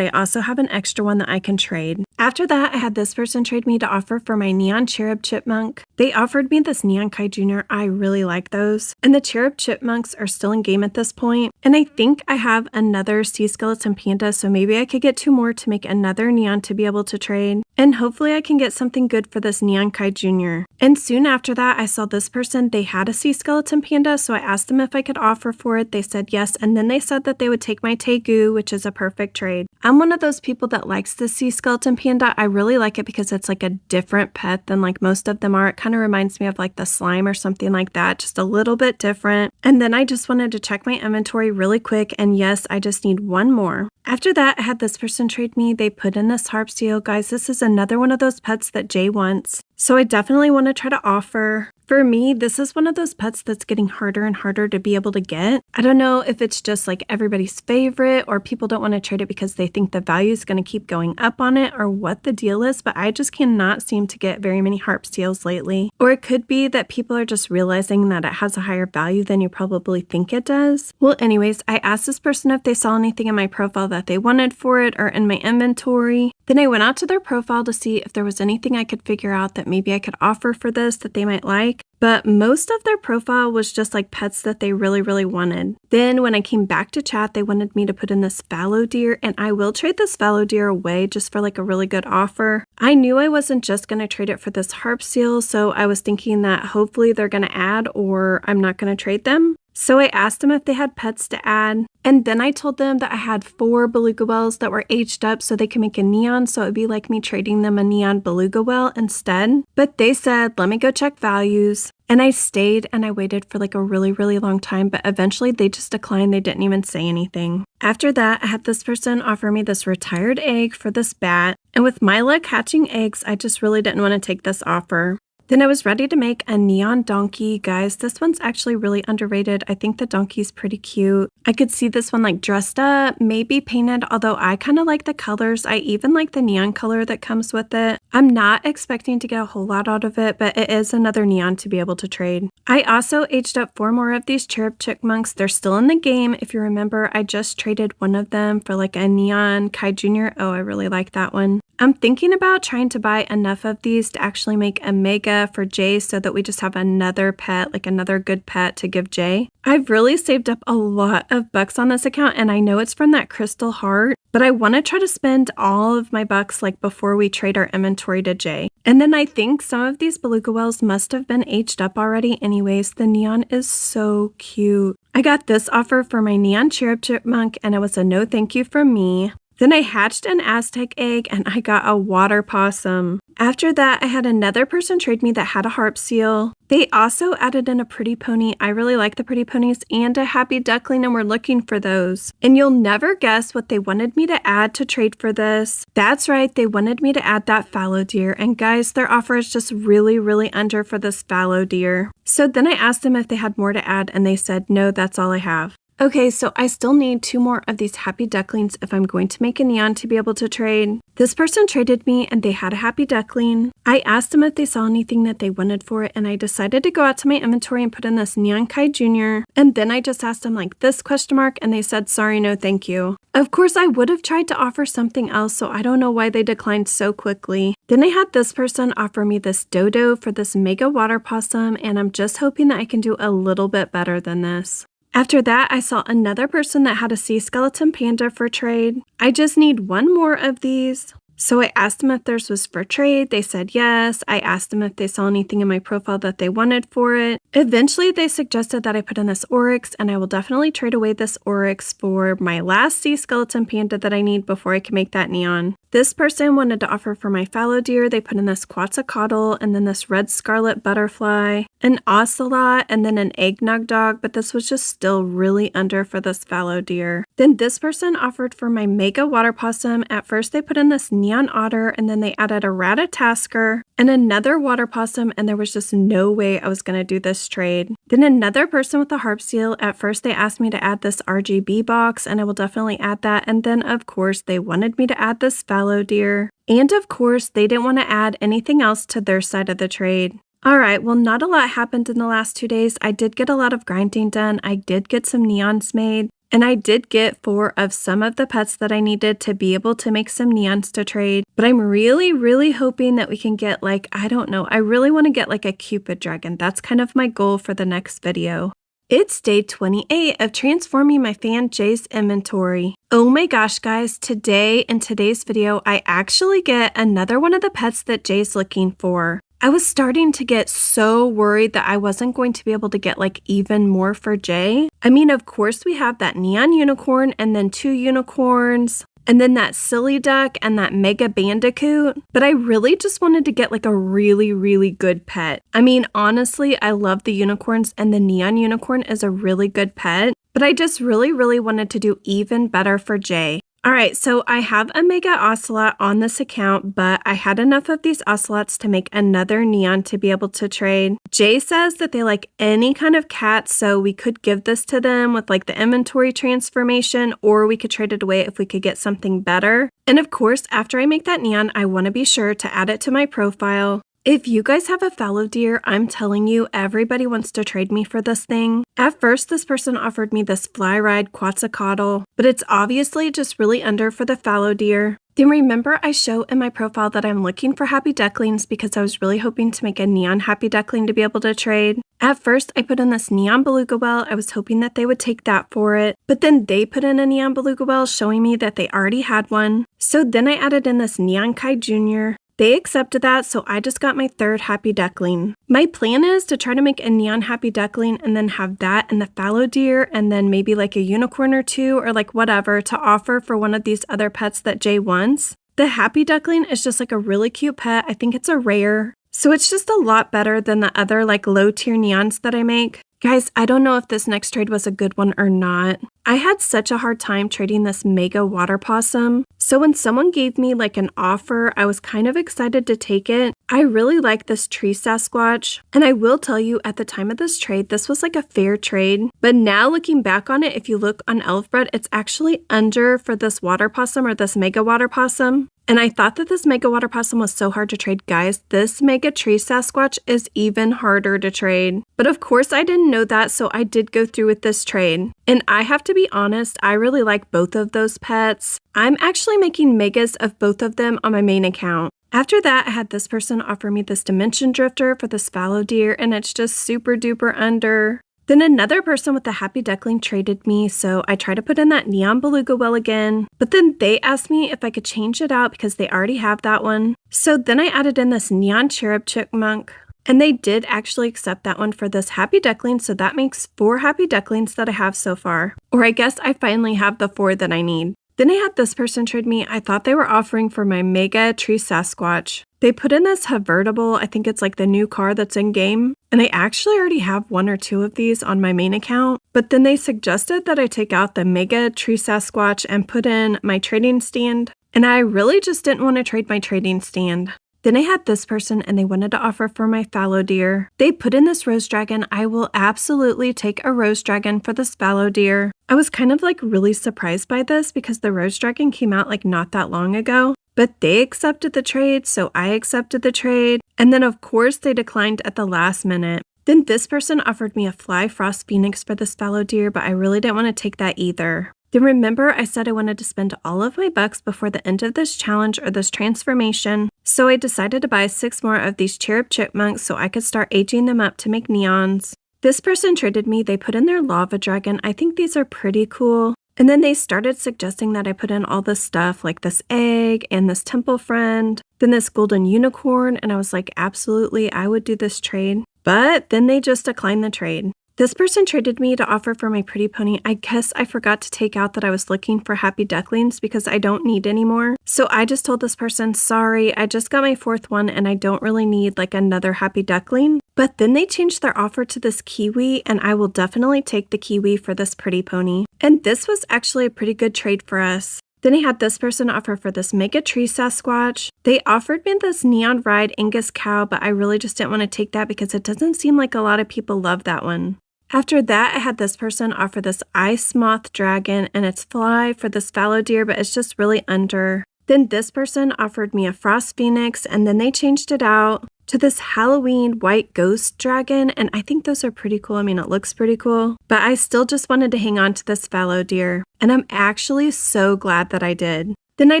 [SPEAKER 1] I also have an extra one that I can trade. After that, I had this person trade me to offer for my neon cherub chipmunk. They offered me this neon kai junior. I really like those. And the cherub chipmunks are still in game at this point. And I think I have another sea skeleton panda, so maybe I could get 2 more to make another neon to be able to trade. And hopefully I can get something good for this neon kai junior. And soon after that, I saw this person. They had a sea skeleton panda, so I asked them if I could offer for it. They said yes, and then they said that they would take my tegu, which is a perfect trade. I'm one of those people that likes the sea skeleton panda. I really like it because it's like a different pet than like most of them are. It kind of reminds me of like the slime or something like that, just a little bit different. And then I just wanted to check my inventory really quick, and yes, I just need one more. After that, I had this person trade me. They put in this harp seal. Guys, this is another one of those pets that Jay wants. So I definitely want to try to offer. For me, this is one of those pets that's getting harder and harder to be able to get. I don't know if it's just like everybody's favorite or people don't want to trade it because they think the value is going to keep going up on it or what the deal is, but I just cannot seem to get very many harp seals lately. Or it could be that people are just realizing that it has a higher value than you probably think it does. Well, anyways, I asked this person if they saw anything in my profile that they wanted for it or in my inventory. Then I went out to their profile to see if there was anything I could figure out that maybe I could offer for this that they might like. But most of their profile was just like pets that they really wanted. Then when I came back to chat, they wanted me to put in this fallow deer, and I will trade this fallow deer away just for like a really good offer. I knew I wasn't just going to trade it for this harp seal, so I was thinking that hopefully they're going to add or I'm not going to trade them. So I asked them if they had pets to add, and then I told them that I had 4 beluga whales that were aged up so they can make a neon, so it would be like me trading them a neon beluga whale instead. But they said, let me go check values. And I stayed and I waited for like a really long time, but eventually they just declined. They didn't even say anything. After that, I had this person offer me this retired egg for this bat, and with my luck hatching eggs, I just really didn't want to take this offer. Then I was ready to make a neon donkey. Guys, this one's actually really underrated. I think the donkey's pretty cute. I could see this one like dressed up, maybe painted, although I kind of like the colors. I even like the neon color that comes with it. I'm not expecting to get a whole lot out of it, but it is another neon to be able to trade. I also aged up 4 more of these cherub chipmunks. They're still in the game. If you remember, I just traded one of them for like a neon kai junior. Oh, I really like that one. I'm thinking about trying to buy enough of these to actually make a mega for Jay so that we just have another pet, like another good pet to give Jay. I've really saved up a lot of bucks on this account, and I know it's from that crystal heart, but I want to try to spend all of my bucks like before we trade our inventory to Jay. And then I think some of these beluga whales must have been aged up already anyways. The neon is so cute. I got this offer for my neon cherub chipmunk, and it was a no thank you from me. Then I hatched an Aztec egg and I got a water possum. After that, I had another person trade me that had a harp seal. They also added in a pretty pony. I really like the pretty ponies, and a happy duckling, and we're looking for those. And you'll never guess what they wanted me to add to trade for this. That's right, they wanted me to add that fallow deer. And guys, their offer is just really under for this fallow deer. So then I asked them if they had more to add, and they said, no, that's all I have. Okay, so I still need 2 more of these happy ducklings if I'm going to make a neon to be able to trade. This person traded me and they had a happy duckling. I asked them if they saw anything that they wanted for it, and I decided to go out to my inventory and put in this neon kai junior. And then I just asked them like this question mark, and they said, sorry, no thank you. Of course, I would have tried to offer something else, so I don't know why they declined so quickly. Then I had this person offer me this dodo for this mega water possum, and I'm just hoping that I can do a little bit better than this. After that, I saw another person that had a sea skeleton panda for trade. I just need 1 more of these. So I asked them if theirs was for trade. They said yes. I asked them if they saw anything in my profile that they wanted for it. Eventually, they suggested that I put in this oryx, and I will definitely trade away this oryx for my last sea skeleton panda that I need before I can make that neon. This person wanted to offer for my fallow deer. They put in this quetzalcoatl and then this red scarlet butterfly, an ocelot, and then an eggnog dog, but this was just still really under for this fallow deer. Then this person offered for my mega water possum. At first they put in this neon otter and then they added a ratatasker and another water possum, and there was just no way I was going to do this trade. Then another person with a harp seal. At first they asked me to add this RGB box, and I will definitely add that. And then of course they wanted me to add this fallow deer. And of course they didn't want to add anything else to their side of the trade. Alright, well not a lot happened in the last 2 days. I did get a lot of grinding done. I did get some neons made. And I did get 4 of some of the pets that I needed to be able to make some neons to trade. But I'm really hoping that we can get like, I don't know, I really want to get like a Cupid dragon. That's kind of my goal for the next video. It's day 28 of transforming my fan Jay's inventory. Oh my gosh guys, today in today's video, I actually get another one of the pets that Jay's looking for. I was starting to get so worried that I wasn't going to be able to get like even more for Jay. I mean, of course we have that neon unicorn and then 2 unicorns and then that silly duck and that mega bandicoot. But I really just wanted to get like a really good pet. I mean, honestly, I love the unicorns and the neon unicorn is a really good pet. But I just really wanted to do even better for Jay. Alright, so I have a mega ocelot on this account, but I had enough of these ocelots to make another neon to be able to trade. Jay says that they like any kind of cat, so we could give this to them with like the inventory transformation, or we could trade it away if we could get something better. And of course, after I make that neon, I want to be sure to add it to my profile. If you guys have a fallow deer, I'm telling you, everybody wants to trade me for this thing. At first, this person offered me this fly ride quetzalcoatl, but it's obviously just really under for the fallow deer. Then remember I show in my profile that I'm looking for happy ducklings because I was really hoping to make a neon happy duckling to be able to trade. At first, I put in this neon beluga whale. I was hoping that they would take that for it, but then they put in a neon beluga whale showing me that they already had one. So then I added in this neon kai jr. They accepted that, so I just got my 3rd happy duckling. My plan is to try to make a neon happy duckling and then have that and the fallow deer and then maybe like a unicorn or 2 or like whatever to offer for one of these other pets that Jay wants. The happy duckling is just like a really cute pet. I think it's a rare. So it's just a lot better than the other like low tier neons that I make. Guys, I don't know if this next trade was a good one or not. I had such a hard time trading this mega water possum. So when someone gave me like an offer, I was kind of excited to take it. I really like this tree Sasquatch. And I will tell you at the time of this trade, this was like a fair trade. But now looking back on it, if you look on Elfbred, it's actually under for this water possum or this mega water possum. And I thought that this mega water possum was so hard to trade. Guys, this mega tree Sasquatch is even harder to trade. But of course I didn't know that, so I did go through with this trade. And I have to be honest, I really like both of those pets. I'm actually making megas of both of them on my main account. After that, I had this person offer me this dimension drifter for this fallow deer, and it's just super duper under. Then another person with the happy duckling traded me, so I tried to put in that neon beluga whale again, but then they asked me if I could change it out because they already have that one. So then I added in this neon cherub chipmunk, and they did actually accept that one for this happy duckling, so that makes 4 happy ducklings that I have so far. Or I guess I finally have the 4 that I need. Then I had this person trade me. I thought they were offering for my mega tree Sasquatch. They put in this Hovertable, I think it's like the new car that's in game, and I actually already have 1 or 2 of these on my main account, but then they suggested that I take out the mega tree Sasquatch and put in my trading stand, and I really just didn't want to trade my trading stand. Then I had this person and they wanted to offer for my fallow deer. They put in this rose dragon. I will absolutely take a rose dragon for this fallow deer. I was kind of like really surprised by this because the rose dragon came out like not that long ago. But they accepted the trade, so I accepted the trade. And then of course they declined at the last minute. Then this person offered me a fly frost phoenix for this fallow deer, but I really didn't want to take that either. Then remember I said I wanted to spend all of my bucks before the end of this challenge or this transformation. So I decided to buy 6 more of these cherub chipmunks so I could start aging them up to make neons. This person traded me. They put in their lava dragon. I think these are pretty cool. And then they started suggesting that I put in all this stuff like this egg and this temple friend, then this golden unicorn, and I was like, absolutely, I would do this trade. But then they just declined the trade. This person traded me to offer for my pretty pony. I guess I forgot to take out that I was looking for happy ducklings because I don't need any more. So I just told this person, sorry, I just got my 4th one and I don't really need like another happy duckling. But then they changed their offer to this kiwi, and I will definitely take the kiwi for this pretty pony. And this was actually a pretty good trade for us. Then I had this person offer for this mega tree Sasquatch. They offered me this neon ride Angus cow, but I really just didn't want to take that because it doesn't seem like a lot of people love that one. After that, I had this person offer this ice moth dragon and its fly for this fallow deer, but it's just really under. Then this person offered me a frost phoenix, and then they changed it out to this Halloween white ghost dragon, and I think those are pretty cool. I mean, it looks pretty cool, but I still just wanted to hang on to this fallow deer, and I'm actually so glad that I did. Then I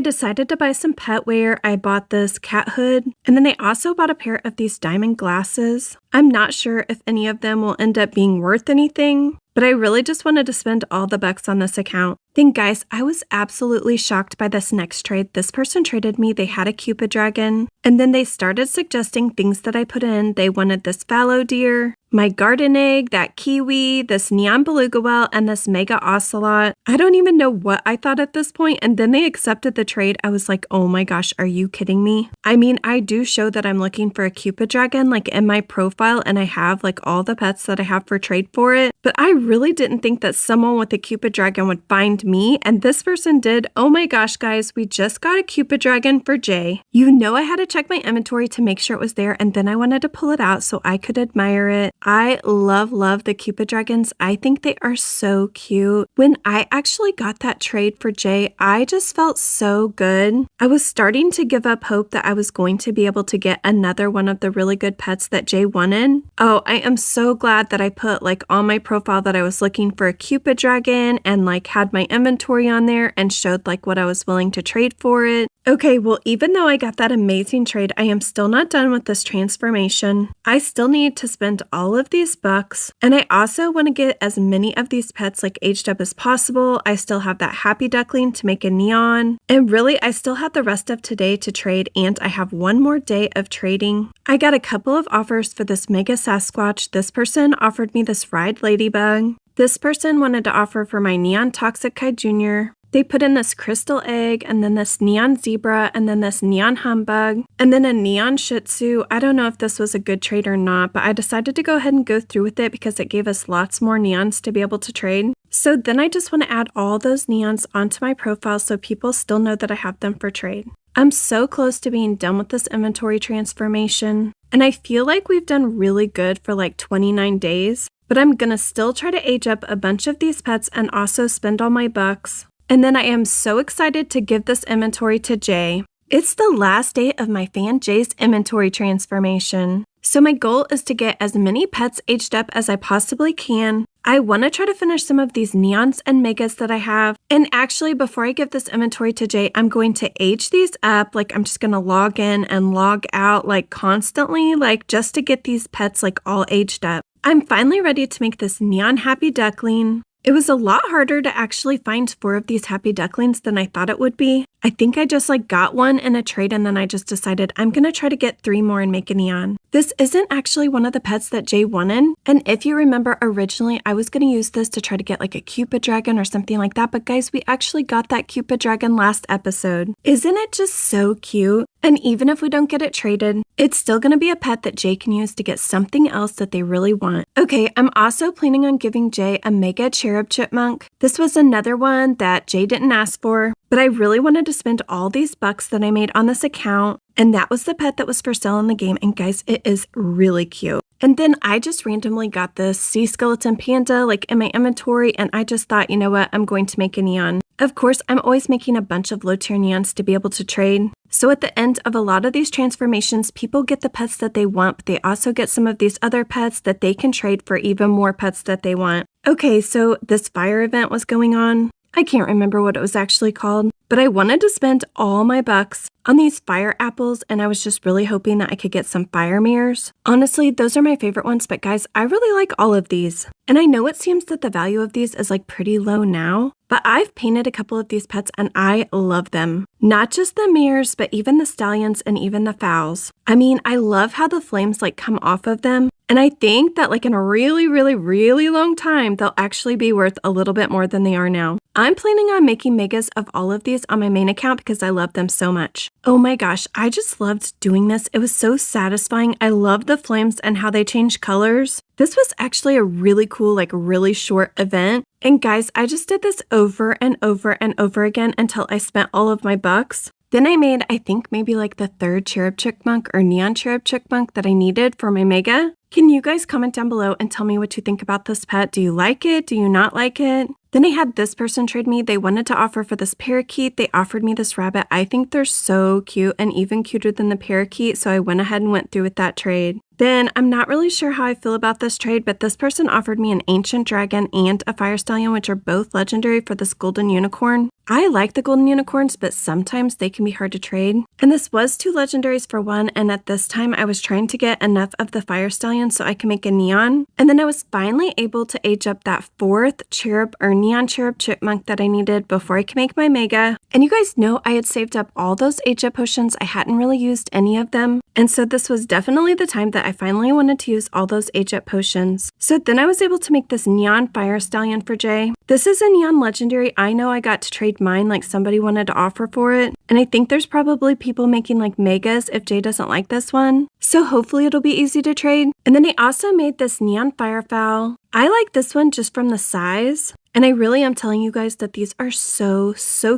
[SPEAKER 1] decided to buy some pet wear. I bought this cat hood, and then I also bought a pair of these diamond glasses. I'm not sure if any of them will end up being worth anything, but I really just wanted to spend all the bucks on this account. Then guys, I was absolutely shocked by this next trade. This person traded me, they had a Cupid dragon, and then they started suggesting things that I put in. They wanted this fallow deer, my garden egg, that kiwi, this neon beluga whale, and this mega ocelot. I don't even know what I thought at this point, and then they accepted the trade. I was like, oh my gosh, are you kidding me? I mean, I do show that I'm looking for a Cupid dragon like in my profile, and I have like all the pets that I have for trade for it, but I really didn't think that someone with a Cupid dragon would find me, and this person did. Oh my gosh, guys, we just got a Cupid dragon for Jay. You know I had to check my inventory to make sure it was there, and then I wanted to pull it out so I could admire it. I love the Cupid dragons. I think they are so cute. When I actually got that trade for Jay, I just felt so good. I was starting to give up hope that I was going to be able to get another one of the really good pets that Jay wanted. Oh, I am so glad that I put like on my profile that I was looking for a Cupid dragon and like had my inventory on there and showed like what I was willing to trade for it. Okay, well, even though I got that amazing trade, I am still not done with this transformation. I still need to spend all of these bucks, and I also want to get as many of these pets like aged up as possible. I still have that happy duckling to make a neon, and really I still have the rest of today to trade, and I have one more day of trading. I got a couple of offers for this mega Sasquatch. This person offered me this ride ladybug. This person wanted to offer for my neon toxic Kai Jr. They put in this crystal egg, and then this neon zebra, and then this neon humbug, and then a neon shih tzu. I don't know if this was a good trade or not, but I decided to go ahead and go through with it because it gave us lots more neons to be able to trade. So then I just want to add all those neons onto my profile so people still know that I have them for trade. I'm so close to being done with this inventory transformation, and I feel like we've done really good for like 29 days, but I'm gonna still try to age up a bunch of these pets and also spend all my bucks. And then I am so excited to give this inventory to Jay. It's the last day of my fan Jay's inventory transformation. So my goal is to get as many pets aged up as I possibly can. I want to try to finish some of these neons and megas that I have. And actually, before I give this inventory to Jay, I'm going to age these up. Like, I'm just going to log in and log out like constantly, like just to get these pets like all aged up. I'm finally ready to make this neon happy duckling. It was a lot harder to actually find 4 of these happy ducklings than I thought it would be. I think I just like got one in a trade, and then I just decided I'm gonna try to get 3 more and make a neon. This isn't actually one of the pets that Jay wanted, and if you remember originally I was gonna use this to try to get like a Cupid dragon or something like that, but guys, we actually got that Cupid dragon last episode. Isn't it just so cute? And even if we don't get it traded, it's still gonna be a pet that Jay can use to get something else that they really want. Okay, I'm also planning on giving Jay a mega cherub chipmunk. This was another one that Jay didn't ask for, but I really wanted to spend all these bucks that I made on this account, and that was the pet that was for sale in the game, and guys, it is really cute. And then I just randomly got this sea skeleton panda like in my inventory, and I just thought, you know what, I'm going to make a neon. Of course, I'm always making a bunch of low tier neons to be able to trade. So at the end of a lot of these transformations, people get the pets that they want, but they also get some of these other pets that they can trade for even more pets that they want. Okay, so this fire event was going on. I can't remember what it was actually called, but I wanted to spend all my bucks on these fire apples, and I was just really hoping that I could get some fire mirrors. Honestly, those are my favorite ones, but guys, I really like all of these. And I know it seems that the value of these is like pretty low now, but I've painted a couple of these pets and I love them. Not just the mares, but even the stallions and even the foals. I mean, I love how the flames like come off of them. And I think that like in a really, really, really long time, they'll actually be worth a little bit more than they are now. I'm planning on making megas of all of these on my main account because I love them so much. Oh my gosh, I just loved doing this. It was so satisfying. I love the flames and how they change colors. This was actually a really cool, like really short event. And guys, I just did this over and over and over again until I spent all of my bucks. Then I made, I think maybe like the third cherub chipmunk or neon cherub chipmunk that I needed for my mega. Can you guys comment down below and tell me what you think about this pet? Do you like it? Do you not like it? Then I had this person trade me. They wanted to offer for this parakeet. They offered me this rabbit. I think they're so cute and even cuter than the parakeet, so I went ahead and went through with that trade. Then I'm not really sure how I feel about this trade, but this person offered me an ancient dragon and a fire stallion, which are both legendary for this golden unicorn. I like the golden unicorns, but sometimes they can be hard to trade. And this was 2 legendaries for 1, and at this time I was trying to get enough of the fire stallion so I can make a neon. And then I was finally able to age up that 4th cherub or neon cherub chipmunk that I needed before I could make my mega. And you guys know I had saved up all those age up potions. I hadn't really used any of them. And so this was definitely the time that I finally wanted to use all those age up potions. So then I was able to make this neon fire stallion for Jay. This is a neon legendary. I know I got to trade mine, like somebody wanted to offer for it. And I think there's probably people making like megas if Jay doesn't like this one. So hopefully it'll be easy to trade. And then I also made this neon firefowl. I like this one just from the size. And I really am telling you guys that these are so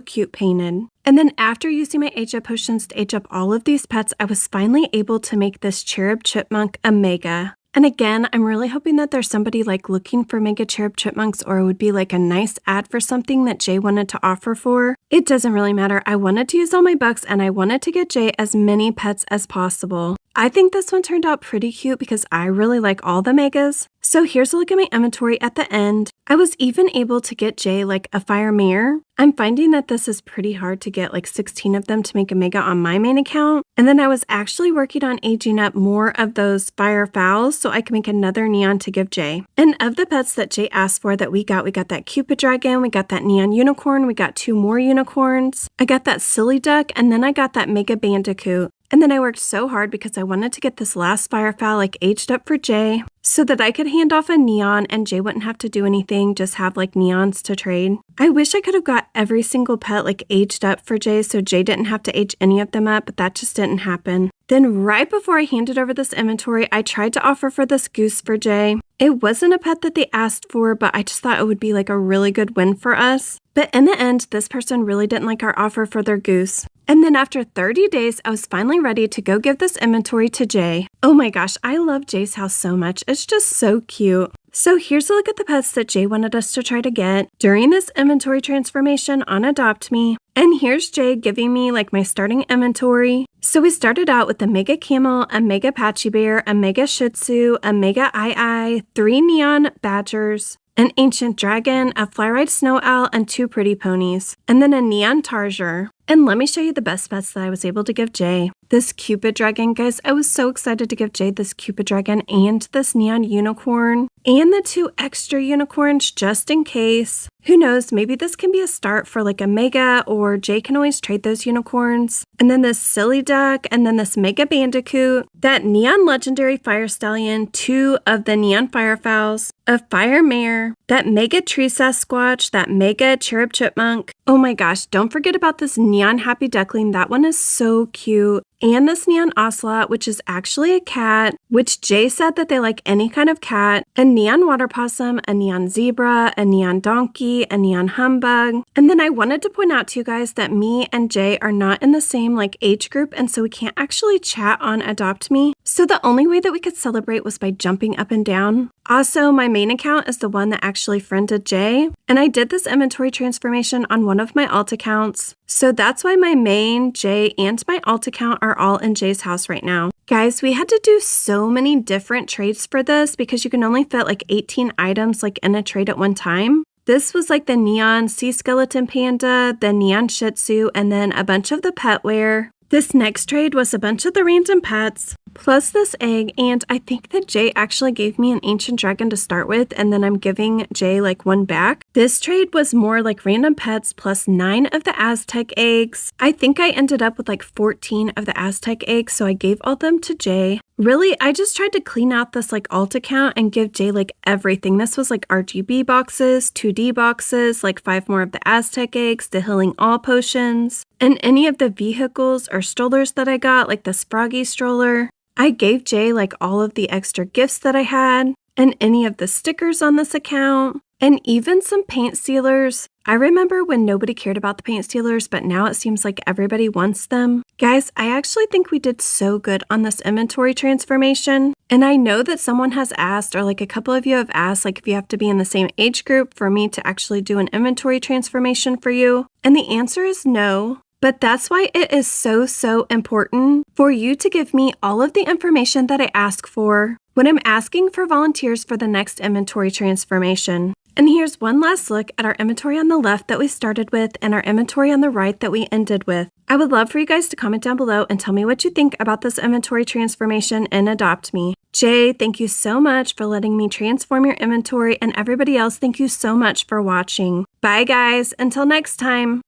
[SPEAKER 1] cute painted. And then after using my age up potions to age up all of these pets, I was finally able to make this cherub chipmunk a mega. And again, I'm really hoping that there's somebody like looking for mega cherub chipmunks, or it would be like a nice ad for something that Jay wanted to offer for. It doesn't really matter. I wanted to use all my bucks and I wanted to get Jay as many pets as possible. I think this one turned out pretty cute because I really like all the megas. So here's a look at my inventory at the end. I was even able to get Jay like a fire mare. I'm finding that this is pretty hard to get like 16 of them to make a mega on my main account. And then I was actually working on aging up more of those fire fowls so I can make another neon to give Jay. And of the pets that Jay asked for that we got that Cupid dragon, we got that neon unicorn, we got 2 more unicorns. I got that silly duck, and then I got that mega bandicoot. And then I worked so hard because I wanted to get this last firefowl like aged up for Jay so that I could hand off a neon and Jay wouldn't have to do anything, just have like neons to trade. I wish I could have got every single pet like aged up for Jay so Jay didn't have to age any of them up, but that just didn't happen. Then right before I handed over this inventory, I tried to offer for this goose for Jay. It wasn't a pet that they asked for, but I just thought it would be like a really good win for us. But in the end, this person really didn't like our offer for their goose. And then after 30 days, I was finally ready to go give this inventory to Jay. Oh my gosh, I love Jay's house so much. It's just so cute. So here's a look at the pets that Jay wanted us to try to get during this inventory transformation on AdoptMe. And here's Jay giving me like my starting inventory. So we started out with a mega camel, a mega patchy bear, a mega shih tzu, a mega eye, 3 neon badgers, an ancient dragon, a fly-ride snow owl, and 2 pretty ponies, and then a neon tarsier. And let me show you the best pets that I was able to give Jay. This Cupid dragon, guys, I was so excited to give Jay this Cupid dragon and this neon unicorn and the 2 extra unicorns just in case. Who knows, maybe this can be a start for like a mega, or Jay can always trade those unicorns. And then this silly duck, and then this mega bandicoot, that neon legendary fire stallion, 2 of the neon firefowls, a fire mare, that mega tree sasquatch, that mega cherub chipmunk. Oh my gosh, don't forget about this neon happy duckling. That one is so cute. And this neon ocelot, which is actually a cat, which Jay said that they like any kind of cat, a neon water possum, a neon zebra, a neon donkey, a neon humbug. And then I wanted to point out to you guys that me and Jay are not in the same like age group, and so we can't actually chat on AdoptMe. So the only way that we could celebrate was by jumping up and down. Also, my main account is the one that actually friended Jay, and I did this inventory transformation on one of my alt accounts. So that's why my main, Jay, and my alt account are all in Jay's house right now. Guys, we had to do so many different trades for this because you can only fit like 18 items like in a trade at one time. This was like the neon sea skeleton panda, the neon shih tzu, and then a bunch of the pet wear. This next trade was a bunch of the random pets. plus this egg, and I think that Jay actually gave me an ancient dragon to start with, and then I'm giving Jay like one back. This trade was more like random pets plus 9 of the Aztec eggs. I think I ended up with like 14 of the Aztec eggs, so I gave all them to Jay. Really, I just tried to clean out this like alt account and give Jay like everything. This was like RGB boxes, 2D boxes, like 5 more of the Aztec eggs, the healing all potions, and any of the vehicles or strollers that I got, like this froggy stroller. I gave Jay like all of the extra gifts that I had, and any of the stickers on this account, and even some paint sealers. I remember when nobody cared about the paint sealers, but now it seems like everybody wants them. Guys, I actually think we did so good on this inventory transformation. And I know that someone has asked, or like a couple of you have asked, like if you have to be in the same age group for me to actually do an inventory transformation for you. And the answer is no. But that's why it is so important for you to give me all of the information that I ask for when I'm asking for volunteers for the next inventory transformation. And here's one last look at our inventory on the left that we started with and our inventory on the right that we ended with. I would love for you guys to comment down below and tell me what you think about this inventory transformation in Adopt Me. Jay, thank you so much for letting me transform your inventory, and everybody else, thank you so much for watching. Bye guys, until next time.